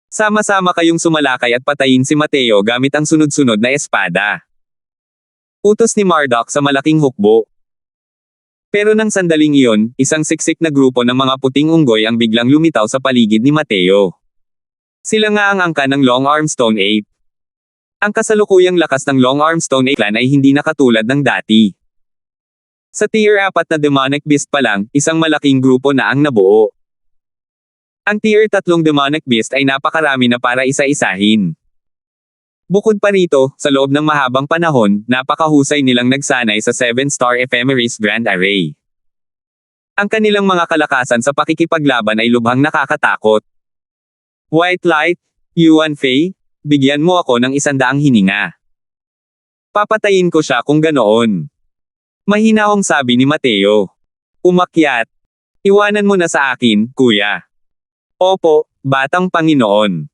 Sama-sama kayong sumalakay at patayin si Mateo gamit ang sunod-sunod na espada. Utos ni Marduk sa malaking hukbo. Pero nang sandaling iyon, isang siksik na grupo ng mga puting unggoy ang biglang lumitaw sa paligid ni Mateo. Sila nga ang angka ng Long Arm Stone Ape. Ang kasalukuyang lakas ng Long Armstone clan ay hindi na katulad ng dati. Sa Tier 4 na demonic beast pa lang, isang malaking grupo na ang nabuo. Ang Tier 3 demonic beast ay napakarami na para isa-isahin. Bukod pa rito, sa loob ng mahabang panahon, napakahusay nilang nagsanay sa 7-star Ephemeris Grand Array. Ang kanilang mga kalakasan sa pakikipaglaban ay lubhang nakakatakot. White Light, Yuan Fei, bigyan mo ako ng 100 hininga. Papatayin ko siya kung ganoon. Mahinahong sabi ni Mateo. Umakyat. Iwanan mo na sa akin, kuya. Opo, batang Panginoon.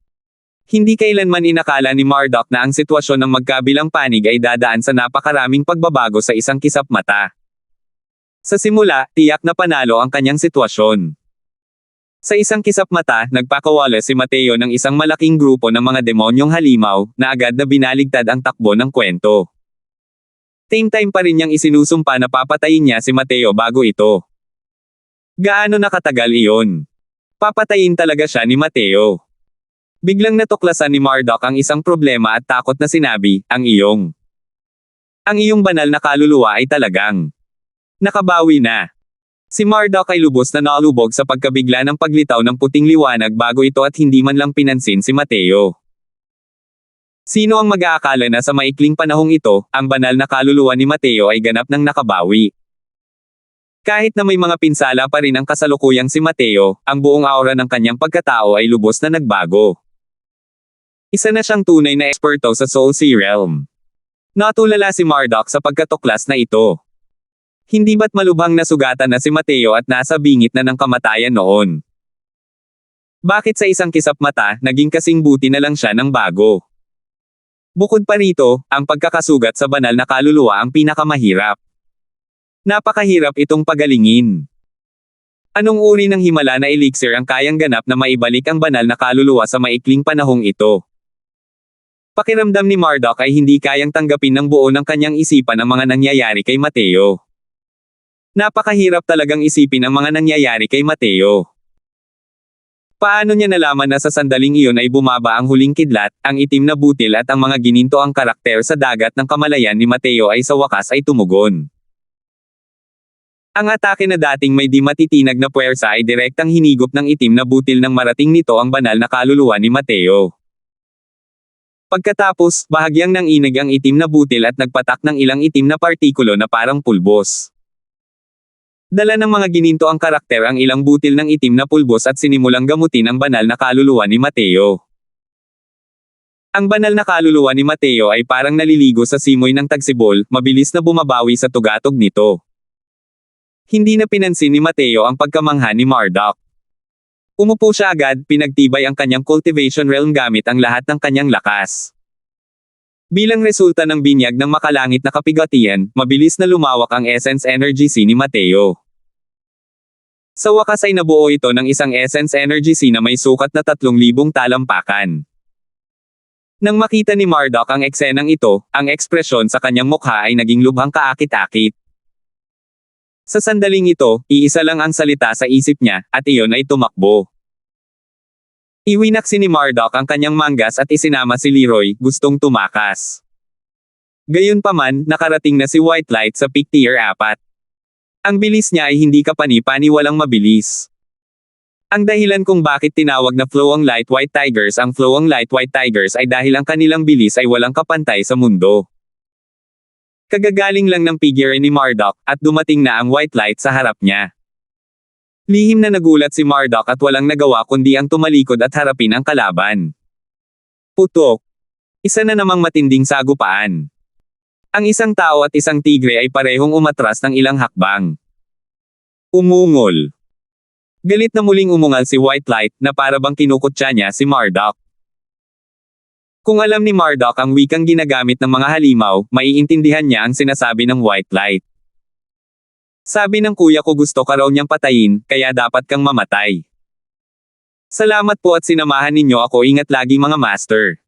Hindi kailanman inakala ni Marduk na ang sitwasyon ng magkabilang panig ay dadaan sa napakaraming pagbabago sa isang kisap mata. Sa simula, tiyak na panalo ang kanyang sitwasyon. Sa isang kisap mata, nagpakawala si Mateo ng isang malaking grupo ng mga demonyong halimaw, na agad na binaligtad ang takbo ng kwento. Same time pa rin niyang isinusumpa na papatayin niya si Mateo bago ito. Gaano nakatagal iyon? Papatayin talaga siya ni Mateo. Biglang natuklasan ni Marduk ang isang problema at takot na sinabi, ang iyong banal na kaluluwa ay talagang nakabawi na. Si Marduk ay lubos na nalubog sa pagkabigla ng paglitaw ng puting liwanag bago ito at hindi man lang pinansin si Mateo. Sino ang mag-aakala na sa maikling panahong ito, ang banal na kaluluwa ni Mateo ay ganap ng nakabawi? Kahit na may mga pinsala pa rin ang kasalukuyang si Mateo, ang buong aura ng kanyang pagkatao ay lubos na nagbago. Isa na siyang tunay na eksperto sa Soul Sea Realm. Natulala si Marduk sa pagkatuklas na ito. Hindi ba't malubhang nasugatan na si Mateo at nasa bingit na ng kamatayan noon? Bakit sa isang kisap mata, naging kasing buti na lang siya ng bago? Bukod pa rito, ang pagkakasugat sa banal na kaluluwa ang pinakamahirap. Napakahirap itong pagalingin. Anong uri ng himala na elixir ang kayang ganap na maibalik ang banal na kaluluwa sa maikling panahong ito? Pakiramdam ni Marduk ay hindi kayang tanggapin ng buo ng kanyang isipan ang mga nangyayari kay Mateo. Napakahirap talagang isipin ang mga nangyayari kay Mateo. Paano niya nalaman na sa sandaling iyon ay bumaba ang huling kidlat, ang itim na butil at ang mga gininto ang karakter sa dagat ng kamalayan ni Mateo ay sa wakas ay tumugon. Ang atake na dating may di matitinag na puwersa ay direktang hinigop ng itim na butil nang marating nito ang banal na kaluluwa ni Mateo. Pagkatapos, bahagyang nanginig ang itim na butil at nagpatak ng ilang itim na partikulo na parang pulbos. Dala ng mga gininto ang karakter ang ilang butil ng itim na pulbos at sinimulang gamutin ang banal na kaluluwa ni Mateo. Ang banal na kaluluwa ni Mateo ay parang naliligo sa simoy ng tagsibol, mabilis na bumabawi sa tugatog nito. Hindi na pinansin ni Mateo ang pagkamangha ni Marduk. Umupo siya agad, pinagtibay ang kanyang cultivation realm gamit ang lahat ng kanyang lakas. Bilang resulta ng binyag ng makalangit na kapigatian, mabilis na lumawak ang essence energy sea ni Mateo. Sa wakas ay nabuo ito ng isang essence energy sea na may sukat na 3,000 talampakan. Nang makita ni Marduk ang eksenang ito, ang ekspresyon sa kanyang mukha ay naging lubhang kaakit-akit. Sa sandaling ito, iisa lang ang salita sa isip niya, at iyon ay tumakbo. Iwinaksi ni Marduk ang kanyang manggas at isinama si Leroy, gustong tumakas. Gayunpaman, nakarating na si White Light sa peak tier 4. Ang bilis niya ay hindi kapani-paniwalang mabilis. Ang dahilan kung bakit tinawag na Flowing Light White Tigers ang Flowing Light White Tigers ay dahil ang kanilang bilis ay walang kapantay sa mundo. Kagagaling lang ng figure ni Marduk, at dumating na ang White Light sa harap niya. Lihim na nagulat si Marduk at walang nagawa kundi ang tumalikod at harapin ang kalaban. Putok. Isa na namang matinding sagupaan. Ang isang tao at isang tigre ay parehong umatras ng ilang hakbang. Umungol. Galit na muling umungal si White Light, na para bang kinukutya niya si Marduk. Kung alam ni Marduk ang wikang ginagamit ng mga halimaw, maiintindihan niya ang sinasabi ng White Light. Sabi ng kuya ko gusto ka raw niyang patayin, kaya dapat kang mamatay. Salamat po at sinamahan ninyo ako, ingat lagi mga master.